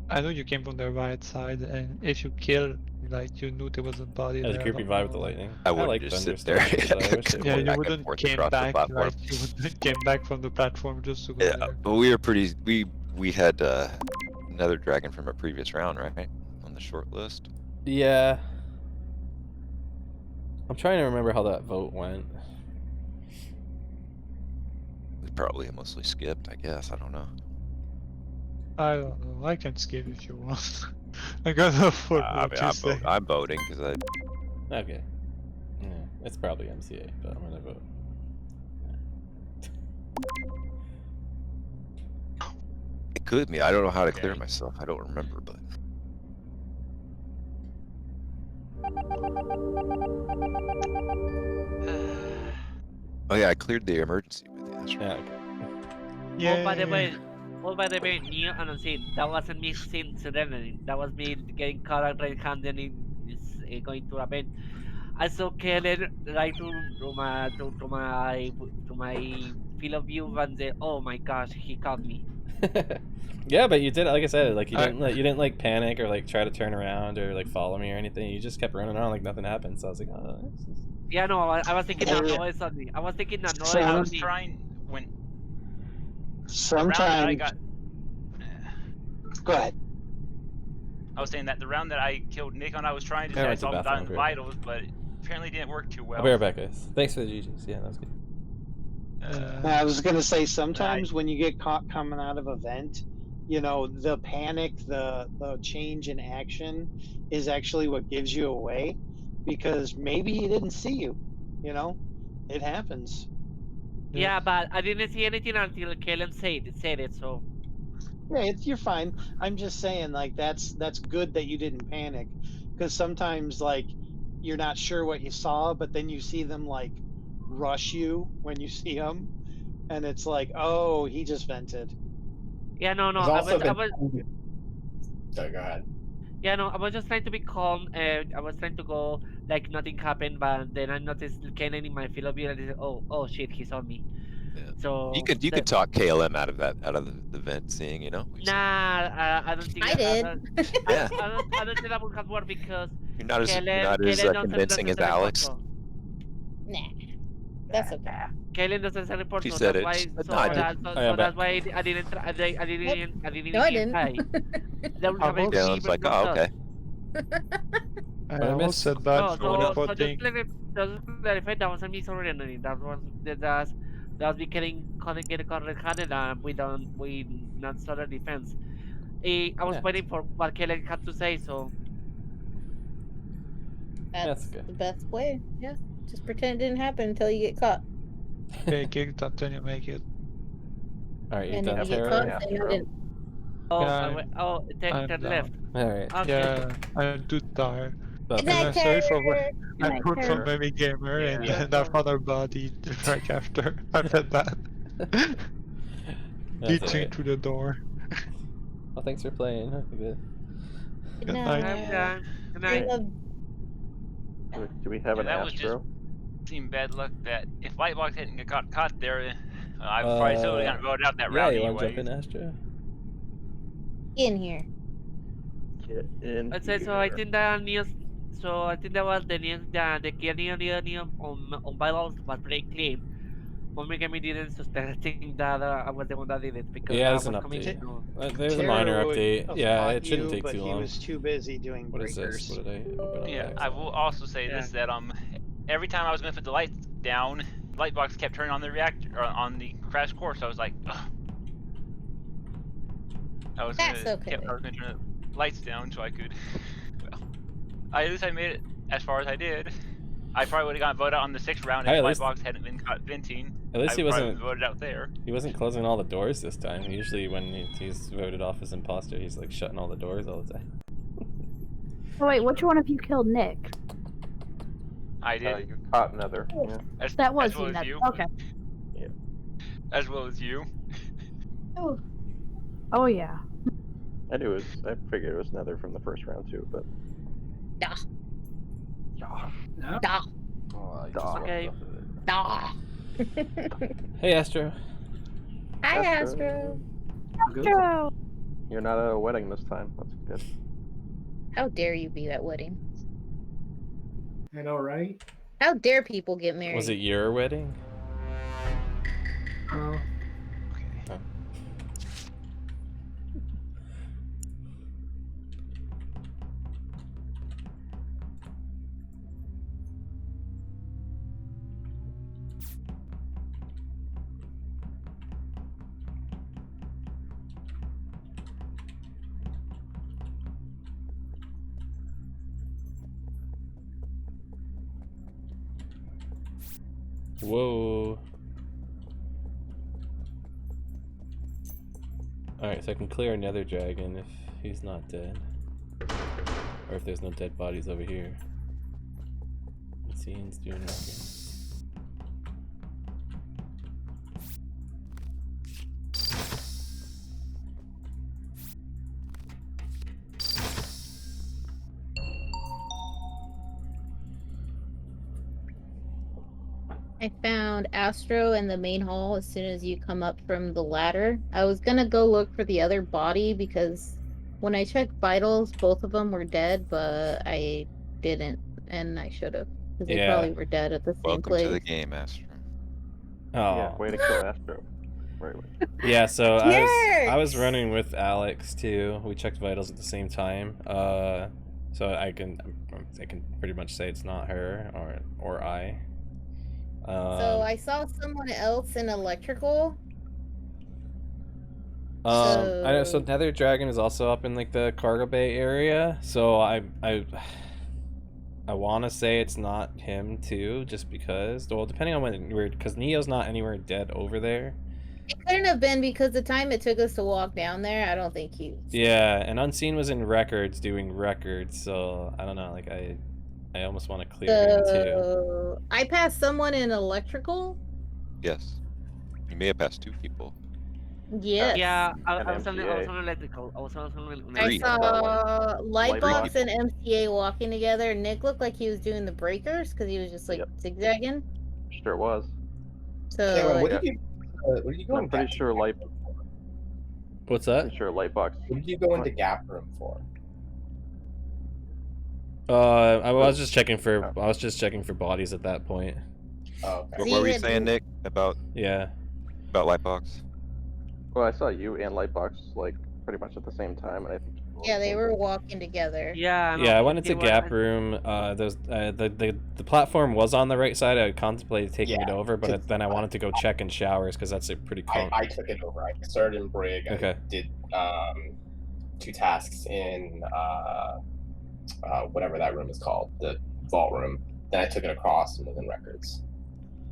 I know you came from the right side, and if you kill, like, you knew there was a body That was a there. creepy don't vibe with the know. lightning. I wouldn't like just sit there. thunderstorms, so I wish it Yeah, would. you back and wouldn't forth came across the back, platform. like, you wouldn't came back from the platform just to go Yeah, there. but we were pretty. We had another dragon from a previous round, right? On the short list. Yeah. I'm trying to remember how that vote went. We probably mostly skipped, I guess. I don't know. I don't know. I can skip if you want. I got no foot. I mean, I'm voting because I. Okay. Yeah, it's probably MCA, but I'm gonna vote. It could be. I don't know how to clear Okay. myself. I don't remember, but. Oh yeah, I cleared the emergency with you. That's right. Yeah. Okay. Yeah. Oh, by the way, Neo and Unseen, that wasn't me seeing Serenity. That was me getting caught red-handed in going to a vent. I saw Kellen right to my field of view and said, "Oh my gosh, he caught me." Yeah, but you did, like I said, like you I- didn't like panic or like try to turn around or like follow me or anything. You just kept running around like nothing happened. So I was like, oh, this is... Yeah, no, I was thinking that Yeah. noise on me. I was thinking that noise So- I on was me. trying when the round that I Sometimes. got. Go ahead. I was saying that the round that I killed Nick on, I was trying to Yeah, say I went to saw him bathroom, down in the great. vitals, but apparently didn't work too well. I'll be right back, guys. Thanks for the GGs. Yeah, that was good. I was gonna say sometimes when you get caught coming out of a vent, you know, the panic, the change in action is actually what gives you away, because maybe he didn't see you. You know, it happens. Yeah, but I didn't see anything until Kellen said it. So Yeah, you're fine. I'm just saying, like, that's good that you didn't panic, because sometimes, like, you're not sure what you saw, but then you see them like rush you when you see them, and it's like, oh, he just vented. yeah, no, There's I also was been... Sorry, go ahead. Yeah, no, I was just trying to be calm. I was trying to go like nothing happened, but then I noticed Kenan in my field of view, and I said, "Oh shit, he saw me." Yeah. So You could talk KLM out of the vent seeing, you know. Nah, I don't think I did. Yeah. I don't think that would have worked because You're not as Kellen convincing as Alex. Nah, that's okay. Kellen doesn't sell report, She so said that's it. why. She said, So, "No, I that, so, Oh, yeah, so that's but- why I didn't. I didn't No, I even try. didn't. That would I have hope- been Yeah, it's even like, more oh, done. okay. I I almost missed- said bad No, for so reporting. just clarify, that wasn't me surrendering. That was me getting caught red-handed, and we not solid defense. I was Yeah. waiting for what Kelly had to say, so That's okay. the best way. Yeah. Just pretend it didn't happen until you get caught. Fake it until you make it. All right, you're And done, if you get Terror. caught, then you didn't. Yeah, Ted I'm left. All right. Okay. Yeah, I'm too tired. But- Good night, Sorry for what Terror. I night, put from Terror. Baby Gamer and Yeah. then I found her body right after I said that. That's Glitching alright. through the door. Well, thanks for playing. Huh? Good. Good Good night. night. Good I night. love Do we have And an that was just Astro? seemed bad luck that if Lightbox hadn't got caught there, I probably still would have gotten voted out that Yeah, round you want to anyway. jump in, Astro? in here. Get in Okay, so I here. think that news. So I think that was the news that the killing on Vitals was pretty clean. Mommy Gaming didn't suspect. I think that I was the one that did it because Yeah, I there's was an coming update. to. There's a minor Terror would update. have Yeah, caught it shouldn't you, take but too he long. was too busy doing What is breakers. this? What did I open up? Yeah, by I will also say this that every time I was going to put the lights down, Lightbox kept turning on the reactor or on the crash course. I was like, ugh. I was That's gonna okay. turn the lights down so I could. Well, at least I made it as far as I did. I probably would have gotten voted out on the 6th round if Hey, at least- Lightbox hadn't been caught venting. At least I he would probably wasn't. been voted out there. He wasn't closing all the doors this time. Usually, when he's voted off as imposter, he's like shutting all the doors all the time. Oh wait, which one of you killed Nick? I did. You caught Nether. Yeah. That was as well you. as That, you. okay. As well as you. Oh yeah. I knew it was. I figured it was Nether from the first round too, but. Duh. Yeah. Duh. Oh, Okay. Duh. Hey, Astro. Hi, Astro. Astro. Astro. You're not at a wedding this time. That's good. How dare you be at wedding? I know, right? How dare people get married? Was it your wedding? Oh, Oh. Whoa. Alright, so I can clear another dragon if he's not dead. Or if there's no dead bodies over here. Let's see, he's doing nothing. I found Astro in the main hall as soon as you come up from the ladder. I was gonna go look for the other body because when I checked vitals, both of them were dead, but I didn't, and I should have because they Yeah. probably were dead at the same Welcome place. to the game, Astro. Yeah. Oh. Way to kill Astro. Right. Yeah, so I was Jerks! running with Alex too. We checked vitals at the same time. So I can pretty much say it's not her or I. So I saw someone else in electrical. I know. So So- Nether Dragon is also up in like the cargo bay area. So I want to say it's not him too, just because. Well, depending on when we're, because Neo's not anywhere dead over there. It couldn't have been because the time it took us to walk down there, I don't think he was. Yeah, and Unseen was in records doing records. So I don't know. Like I almost want to clear him too. So I passed someone in electrical. Yes. You may have passed 2 people. Yes. Yeah, I And was on MCA. electrical. I was on I Three. saw Lightbox Lightbox. and MCA walking together. Nick looked like he was doing the breakers because he was just like Yep. zigzagging. Sure was. Cameron, So what did you go I'm in pretty Gap- sure What's that? Pretty sure Lightbox. What did you go into Gap Room for? I was just checking for bodies at that point. Oh, okay. What were you had- saying, Nick, about Yeah. Lightbox? Well, I saw you and Lightbox like pretty much at the same time, and I think. yeah, they were walking together. Yeah. no, Yeah, I went into he was- Gap Room. The platform was on the right side. I contemplated taking it Yeah, over, but 'cause then I wanted to go check in showers because that's a pretty. I took it over. I started in Brig. Okay. I did 2 tasks in whatever that room is called, the vault room. Then I took it across and was in records.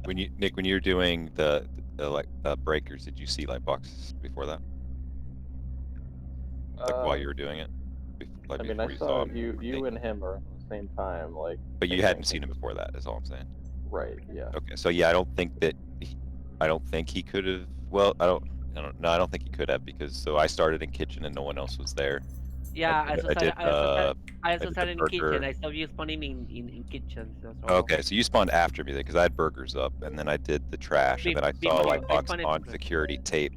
When you Nick, when you're doing the breakers, did you see light boxes before that? Like while you were doing it? Like I mean, before I you saw him? you and him around the same time, like. But you hadn't seen him before that, is all I'm saying. Right. Yeah. Okay, so yeah, I don't think he could have. Well, I don't think he could have because I started in kitchen and no one else was there. Yeah, I did I also did started the in kitchen. burger. I saw you spawning in kitchen. So. Okay, so you spawned after me then, because I had burgers up, and then I did the trash, and then I saw Before, light I box spawned on burger. security tape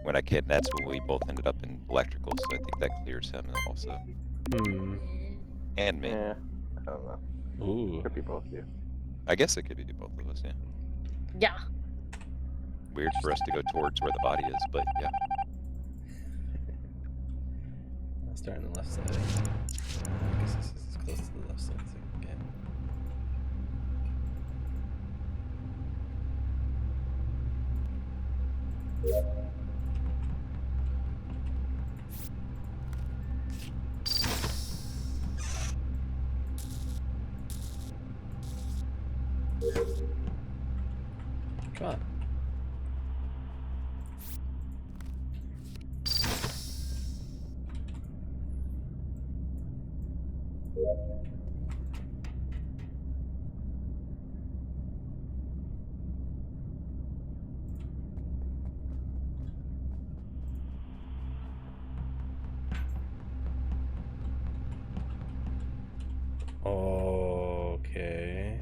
when I came. That's when we both ended up in electrical, so I think that clears him also, Hmm. and me. Yeah. I don't know. Ooh. Could be both of you. I guess it could be both of us. Yeah. Yeah. Weird for us to go towards where the body is, but yeah. I'll start on the left side. I guess this is as close to the left side as I can get. Come on. Okay.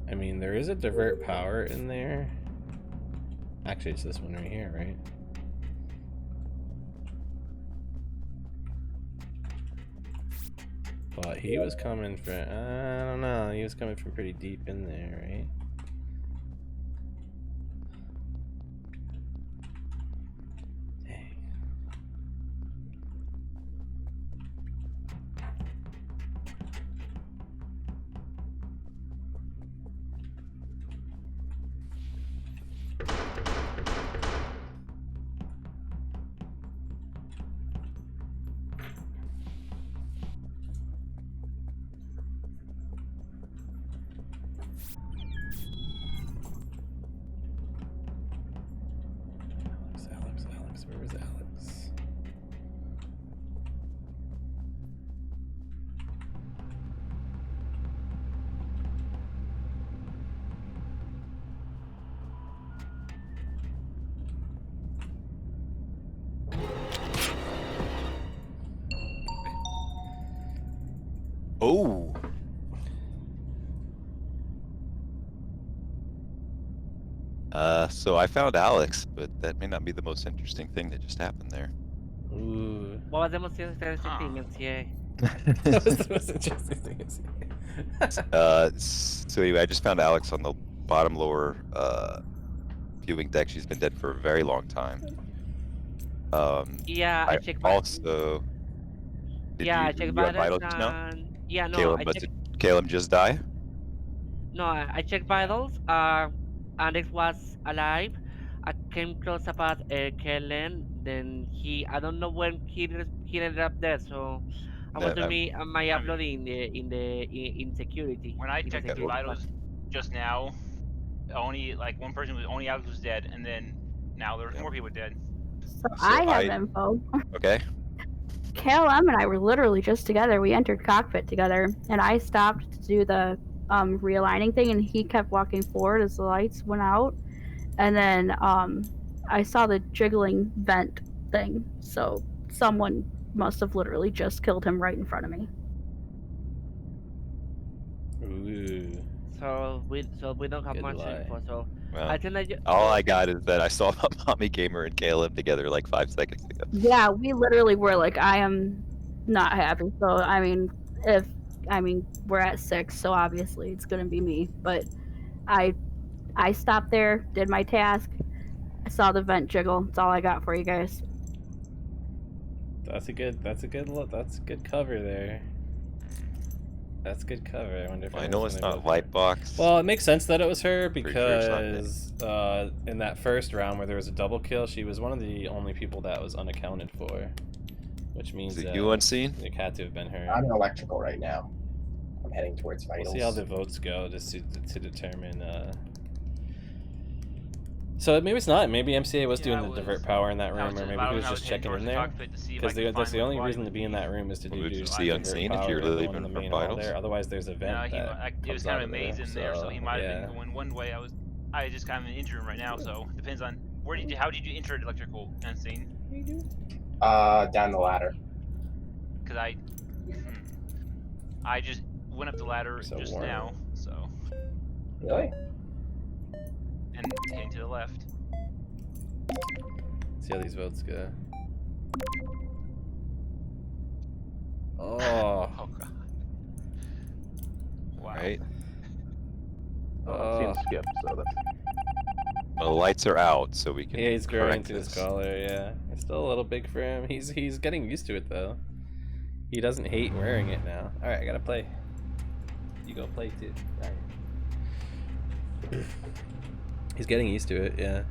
I mean, there is a divert power in there. Actually, it's this one right here, right? But he was coming from, I don't know, he was coming from pretty deep in there, right? Dang. Alex, where was Alex? Oh. So I found Alex, but that may not be the most interesting thing that just happened there. Ooh. What was the most interesting thing, MCA? That was the most interesting thing. So anyway, I just found Alex on the bottom lower viewing deck. She's been dead for a very long time. Yeah, I checked. Also, I checked you have vitals vitals now? and yeah, no, Caleb, I did checked. Caleb just die? No, I checked vitals. Alex was alive. I came close about Kellen. Then I don't know when he ended up dead. So I was doing my upload in security. When I in the checked the security vitals part. just now, only like one person was only Alex was dead, and then now there's more people dead. So I have info. Okay. KLM and I were literally just together. We entered cockpit together, and I stopped to do the realigning thing, and he kept walking forward as the lights went out. And then I saw the jiggling vent thing. So someone must have literally just killed him right in front of me. Ooh. So we don't have Good much lie. info. So Well, I think all I got is that I saw Mommy Gamer and Caleb together like 5 seconds ago. Yeah, we literally were like, I am not happy. So I mean, we're at 6, so obviously it's gonna be me. But I stopped there, did my task. I saw the vent jiggle. That's all I got for you guys. That's a good look. That's good cover there. That's good cover. I wonder if I know anyone's it's gonna not go for it. Lightbox. Well, it makes sense that it was her Pretty sure it's not because in that first round where there was a double kill, she was one of the only people that was unaccounted for, which means Is it you unseen? it had to have been her. I'm in electrical right now. I'm heading towards We'll vitals. see how the votes go just to determine. So maybe it's not. Maybe MCA was doing the divert power in that I room, was or just- maybe I he was was just heading checking towards in the there. cockpit to see if I Because could that's the find only where reason Wally to be in would that room is to Well, do we can divert see unseen if power you're and the one leaving in the from main hall vitals. there. Otherwise, there's a vent No, that it was comes kind out of a maze in there, so he might have been going one way. I just kind of in the engine room right now, so depends on how did you enter electrical unseen? Down the ladder. Because I just went up the ladder So just warm. now, so Really? and heading to the left. See how these votes go. Oh. Oh god. Wow. Right? Unseen skip, so that's Well, the lights are out, so we can Yeah, he's growing correct to his this. collar. Yeah, it's still a little big for him. He's getting used to it though. He doesn't hate wearing it now. All right, I gotta play. You go play too. All right. He's getting used to it. Yeah.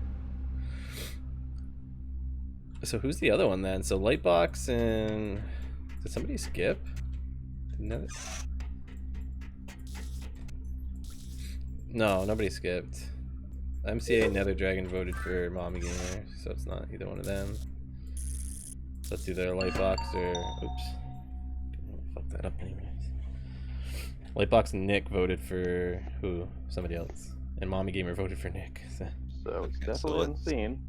So who's the other one then? So Lightbox and did somebody skip? No. No, nobody skipped. MCA Nether Dragon voted for Mommy Gamer, so it's not either one of them. So it's either Lightbox or oops. Fuck that up anyways. Lightbox and Nick voted for who? Somebody else. And Mommy Gamer voted for Nick. So. so it's Okay, so definitely let's- unseen.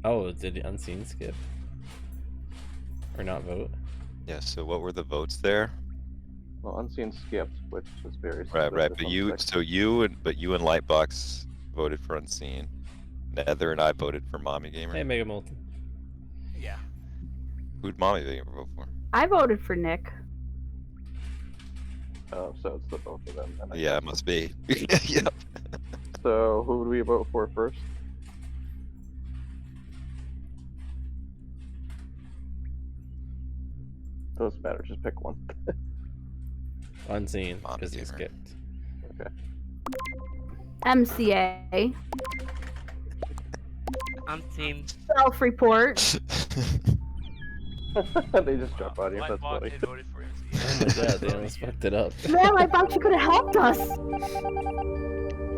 Oh, did the Unseen skip? Or not vote? Yeah, so what were the votes there? Well, unseen skipped, which is very Right, right. suspicious But on you, six. so you and Lightbox voted for unseen. Nether and I voted for Mommy Gamer. Hey, Mega Molten. Yeah. Who'd Mommy Gamer vote for? I voted for Nick. Oh, so it's the both of them. then I Yeah, guess. it must be. Yep. So who would we vote for first? Doesn't matter, just pick one. Unseen, Mommy because he Gamer. skipped. Okay. MCA. Unseen. Self-report. They just jump on you, that's Lightbox funny. had voted for him. Oh my god, they almost fucked it up. Man, I thought you could have helped us.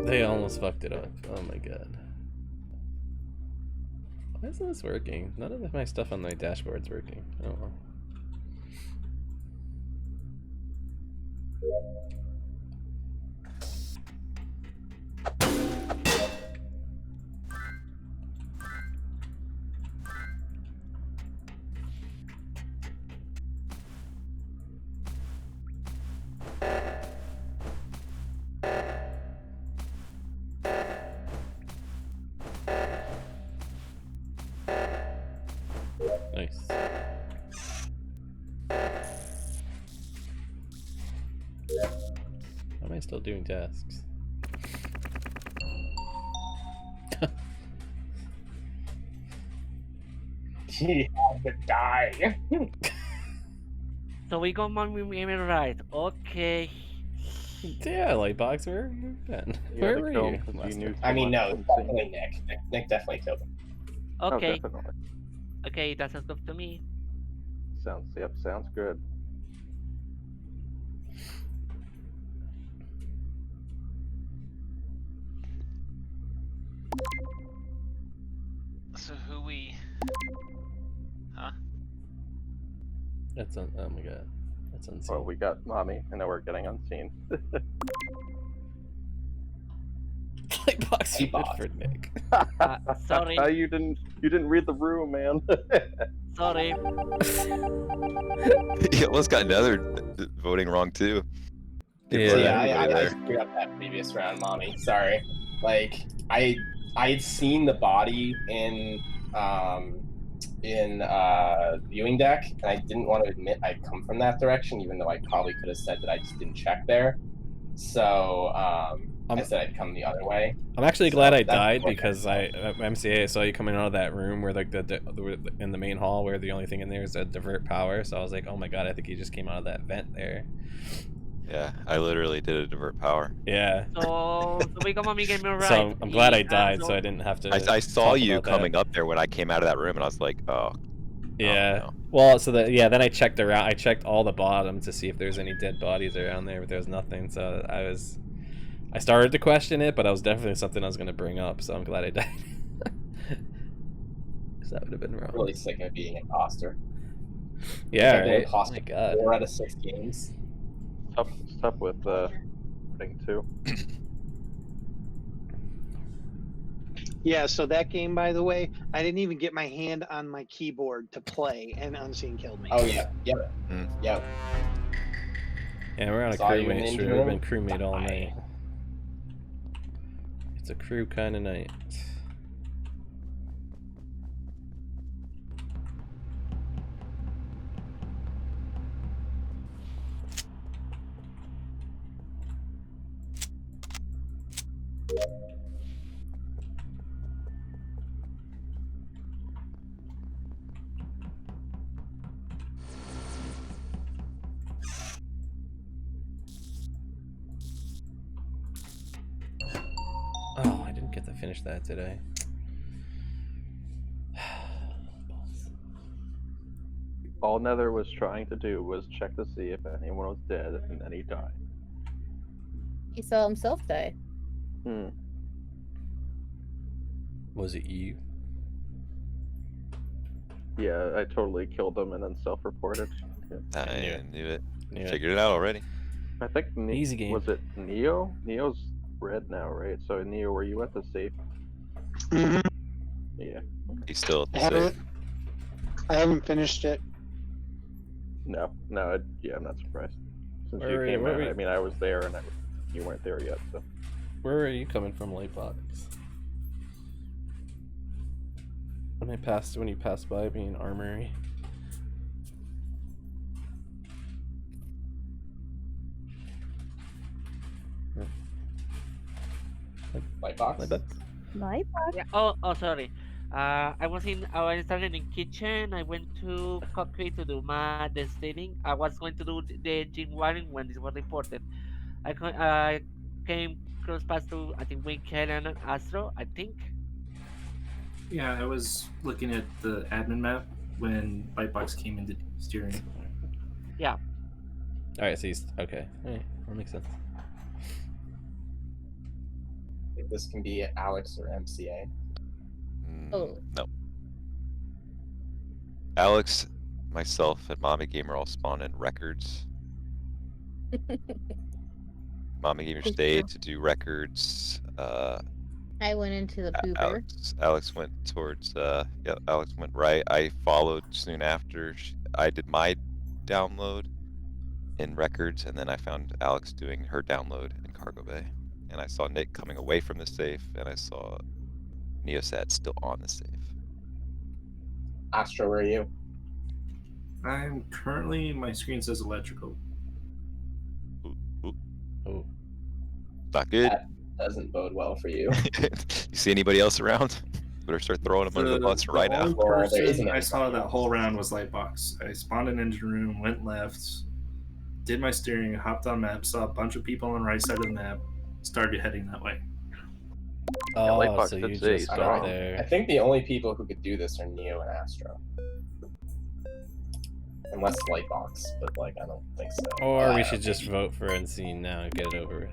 They almost fucked it up. Oh my god. Why isn't this working? None of my stuff on my dashboard's working. I don't know. Nice. Why am I still doing tasks? He had to die. So we got Mommy Gamer right. Okay. Yeah, Lightbox, where have you been? You Where had to were kill you? him 'cause you last knew time? I mean, no, someone it's unseen. definitely Nick. Nick definitely killed him. Oh, Okay. definitely. Okay, that sounds good to me. Sounds good. So who we? Huh? That's oh my god. That's unseen. Well, we got mommy, and now we're getting unseen. Lightbox voted Lightbox. for Nick. Sorry. you didn't read the room, man. Sorry. He almost got Nether voting wrong too. People Yeah. are Yeah, everybody I there. screwed up that previous round, mommy. Sorry. Like I had seen the body in in viewing deck, and I didn't want to admit I'd come from that direction, even though I probably could have said that I just didn't check there. So I said I'd come the other way. I'm actually So glad I that's died what because MCA, I saw you coming out of that room where like in the main hall where the only thing in there is a divert power. So I was like, oh my god, I think he just came out of that vent there. Yeah, I literally did a divert power. Yeah. So we come on me game right. So I'm glad I died, so I didn't have to. I saw talk you about that. coming up there when I came out of that room, and I was like, oh. Yeah. no. Well, so then I checked around. I checked all the bottom to see if there's any dead bodies around there, but there was nothing. So I started to question it, but I was definitely something I was gonna bring up. So I'm glad I died. Because that would have been wrong. Really sick of being an imposter. Yeah. I've been Right. imposter Oh my god. 4 out of 6 games. Tough with thing too. Yeah, so that game, by the way, I didn't even get my hand on my keyboard to play, and Unseen killed me. Oh yeah, yep, Mm. yep. Yeah, we're on a Saw you in crewmate the stream. room. We've been crewmate all Die. night. It's a crew kind of night. Oh, I didn't get to finish that today. All Nether was trying to do was check to see if anyone was dead, and then he died. He saw himself die. Was it you? Yeah, I totally killed him and then self-reported. Yeah. I knew it. Yeah. Figured it out already. I think Easy game. Was it Neo? Neo's red now, right? So Neo, were you at the safe? Mhm. Yeah. He's still at I the haven't, safe. I haven't finished it. No, yeah, I'm not surprised. Since Where you were came you- where out, were you- I mean, I was there and you weren't there yet, so. Where are you coming from, Lightbox? When you passed by me in Armory. Lightbox. Lightbox? Lightbox. Yeah. Oh, sorry. I was started in kitchen. I went to concrete to do the staining. I was going to do the engine wiring when this was reported. I came close past to, I think, Wing Kellen and Astro, I think. Yeah, I was looking at the admin map when Lightbox came into steering. Yeah. Alright, so he's okay. Alright, that makes sense. If this can be Alex or MCA. Oh. No. Alex, myself, and Mommy Gamer all spawned in records. Mommy Gamer Thank stayed you. to do records. I went into the pooper. Alex went towards. Alex went right. I followed soon after. I did my download in records, and then I found Alex doing her download in Cargo Bay. And I saw Nick coming away from the safe, and I saw Neosat still on the safe. Astro, where are you? I'm currently, my screen says electrical. Oh. Not good. That doesn't bode well for you. You see anybody else around? Better start throwing them under the bus right now. only Or there isn't person I anybody saw that else. whole round was Lightbox. I spawned in engine room, went left, did my steering, hopped on map, saw a bunch of people on the right side of the map, started heading that way. Oh, Lightbox so did you say just I got don't know. I there. think the only people who could do this are Neo and Astro. Unless Lightbox, but like I don't think so. Or we should just vote for Unseen now and get it over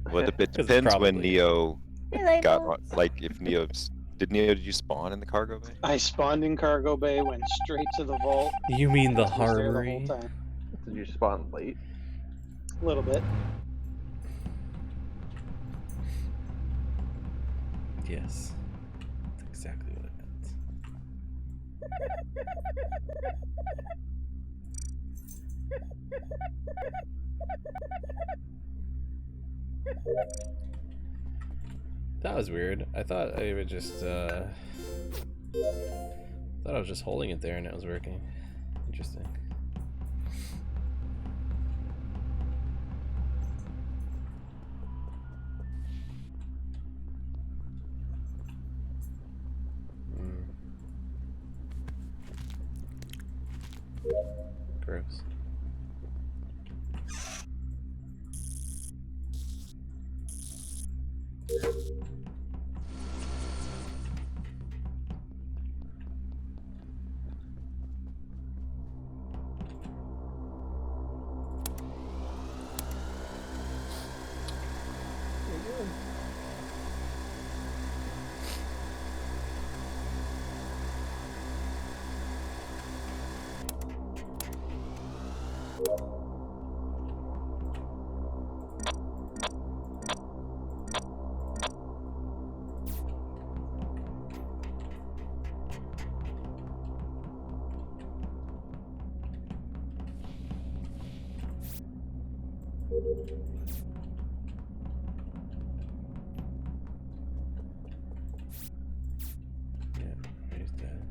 with. Well, it 'Cause depends when probably- Neo Yeah, got on. Like, if Neo's. Did you spawn in the cargo bay? I spawned in Cargo Bay, went straight to the vault. You mean the was there the whole Harmory? time. Did you spawn late? A little bit. Yes. That's exactly what it meant. That was weird. I thought I would just thought I was just holding it there and it was working. Interesting. Gross. Yeah, he's dead.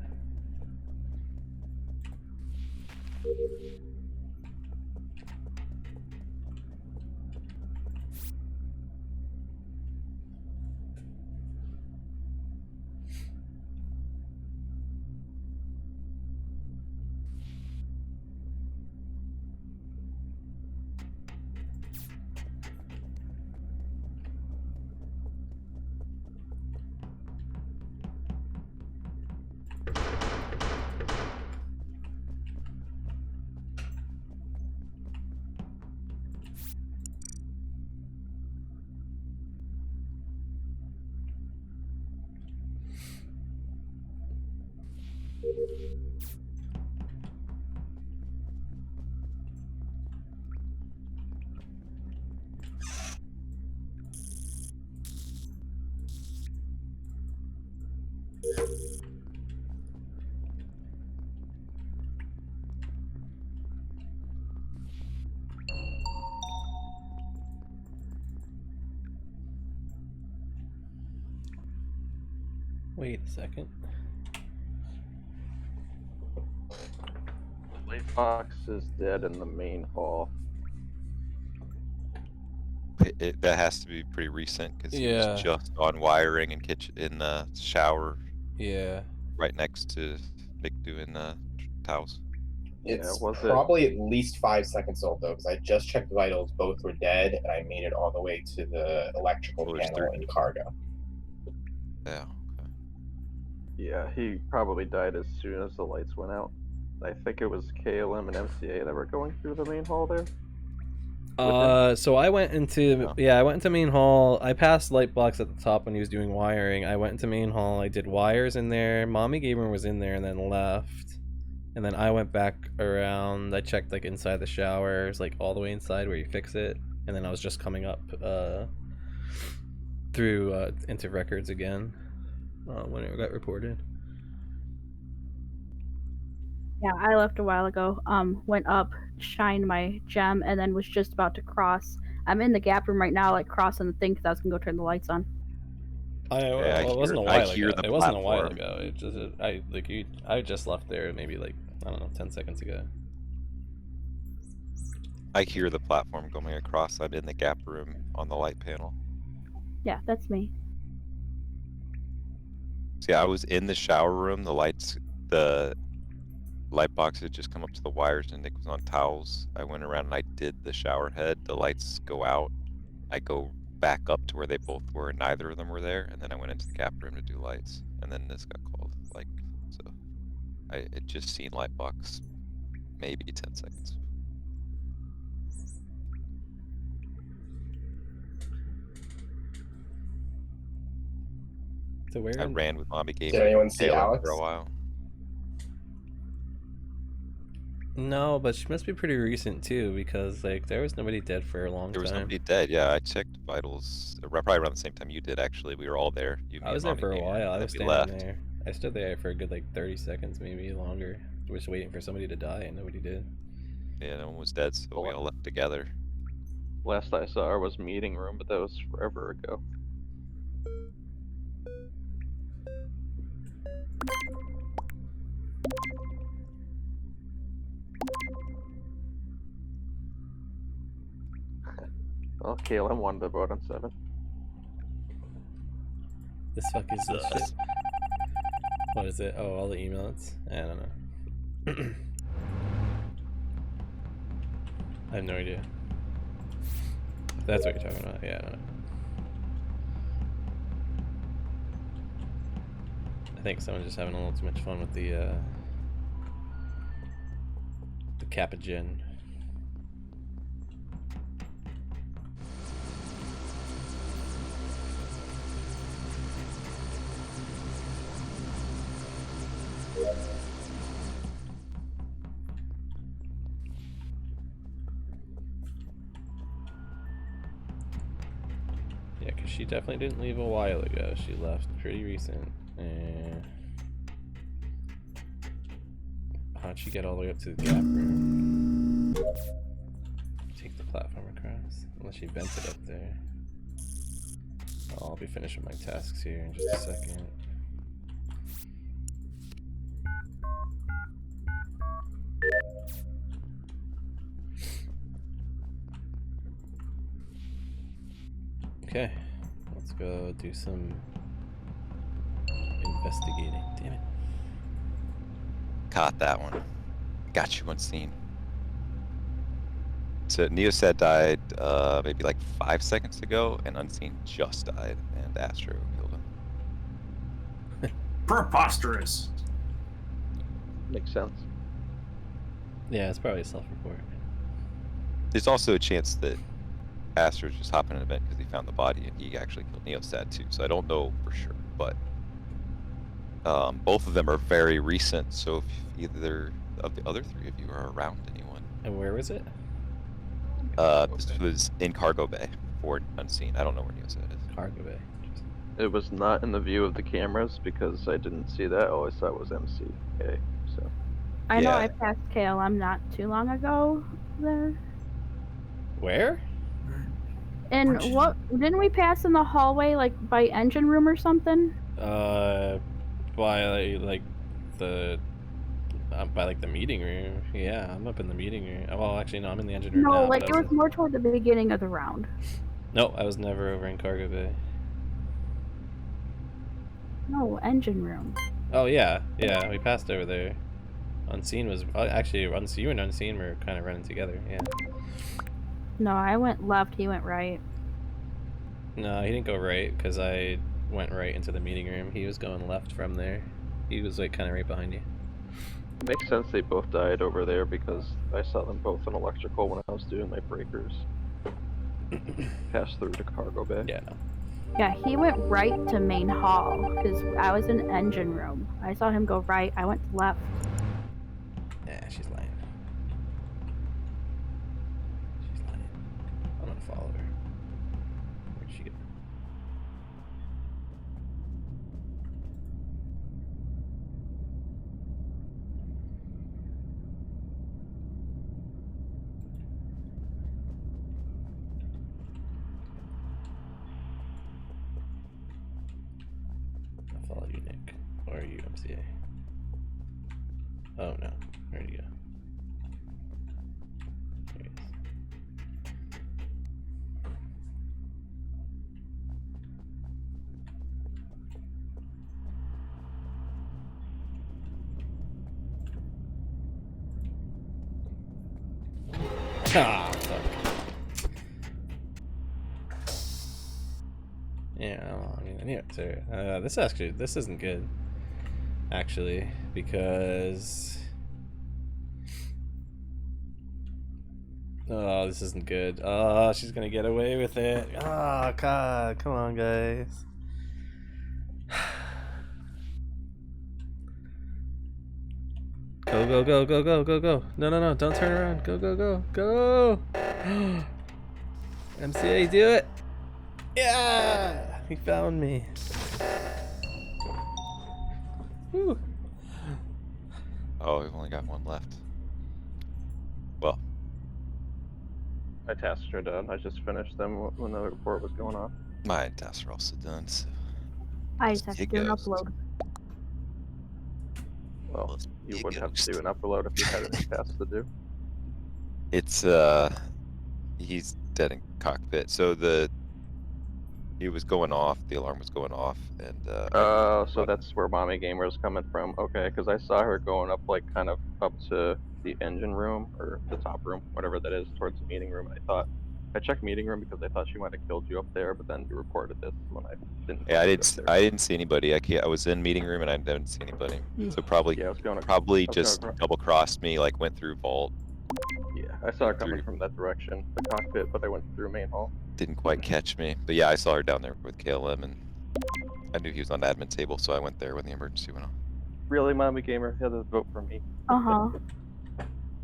Wait a second. Fox is dead in the main hall. That has to be pretty recent because he Yeah. was just on wiring and kitchen in the shower Yeah. right next to Nick doing towels. It's was it? probably at least 5 seconds old though, because I just checked vitals, both were dead, and I made it all the way to the electrical there's panel in cargo. Yeah. Okay. Yeah, he probably died as soon as the lights went out. I think it was KLM and MCA that were going through the main hall there. So I went into I went into main hall. I passed light blocks at the top when he was doing wiring. I went into main hall. I did wires in there. Mommy Gamer was in there and then left. And then I went back around. I checked like inside the showers, like all the way inside where you fix it. And then I was just coming up through into records again when it got reported. Yeah, I left a while ago. Went up, shined my gem, and then was just about to cross. I'm in the gap room right now, like crossing the thing because I was gonna go turn the lights on. It wasn't a I while hear ago. the It wasn't a while platform. ago. It just I just left there maybe like I don't know 10 seconds ago. I hear the platform going across. I'm in the gap room on the light panel. Yeah, that's me. See, I was in the shower room. The light box had just come up to the wires, and Nick was on towels. I went around and I did the shower head. The lights go out. I go back up to where they both were, and neither of them were there. And then I went into the gap room to do lights, and then this got called. Like, so I had just seen light box maybe 10 seconds. So where? I ran with Mommy Gamer. Did anyone see Taylor Alex? for a while. No, but she must be pretty recent too, because like there was nobody dead for a long There was time. nobody dead. Yeah, I checked vitals probably around the same time you did. Actually, we were all there. You, me, I was and there Mommy for a Gamer, while. I and was then we standing left. there. I stood there for a good like 30 seconds, maybe longer, just waiting for somebody to die, and nobody did. Yeah, no one was dead, so we all left together. Last I saw her was meeting room, but that was forever ago. Well, KLM wanted to vote on 7. This fuck is this shit? What is it? Oh, all the emails? I don't know. I have no idea. If that's what you're talking about. Yeah, I don't know. I think someone's just having a little too much fun with the Capigen. Yeah, because she definitely didn't leave a while ago. She left pretty recent. How'd she get all the way up to the gap room? Take the platform across. Unless she bent it up there. I'll be finishing my tasks here in just a second. Okay, let's go do some investigating. Damn it. Caught that one. Got you unseen. So Neosed died maybe like 5 seconds ago, and Unseen just died, and Astro killed him. Preposterous. Makes sense. Yeah, it's probably a self-report. There's also a chance that Astro's just hopping an event because he found the body and he actually killed Neosad too. So I don't know for sure, but both of them are very recent. So if either of the other 3 of you are around anyone. And where was it? This was in Cargo Bay for Unseen. I don't know where Neosad is. Cargo Bay. It was not in the view of the cameras because I didn't see that. All I saw was MCA. So I know Yeah. I passed KLM not too long ago there. Where? And what didn't we pass in the hallway like by engine room or something? By like the meeting room. Yeah, I'm up in the meeting room. Well, actually, no, I'm in the engine room No, now. like but it was more toward the beginning of the round. No, I was never over in Cargo Bay. No, engine room. Oh yeah, yeah, we passed over there. Unseen was actually you and Unseen were kind of running together. Yeah. No, I went left, he went right. No, he didn't go right because I went right into the meeting room. He was going left from there. He was like kind of right behind you. makes sense they both died over there because I saw them both in electrical when I was doing my breakers. Pass through to Cargo Bay. Yeah, no. Yeah, he went right to main hall because I was in engine room. I saw him go right. I went left. Yeah, she's lying. She's lying. I'm gonna follow her. Where'd she go? I'll follow you, Nick. Or you, MCA. Oh no. Where'd he go? There he is. Ah, fuck. Yeah, well, I mean, I need it too. This isn't good. Actually, because... Oh, this isn't good. Oh, she's gonna get away with it. Oh, God. Come on, guys. Go, go, go, go, go, go, go. No, no, no. Don't turn around. Go, go, go. Go. MCA, do it. Yeah. He found me. Whew. Oh, we've only got one left. Well, My tasks are done. I just finished them when the report was going on. my tasks are also done, so I just have to It do an goes. upload. Well, let's you be wouldn't have to ghost. do an upload if you had any tasks to do. It's dead in cockpit. So it was going off. The alarm was going off, and So that's where Mommy Gamer is coming from. Okay, because I saw her going up, like, kind of up to the engine room, or the top room, whatever that is, towards the meeting room, and I checked meeting room because I thought she might have killed you up there, but then you reported this when I didn't. yeah, find you up there. I didn't see anybody. I was in meeting room and I didn't see anybody. So probably Yeah, I was going. just double crossed me, like went through vault. Yeah, I saw her coming from that direction, the cockpit, but I went through main hall. Didn't quite catch me, but yeah, I saw her down there with KLM, and I knew he was on the admin table, so I went there when the emergency went off. Really, Mommy Gamer? Yeah, this vote for me. Uh-huh.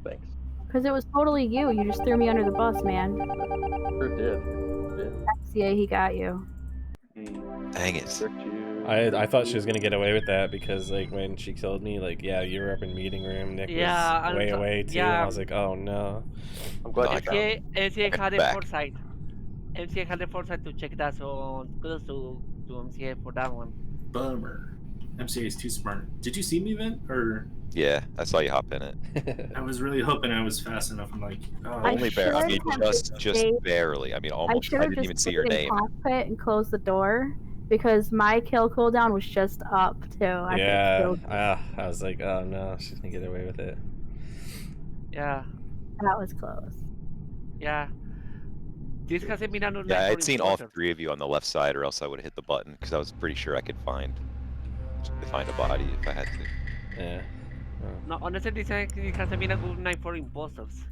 Thanks. Because it was totally you. You just threw me under the bus, man. Sure did. FCA, he got you. Dang it. Tricked you. I thought she was gonna get away with that because like when she killed me, like yeah, you were up in meeting room. Nick Yeah, was way and- away too. yeah. And I was like, oh no. I'm glad you found it. MCA had the Back. foresight. MCA had the foresight to check that, so kudos to MCA for that one. Bummer. MCA is too smart. Did you see me, Vin? Or Yeah, I saw you hop in it. I was really hoping I was fast enough. I'm like, oh, I Only barely. I should mean, have just stayed- barely. I mean, I almost. should I have didn't just even see stayed your in name. cockpit and closed the door because my kill cooldown was just up too. I could've Yeah, killed you. I was like, oh no, she's gonna get away with it. Yeah, That was close. yeah. This hasn't been another Yeah, night I'd for seen all importer. three of you on the left side, or else I would have hit the button because I was pretty sure I could find a body if I had to. Yeah. No, honestly, this hasn't been a good night for imposters.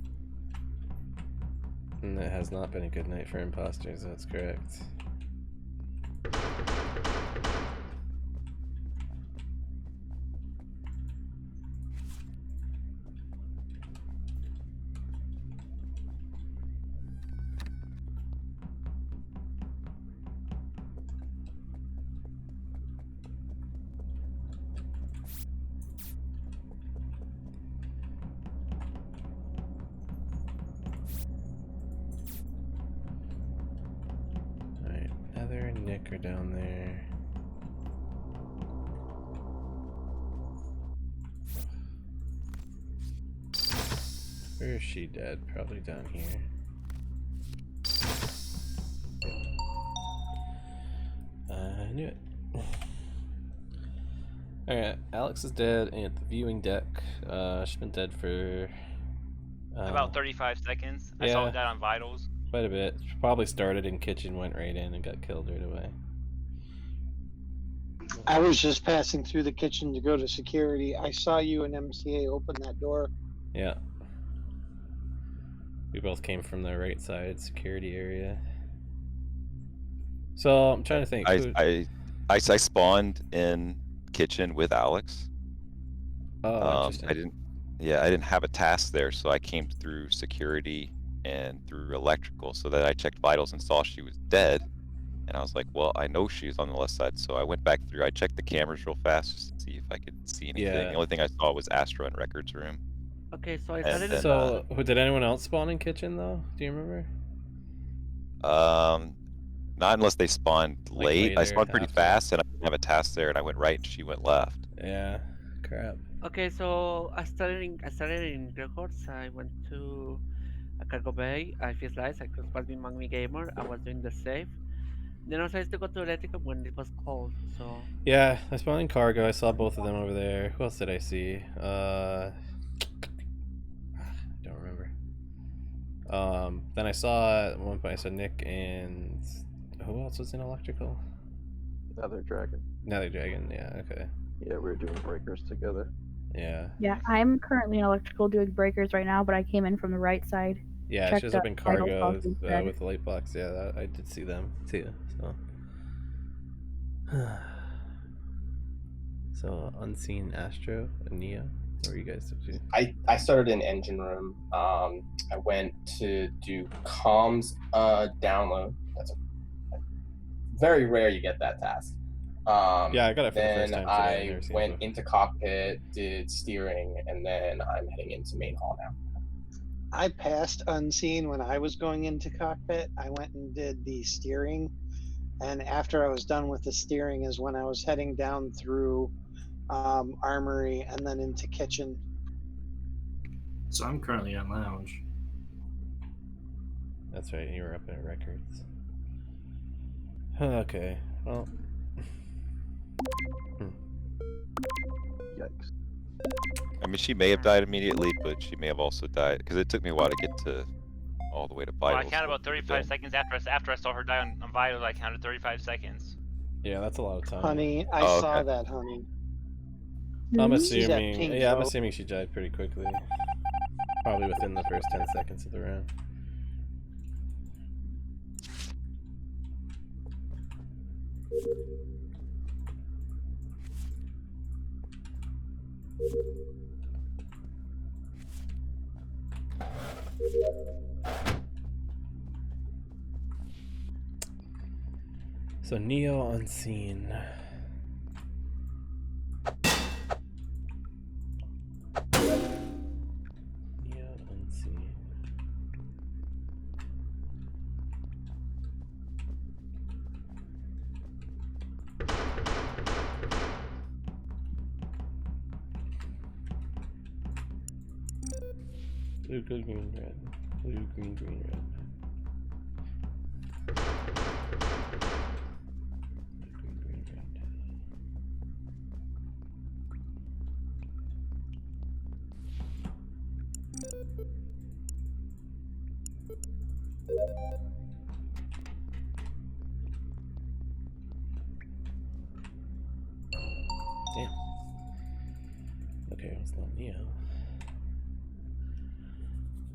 And it has not been a good night for imposters. That's correct. Alright, Heather and Nick are down there. Where is she dead? Probably down here. I knew it. Alright, Alex is dead at the viewing deck. She's been dead for About 35 seconds. I saw yeah. that on vitals. quite a bit. She probably started in kitchen, went right in, and got killed right away. I was just passing through the kitchen to go to security. I saw you and MCA open that door. Yeah. We both came from the right side security area. So I'm trying to think. who- I spawned in kitchen with Alex. Oh, interesting. I didn't have a task there, so I came through security and through electrical, so that I checked vitals and saw she was dead. And I was like, well, I know she was on the left side, so I went back through. I checked the cameras real fast just to see if I could see anything. Yeah. The only thing I saw was Astro and Records room. Okay, so I And started. then, So did anyone else spawn in kitchen though? Do you remember? Not unless they spawned Like late. I later, spawned pretty after. fast, and I didn't have a task there, and I went right, and she went left. Yeah. Crap. Okay, so I started in records. I went to a cargo bay. I feel like I crossed past with Magmi Gamer. I was doing the save. Then I decided to go to electrical when it was cold. So Yeah, I spawned in cargo. I saw both of them over there. Who else did I see? Don't remember. Then I saw at one point I saw Nick and who else was in electrical? Nether Dragon. Nether Dragon. Yeah. Okay. Yeah, we were doing breakers together. Yeah. Yeah, I'm currently in electrical doing breakers right now, but I came in from the right side. Yeah, Checked she was up the in vital cargo pulse instead. with the light box. Yeah, I did see them too. So unseen Astro and Neo. What were you guys up to? I started in engine room. I went to do comms download. That's very rare you get that task. Yeah, I got it for the first then time today. I've I never seen it went before. into cockpit, did steering, and then I'm heading into main hall now. I passed unseen when I was going into cockpit. I went and did the steering, and after I was done with the steering is when I was heading down through armory and then into kitchen. So I'm currently on lounge. That's right, you were up at records. Okay, well. Yikes. I mean, she may have died immediately, but she may have also died because it took me a while to get to all the way to Well, I vitals. counted about so 35 seconds after I saw her die on vitals. I counted 35 seconds. Yeah, that's a lot of time. Honey, I Oh, saw okay. that, honey. I'm She's at assuming. pink, Yeah, I'm though. assuming she died pretty quickly. Probably within the first 10 seconds of the round. So Neo unseen. Neo unseen. Blue, good, green, red. Blue, green, green, red. Blue, green, green, red. Damn. Okay, it's not Neo.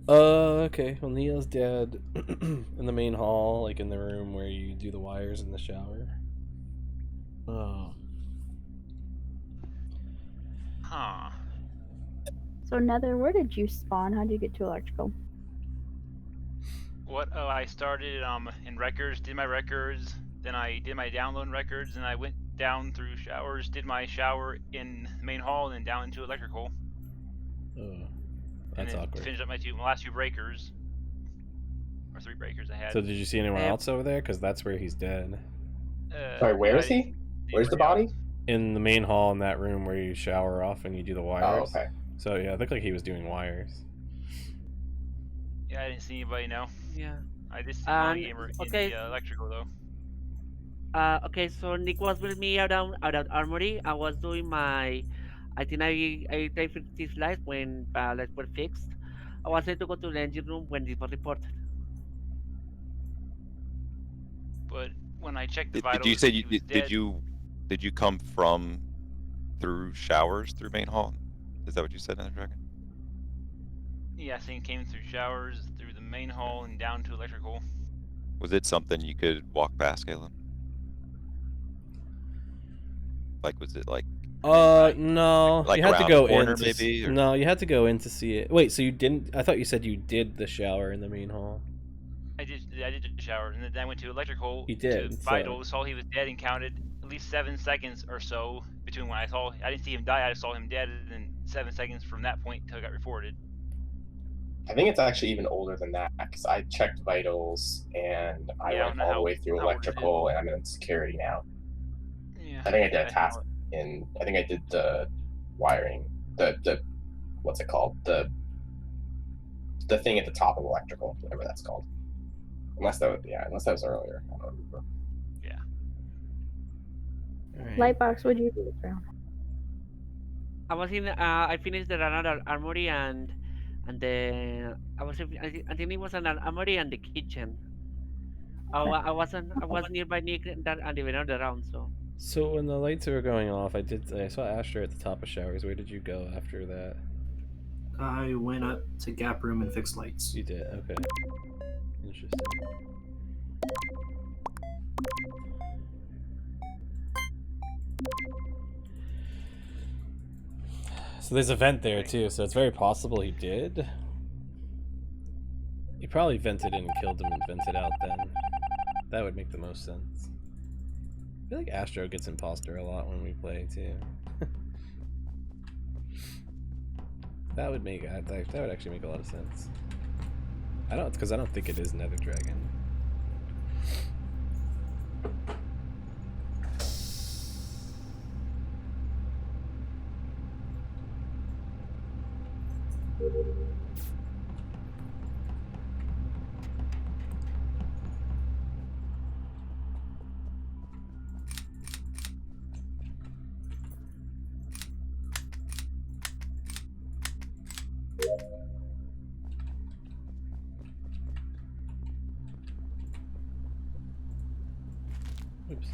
Okay. Well, Neo's dead in the main hall, like in the room where you do the wires in the shower. Oh. Huh. So Nether, where did you spawn? How did you get to electrical? What? Oh, I started in records, did my records, then I did my download records, and I went down through showers, did my shower in the main hall, and then down into electrical. Oh. And That's then awkward. finished up my last two breakers. Or 3 breakers I had. So did you see anyone else over there? Because that's where he's dead. Sorry, where is I he? didn't Where's the see anybody body? In the main hall in that room where you shower off and you do the Oh, wires. okay. So yeah, it looked like he was doing wires. Yeah, I didn't see anybody, no. Yeah. I did see And, my gamer okay. in the electrical, though. Okay, so Nick was with me around Armory. I was doing my, I think I tried 50 slides when lights were fixed. I was able to go to the engine room when this was reported. But when I checked the Did vitals, you say he was dead. did you come from through showers through main hall? Is that what you said, Nether Dragon? Yeah, I think came through showers, through the main hall, and down to electrical. Was it something you could walk past, Galen? Like, was it like? No. Like you had to around go the corner, in. maybe? Or... No, you had to go in to see it. Wait, so you didn't? I thought you said you did the shower in the main hall. I did the shower, and then I went to electrical. You did, To so- vitals, saw he was dead, and counted at least 7 seconds or so between when I didn't see him die. I just saw him dead, and then 7 seconds from that point until it got reported. I think it's actually even older than that because I checked vitals and I Yeah, I went don't know all the how- way through how old it is. electrical and I'm in security now. Yeah. I think I did a yeah, task I think I did the wiring, the what's it called? The thing at the top of electrical, whatever that's called. Unless that was earlier. I don't remember. Lightbox, what did you do this round? I was in. I finished the run at Armory and then I was. I think it was an Armory and the kitchen. I was nearby Nick and the winner of the round. So when the lights were going off, I saw Asher at the top of showers. Where did you go after that? I went up to Gap Room and fixed lights. You did. Okay. Interesting. So there's a vent there too, so it's very possible he did. He probably vented in and killed him and vented out then. That would make the most sense. I feel like Astro gets imposter a lot when we play too. That would actually make a lot of sense. I don't think it is Nether Dragon. Oops.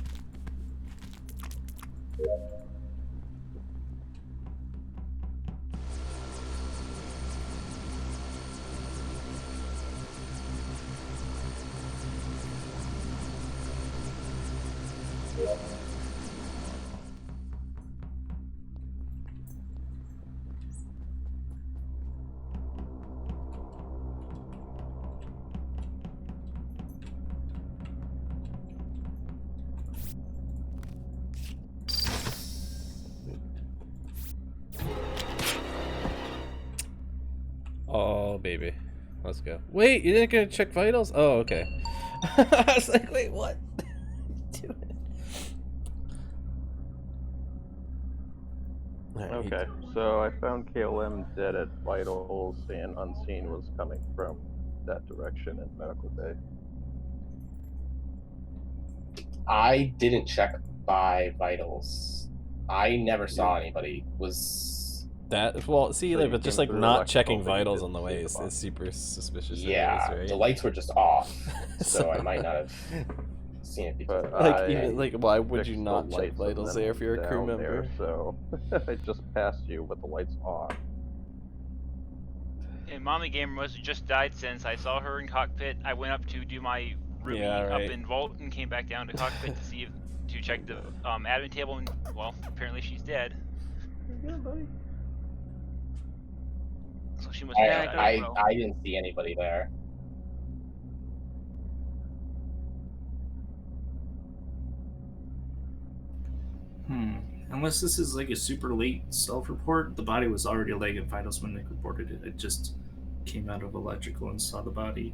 Oh, baby. Let's go. Wait, you didn't get to check vitals? Oh, okay. I was like, wait, what? Okay, so I found KLM dead at vitals, and Unseen was coming from that direction in medical bay. I didn't check by vitals. I never saw anybody. Was That well, see, So like, you but just came like through not electrical, checking but you vitals didn't on the see way the is box. super suspicious. yeah, anyways, the right? lights were just off, so I might not have seen it because But of Like, that. even like, why would you fixed the not check lights and vitals then there if you're a crew down there, member? so I just passed you with the lights on. And Mommy Gamer must have just died since I saw her in cockpit. I went up to do my Ruby Yeah, right. up in Vault and came back down to cockpit to see if to check the admin table, and well, apparently she's dead. Yeah, buddy. So she must have died as well. I didn't see anybody there. Unless this is like a super late self-report, the body was already like at vitals when Nick reported it. It just came out of electrical and saw the body.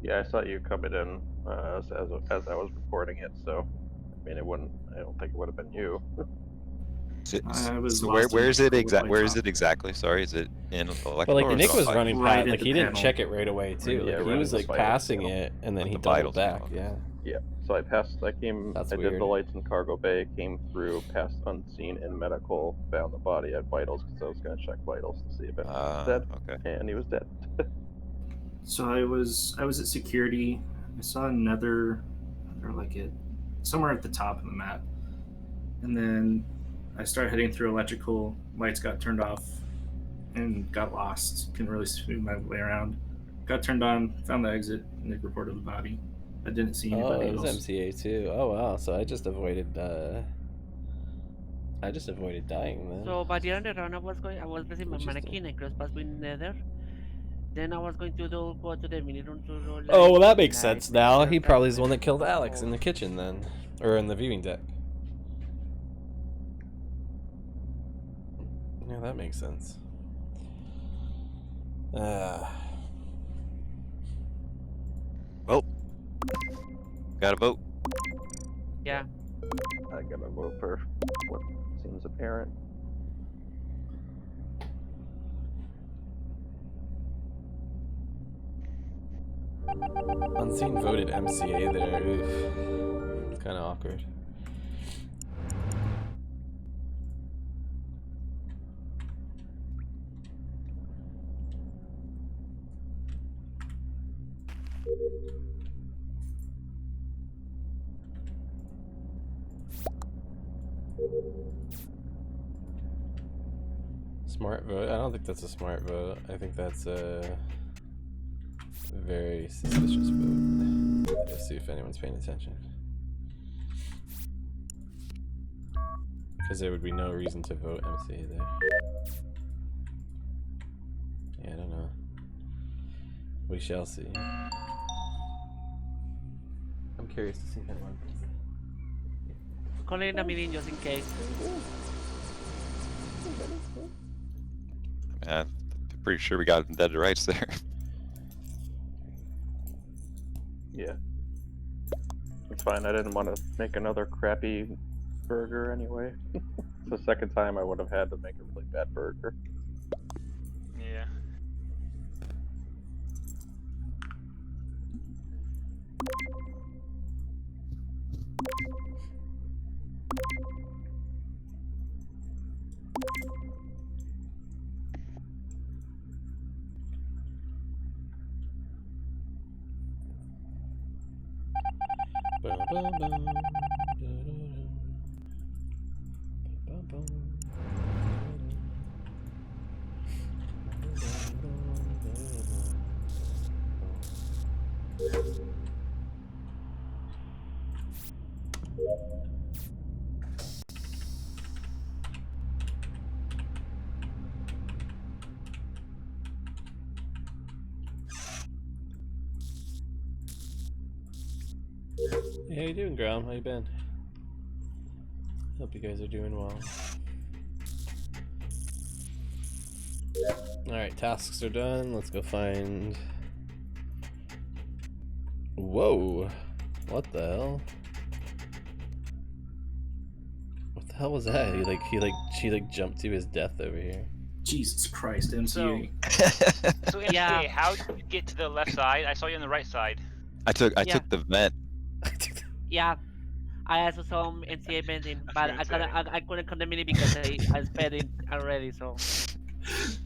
Yeah, I saw you coming in as I was reporting it, so I mean, I don't think it would have been you. I was So lost in where is it electrical with my Where is top. it exactly? Sorry, is it in electrical? But like or is Nick it was on running Right past, at like the he didn't panel. check it right away too. Yeah, Like he right was at like the vitals passing panel. it, and then At he the doubled vitals back. panel, Yeah. Yeah, so I That's I weird. did the lights in cargo bay, came through, passed Unseen in medical, found the body at vitals because I was gonna check vitals to see if anyone was dead, okay. and he was dead. So I was at security. I saw another like it somewhere at the top of the map, and then I started heading through electrical. Lights got turned off, and got lost. Couldn't really swing my way around. Got turned on, found the exit. Nick reported the body. I didn't see Oh, anybody it was else. MCA too. Oh wow, so I just avoided dying then. So by the end of the run, I was missing my Interesting. mannequin and cross pass with Nether. Then I was going to go to the mini room to roll. Oh, well, that like, makes sense now. He just probably is the like- one that killed Alex in the kitchen then, or in the viewing deck. Yeah, that makes sense. Well, gotta vote. Yeah. I gotta vote for what seems apparent. Unseen voted MCA there. Oof. It's kind of awkward. Smart vote? I don't think that's a smart vote. I think that's a very suspicious vote. Let's see if anyone's paying attention. Because there would be no reason to vote MCA there. Yeah, I don't know. We shall see. I'm curious to see if anyone. Calling a mini just in case. I'm pretty sure we got him dead to rights there. Yeah. It's fine, I didn't want to make another crappy burger anyway. It's the second time I would have had to make a really bad burger. Yeah. Boom. Hey, how you doing, Grom? How you been? Hope you guys are doing well. Alright, tasks are done. Let's go find... Whoa! What the hell? What the hell was that? She jumped to his death over here. Jesus Christ, MCA. So MCA, Yeah. how did you get to the left side? I saw you on the right side. I took Yeah. the vent. Yeah, I also saw NCA bending, but That's what I couldn't condemn it because I sped it already. So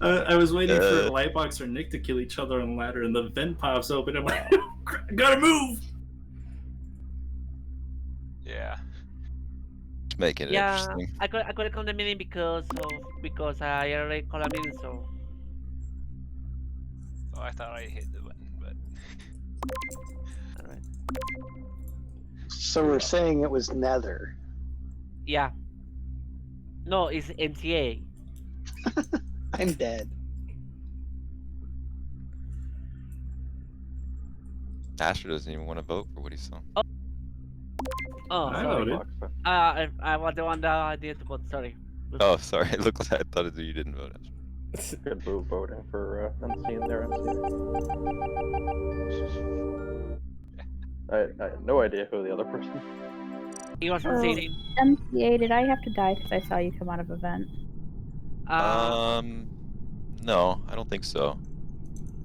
I was waiting for Lightbox or Nick to kill each other on the ladder, and the vent pops open. I'm like, I gotta move! Yeah. Just making it yeah, interesting. I couldn't condemn it because I already condemned it. So Oh, I thought I hit the button, but alright. So we're saying it was Nether. Yeah. No, it's NCA. I'm dead. Asher doesn't even want to vote for what he saw. Oh, I sorry. voted. I was the one that I did to vote. Sorry. Oh, sorry. It looked like I thought you didn't vote. Asher. Good move voting for MC in there, MC. I had no idea who the other person. He was Oh. conceding. MCA, did I have to die because I saw you come out of a vent? No, I don't think so.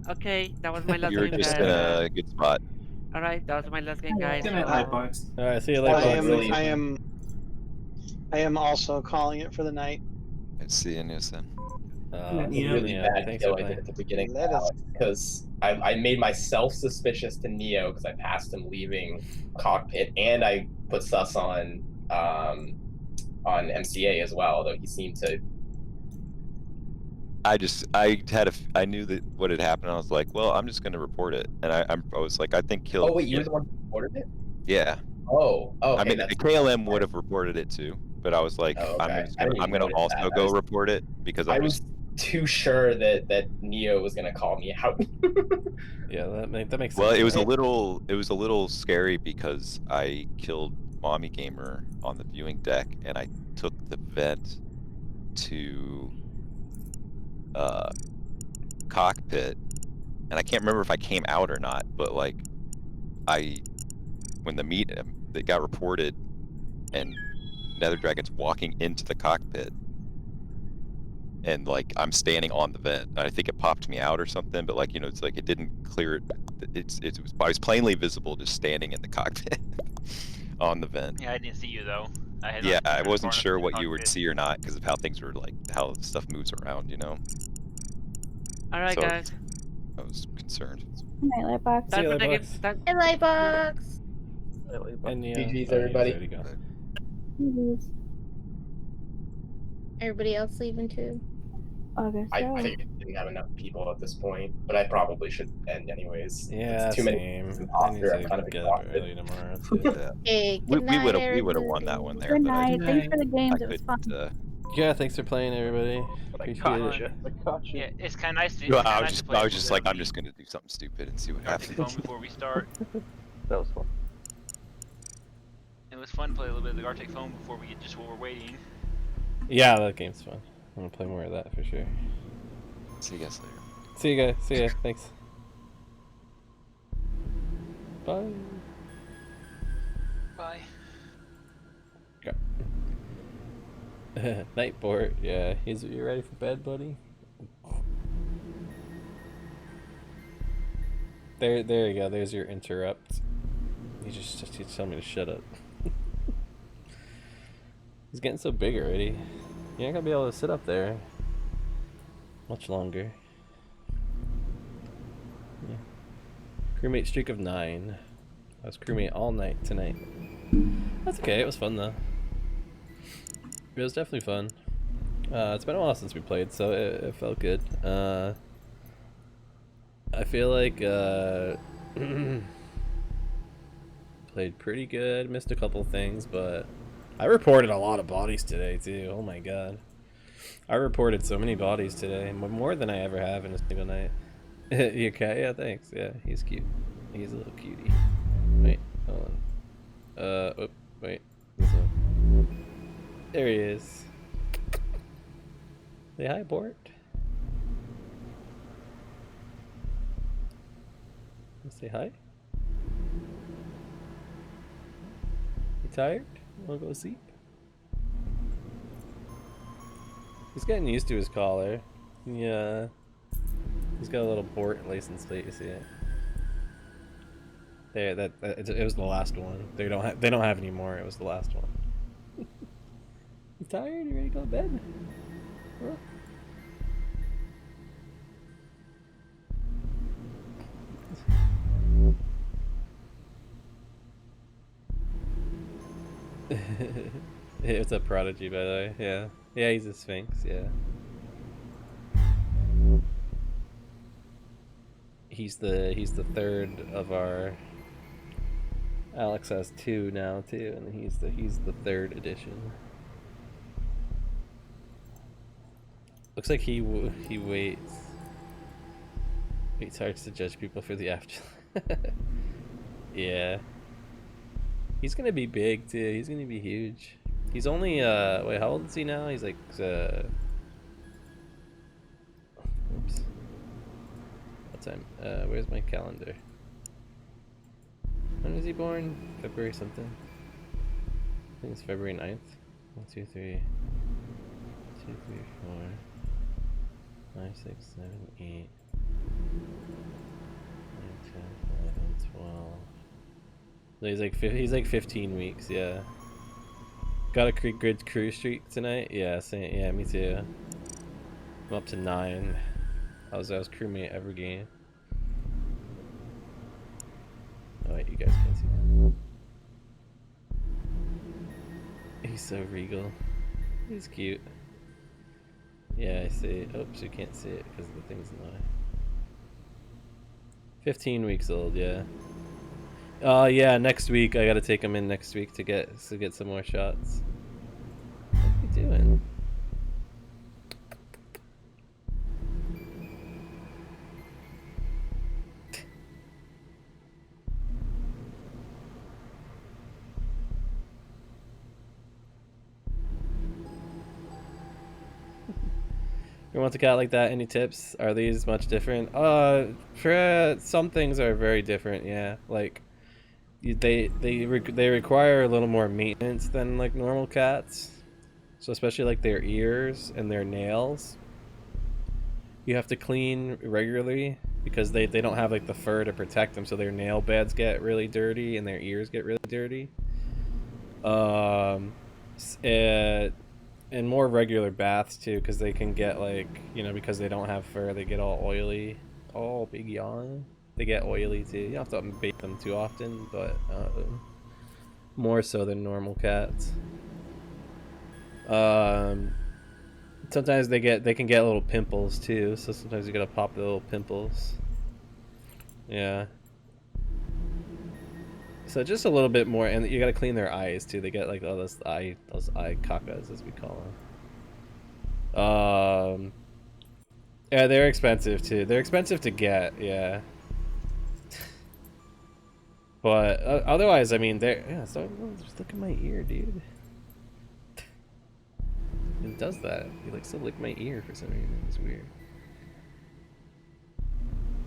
Okay, that was my last You were game, just guys. in a good spot. Alright, that was my last game, guys. Good night, Lightbox. Alright, see you later. I am also calling it for the night. And see you, Newson. That's a Yeah, really bad thanks kill for I did playing. at the beginning That is- because I made myself suspicious to Neo because I passed him leaving cockpit, and I put sus on MCA as well, though he seemed to. I knew that what had happened. I was like, well, I'm just gonna report it, and I was like, I think kill. Oh wait, you were the one who reported it? Yeah. Oh, okay, I mean, that's KLM would have reported it too, but I was like, Oh, okay. I didn't I'm even gonna notice also that. go report it because I I'm was too sure that Neo was gonna call me out. Yeah, that makes sense. Well, it was a little scary because I killed Mommy Gamer on the viewing deck, and I took the vent to cockpit, and I can't remember if I came out or not, but like when the meet that got reported, and Nether Dragon's walking into the cockpit, and like I'm standing on the vent. I think it popped me out or something, but like it's like it didn't clear it. I was plainly visible just standing in the cockpit on the vent. yeah, I didn't see you though. Yeah, I wasn't far sure enough what to you would cockpit. see or not because of how things were how stuff moves around. Alright, So- guys. I was concerned. Good night, Lightbox. See you, Time for the game. Lightbox. Time- Hey, Lightbox. And yeah, GG's, oh, yeah, everybody. there you go. Jeez. Everybody else leaving too? Okay, I so didn't have enough people at this point, but I probably should end anyways. Yeah, It's too many. same. I need Imposter, I'm to kind of get up exhausted. early tomorrow too. Hey, We good night, would have won that one there, good but night. Thanks for the I games. It was fun. couldn't. Yeah, thanks for playing, everybody. But I Appreciate caught it. you. I caught you. Yeah, it's kind of nice to. Well, it's kinda I nice was to play just with like, the I'm just gonna do something stupid and see what Arctic happens. phone before we start. That was fun. It was fun to play a little bit of the Arctic phone before we get just while we're waiting. Yeah, that game's fun. I'm gonna play more of that for sure. See you guys later. See you guys. See ya. Thanks. Bye. Bye. Nightport. Yeah, you ready for bed, buddy? There you go. There's your interrupt. He just told me to shut up. He's getting so big already. You're not gonna be able to sit up there much longer. Yeah. Crewmate streak of 9. I was crewmate all night tonight. That's okay. It was fun though. It was definitely fun. It's been a while since we played, so it felt good. I feel like played pretty good. Missed a couple things, but I reported a lot of bodies today too. Oh my god, I reported so many bodies today, more than I ever have in a single night. You okay? Yeah, thanks. Yeah, he's cute. He's a little cutie. Wait, hold on. Oh, wait. This one. There he is. Say hi, Bort. Say hi. You tired? Wanna go to sleep? He's getting used to his collar. Yeah. He's got a little Bort license plate. You see it? There. It was the last one. They don't have any more. It was the last one. You tired? You ready to go to bed? Huh? Hey, what's up, Prodigy, by the way? Yeah. Yeah, he's a Sphinx, yeah. He's the third of our... Alex has 2 now, too, and he's the 3rd edition. Looks like he waits. It's hard to judge people for the afterlife. Yeah. He's gonna be big too. He's gonna be huge. He's only wait, how old is he now? He's like oops. What time? Where's my calendar? When was he born? February something. I think it's February 9th. 1, 2, 3. 2, 3, 4. 5, 6, 7, 8. 9, 10, 11, 12. So he's like 15 weeks, yeah. Got a good crew streak tonight? Yeah, same, yeah, me too. I'm up to 9. I was crewmate every game. Oh wait, you guys can't see that. He's so regal. He's cute. Yeah, I see it. Oops, you can't see it because the thing's in the way. 15 weeks old, yeah. Yeah, next week I gotta take him in next week to get some more shots. What are you doing? You want a cat like that? Any tips? Are these much different? Some things are very different. Yeah, like they require a little more maintenance than like normal cats. So especially like their ears and their nails, you have to clean regularly because they don't have like the fur to protect them. So their nail beds get really dirty and their ears get really dirty. And more regular baths too, because they can get like, you know, because they don't have fur, they get all oily. Oh, big yawn. They get oily too. You don't have to bathe them too often, but more so than normal cats. Sometimes they can get little pimples too, so sometimes you gotta pop the little pimples. Yeah. So just a little bit more, and you gotta clean their eyes too. They get like all those eye cacas, as we call them. Yeah, they're expensive too. They're expensive to get, yeah. But otherwise, I mean, they're So just look at my ear, dude. It does that. He likes to lick my ear for some reason. It's weird.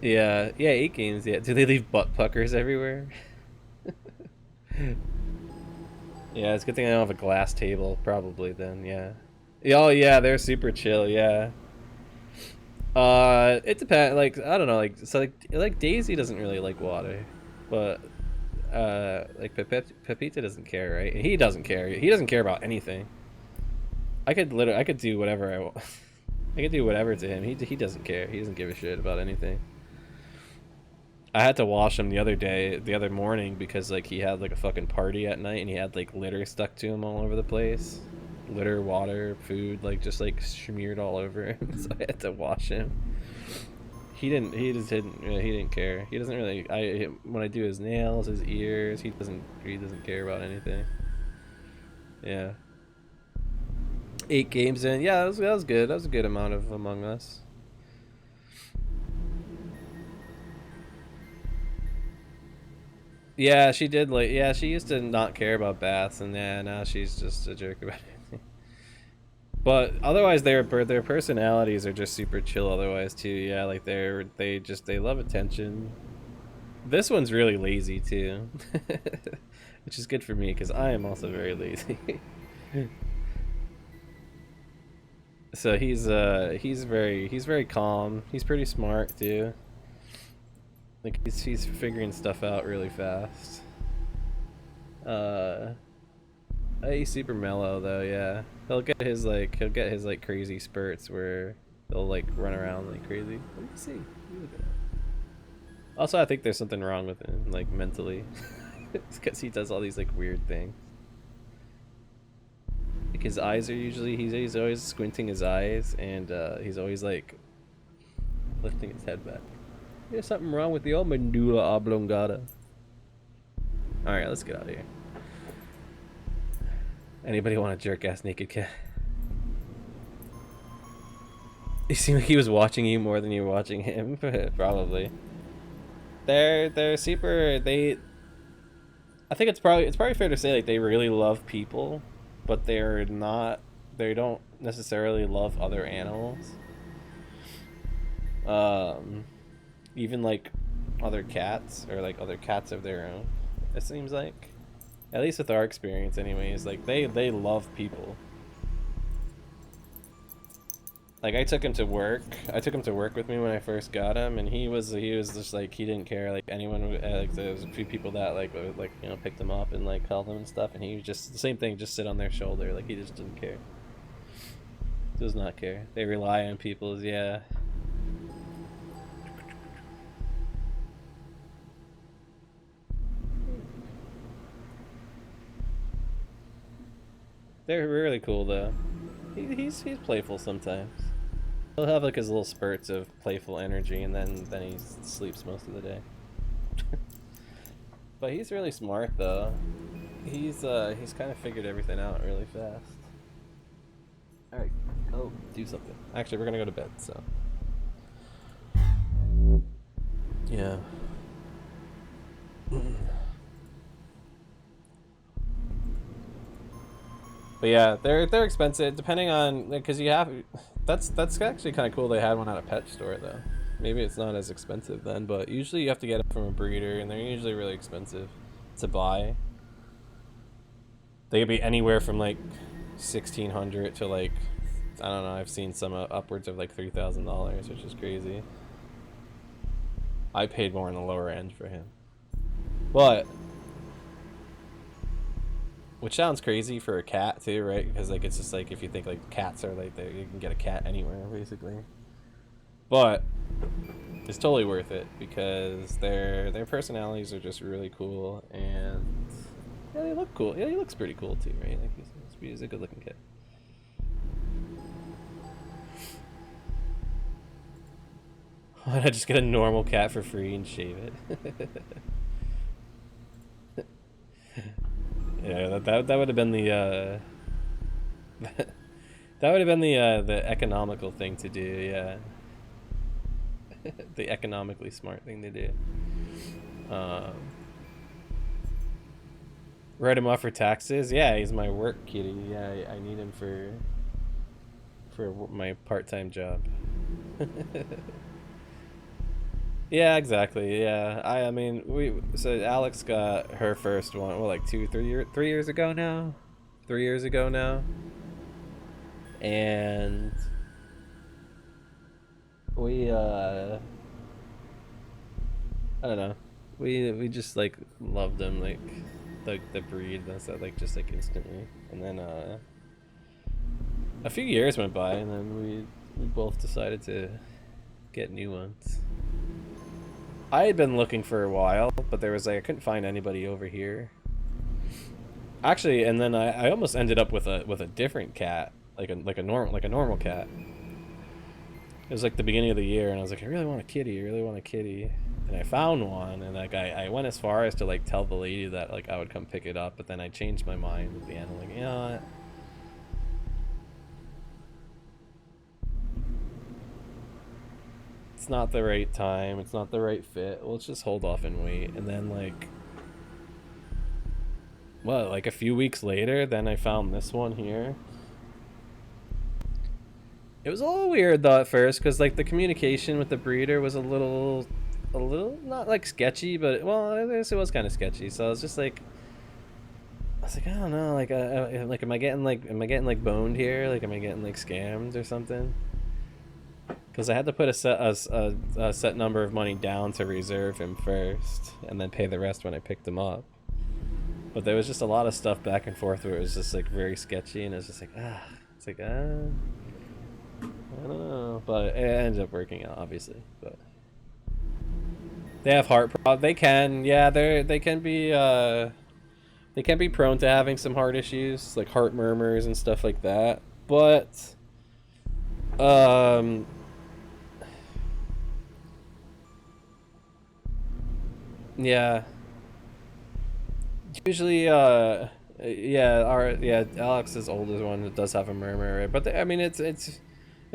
Yeah, 8 games. Yeah, do they leave butt puckers everywhere? Yeah, it's a good thing I don't have a glass table, probably, then, yeah. Oh, yeah, they're super chill, yeah. It depends, like, I don't know, like, so, like Daisy doesn't really like water, but, like, Pepita doesn't care, right? And he doesn't care. He doesn't care about anything. I could do whatever I want. I could do whatever to him. He doesn't care. He doesn't give a shit about anything. I had to wash him the other morning, because like he had like a fucking party at night and he had like litter stuck to him all over the place. Litter, water, food, like just like smeared all over him. So I had to wash him. He didn't care. He doesn't really. When I do his nails, his ears, he doesn't care about anything. Yeah. 8 games in. Yeah, that was good. That was a good amount of Among Us. Yeah, she did like. Yeah, she used to not care about baths, and yeah, now she's just a jerk about it. But otherwise, their personalities are just super chill. Otherwise, too. Yeah, like they love attention. This one's really lazy too, which is good for me because I am also very lazy. So he's very calm. He's pretty smart too. Like he's figuring stuff out really fast. He's super mellow though, yeah. He'll get his like crazy spurts where he'll like run around like crazy. Let me see. Look at that. Also, I think there's something wrong with him, like mentally. It's because he does all these like weird things. Like his eyes are usually he's always squinting his eyes, and he's always like lifting his head back. There's something wrong with the old medulla oblongata. Alright, let's get out of here. Anybody want a jerk-ass naked cat? You seem like he was watching you more than you were watching him. Probably. They're super... I think it's probably fair to say like they really love people, but they don't necessarily love other animals. Even like other cats, or like other cats of their own, it seems like, at least with our experience anyways, like they love people. Like I took him to work with me when I first got him, and he was just like, he didn't care, like anyone, like there was a few people that like you know, picked him up and like held him and stuff, and he was just the same thing, just sit on their shoulder, like he just didn't care. Does not care. They rely on people's, yeah. They're really cool though. He's playful sometimes. He'll have like his little spurts of playful energy, and then he sleeps most of the day. But he's really smart though. He's kind of figured everything out really fast. All right, go do something. Actually, we're gonna go to bed, so. Yeah. But yeah, they're expensive depending on, because you have, that's actually kind of cool. They had one at a pet store though. Maybe it's not as expensive then, but usually you have to get it from a breeder, and they're usually really expensive to buy. They could be anywhere from like $1,600 to like, I don't know, I've seen some upwards of like $3,000, which is crazy. I paid more on the lower end for him, but. Which sounds crazy for a cat too, right? Because like it's just like, if you think like cats are like, you can get a cat anywhere basically. But it's totally worth it because their personalities are just really cool, and yeah, they look cool. Yeah, he looks pretty cool too, right? Like he's a good looking kid. Why not just get a normal cat for free and shave it? Yeah, that would have been the that would have been the economical thing to do, yeah. The economically smart thing to do. Write him off for taxes? Yeah, he's my work kitty. Yeah, I need him for my part-time job. Yeah, exactly. Yeah, I mean, so Alex got her first one, well, like 3 years ago now, 3 years ago now, and we I don't know, we just like loved them, like the breed and stuff, like just like instantly, and then a few years went by, and then we both decided to get new ones. I had been looking for a while, but there was like I couldn't find anybody over here. Actually, and then I almost ended up with a different cat, like a normal cat. It was like the beginning of the year, and I was like, I really want a kitty, I really want a kitty. And I found one, and like I went as far as to like tell the lady that like I would come pick it up, but then I changed my mind at the end. I'm like, you know what? It's not the right time, it's not the right fit. Let's just hold off and wait. And then like, well, like a few weeks later, then I found this one here. It was a little weird though at first, because like the communication with the breeder was a little not like sketchy, but well, I guess it was kind of sketchy. So I was just like, I don't know, like am I getting like boned here? Like am I getting like scammed or something? Because I had to put a set number of money down to reserve him first, and then pay the rest when I picked him up. But there was just a lot of stuff back and forth where it was just like very sketchy, and it was just like it's like I don't know, but it ended up working out, obviously. But they have heart problems. They can be prone to having some heart issues, like heart murmurs and stuff like that. But yeah. Usually, Alex's older one does have a murmur, but I mean, it's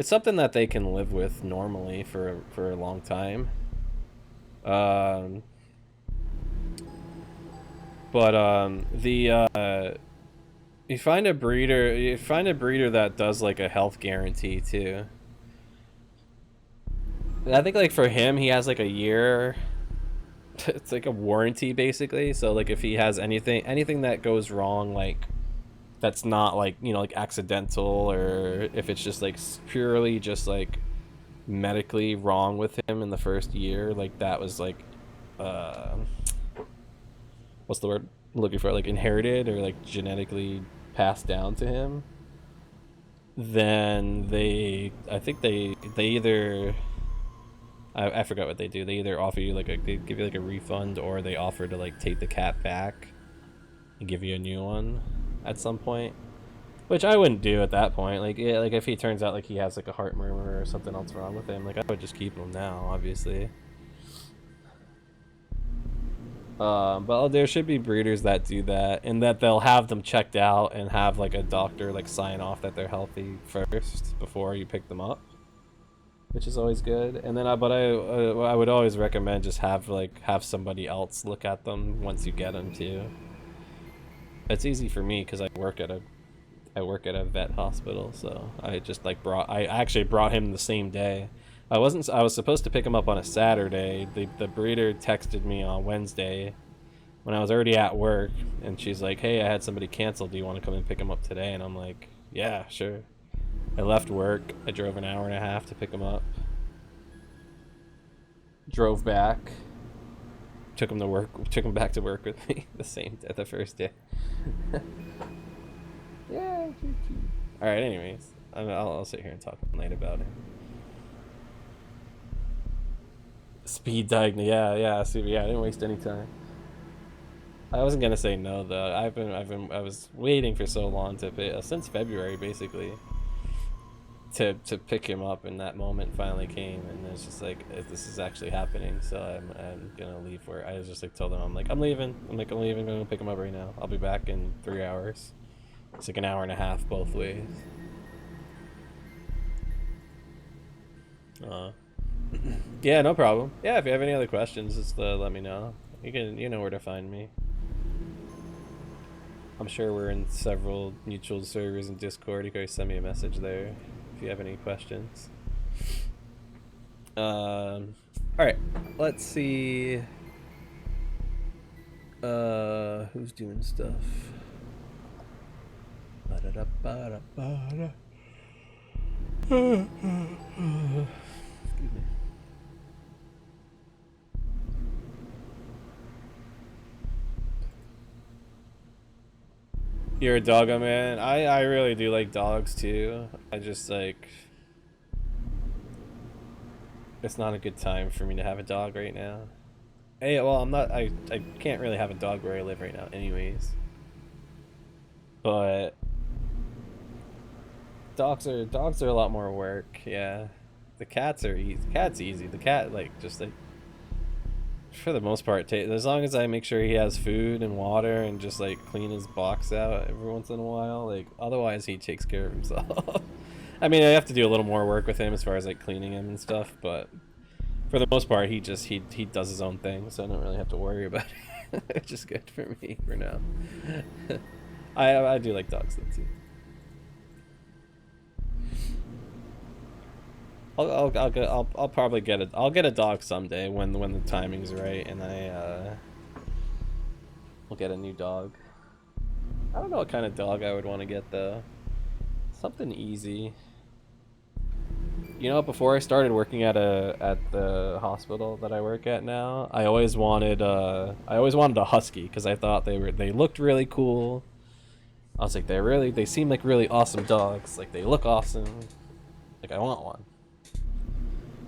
something that they can live with normally for a long time. You find a breeder that does like a health guarantee too. I think like for him, he has like a year. It's like a warranty basically. So like if he has anything that goes wrong, like that's not like, you know, like accidental, or if it's just like purely just like medically wrong with him in the first year, like that was like what's the word I'm looking for, like inherited or like genetically passed down to him, then I think they either I forgot what they do. They either offer you like they give you like a refund, or they offer to like take the cat back and give you a new one at some point, which I wouldn't do at that point. Like yeah, like if he turns out like he has like a heart murmur or something else wrong with him, like I would just keep him now, obviously. But there should be breeders that do that, and that they'll have them checked out and have like a doctor like sign off that they're healthy first before you pick them up, which is always good. And then I would always recommend just have somebody else look at them once you get them too. It's easy for me because I work at a vet hospital, so I just like I actually brought him the same day. I was supposed to pick him up on a Saturday. The breeder texted me on Wednesday when I was already at work, and she's like, hey, I had somebody cancel, do you want to come and pick him up today? And I'm like, yeah, sure. I left work, I drove an hour and a half to pick him up, drove back, took him back to work with me the first day. Yeah. Alright, anyways, I'll sit here and talk all night about it. Speed diagnose, yeah, I didn't waste any time. I wasn't gonna say no though. I was waiting for so long since February basically to pick him up, and that moment finally came, and it's just like, this is actually happening, so I'm gonna leave work. I was just like told them I'm leaving, I'm gonna pick him up right now. I'll be back in 3 hours. It's like an hour and a half both ways. Yeah, no problem. Yeah, if you have any other questions, just let me know. You know where to find me. I'm sure we're in several mutual servers in Discord. You can always send me a message there if you have any questions. Alright, let's see. Who's doing stuff? Excuse me. You're a doggo man. I really do like dogs too. I just like, it's not a good time for me to have a dog right now. Hey, well, I'm not. I can't really have a dog where I live right now, anyways. But dogs are a lot more work. Yeah, the cats are easy. Cat's easy. The cat just for the most part, as long as I make sure he has food and water and just like clean his box out every once in a while, like otherwise he takes care of himself. I mean, I have to do a little more work with him as far as like cleaning him and stuff, but for the most part, he does his own thing, so I don't really have to worry about it. It's just good for me for now. I do like dogs though too. I'll probably get it. I'll get a dog someday when the timing's right, and we'll get a new dog. I don't know what kind of dog I would want to get though. Something easy. You know, before I started working at the hospital that I work at now, I always wanted a husky because I thought they looked really cool. I was like, they seem like really awesome dogs. Like they look awesome. Like I want one.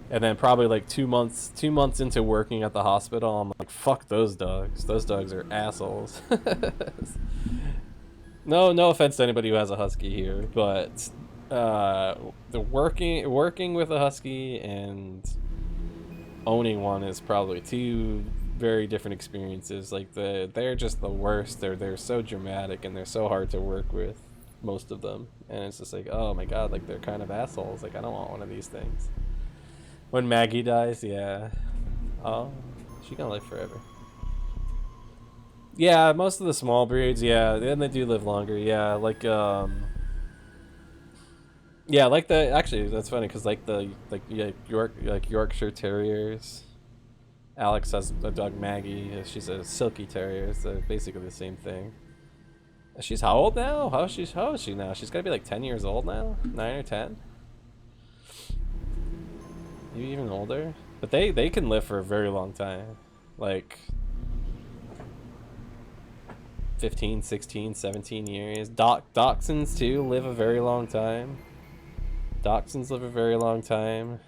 And then probably like 2 months into working at the hospital, I'm like, fuck those dogs. Those dogs are assholes. No offense to anybody who has a husky here, but the working with a husky and owning one is probably two very different experiences. Like they're just the worst. They're so dramatic and they're so hard to work with, most of them. And it's just like, oh my god, like they're kind of assholes. Like I don't want one of these things. When Maggie dies, yeah. Oh, she's gonna live forever. Yeah, most of the small breeds, yeah, and they do live longer. Yeah, like yeah, like actually that's funny because Yorkshire Terriers. Alex has a dog, Maggie. She's a Silky Terrier. It's basically the same thing. She's how old now? How is she now? She's gotta be like 10 years old now, 9 or 10. Maybe even older. But they can live for a very long time, like 15, 16, 17 years. Dachshunds too live a very long time. Dachshunds live a very long time.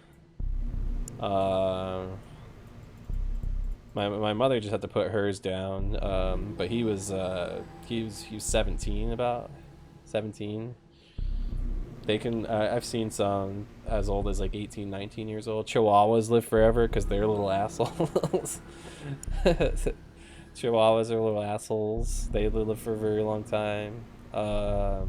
My mother just had to put hers down, but he was 17, about 17. They can I've seen some as old as like 18, 19 years old. Chihuahuas live forever because they're little assholes. Chihuahuas are little assholes. They live for a very long time. I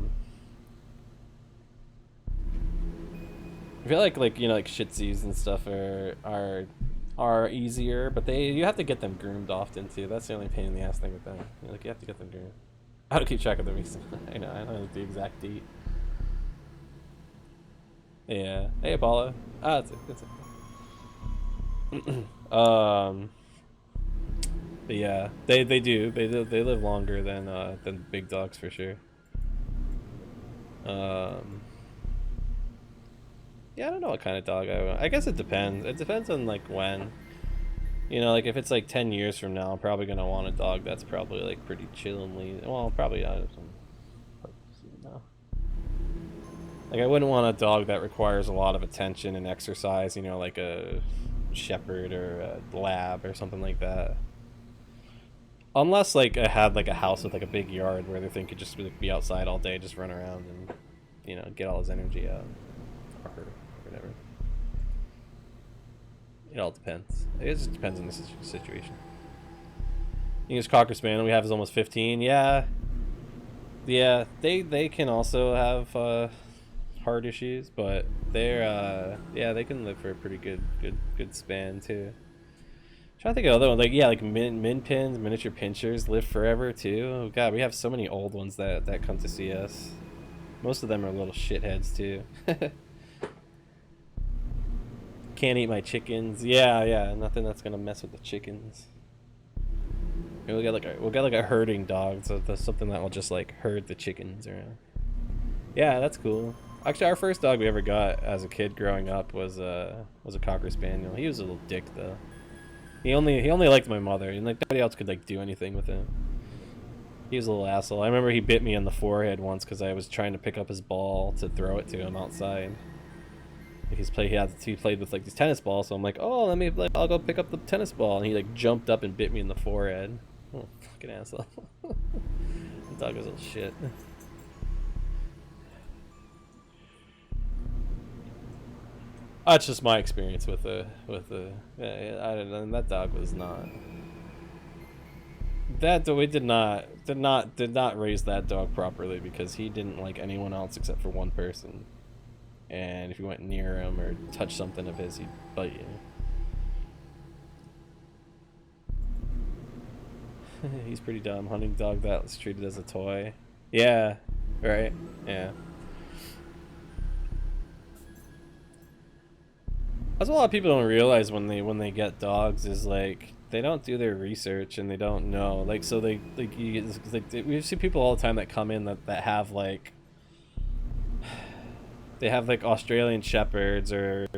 feel like you know, like Shih Tzus and stuff are easier, but you have to get them groomed often too. That's the only pain in the ass thing with them. You have to get them groomed. I don't keep track of the reason. I don't know the exact date. Yeah. Hey, Apollo. Ah, that's it. But yeah, they do. They live longer than big dogs for sure. Yeah, I don't know what kind of dog I want. I guess it depends. It depends on like when. You know, like if it's like 10 years from now, I'm probably gonna want a dog that's probably like pretty chill and lazy. Well, probably not. No. Like I wouldn't want a dog that requires a lot of attention and exercise. You know, like a shepherd or a lab or something like that. Unless like I had like a house with like a big yard where the thing could just be outside all day, just run around and, you know, get all his energy out, or her, or whatever. It all depends. It just depends on the situation. English Cocker Spaniel we have is almost 15. Yeah, they can also have heart issues, but they're yeah, they can live for a pretty good span too. Trying to think of other ones, like yeah, like min pins, miniature pinchers live forever too. Oh god, we have so many old ones that come to see us. Most of them are little shitheads too. Can't eat my chickens. Yeah, nothing that's gonna mess with the chickens. We'll get like a herding dog, so that's something that will just like herd the chickens around. Yeah, that's cool. Actually, our first dog we ever got as a kid growing up was a Cocker Spaniel. He was a little dick though. He only liked my mother, and like nobody else could like do anything with him. He was a little asshole. I remember he bit me on the forehead once because I was trying to pick up his ball to throw it to him outside. He played with like these tennis balls, so I'm like, oh, I'll go pick up the tennis ball, and he like jumped up and bit me in the forehead. Oh, fucking asshole. The dog is a little shit. That's just my experience with I don't know. And that dog was not. We did not raise that dog properly because he didn't like anyone else except for one person. And if you went near him or touched something of his, he'd bite you. He's pretty dumb. Hunting dog that was treated as a toy. Yeah, right. Yeah. That's what a lot of people don't realize when they get dogs is like they don't do their research and they don't know. Like so we see people all the time that come in that have like they have like Australian Shepherds or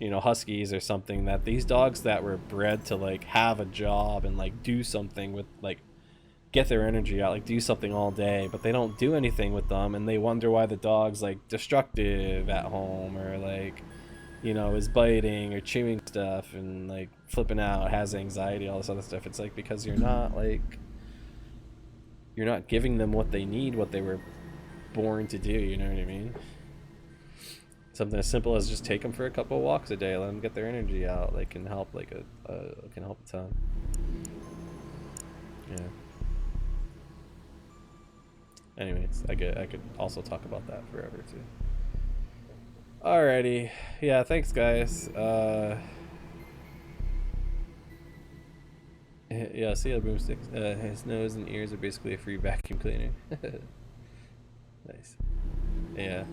Huskies or something, that these dogs that were bred to like have a job and like do something with like get their energy out, like do something all day, but they don't do anything with them, and they wonder why the dog's like destructive at home or like is biting or chewing stuff and like flipping out, has anxiety, all this other stuff. It's like because you're not giving them what they need, what they were born to do, you know what I mean? Something as simple as just take them for a couple of walks a day, let them get their energy out. Like can help can help a ton. Yeah. Anyways, I could also talk about that forever too. Alrighty, yeah, thanks guys. Yeah, see how broomsticks. His nose and ears are basically a free vacuum cleaner. Nice. Yeah.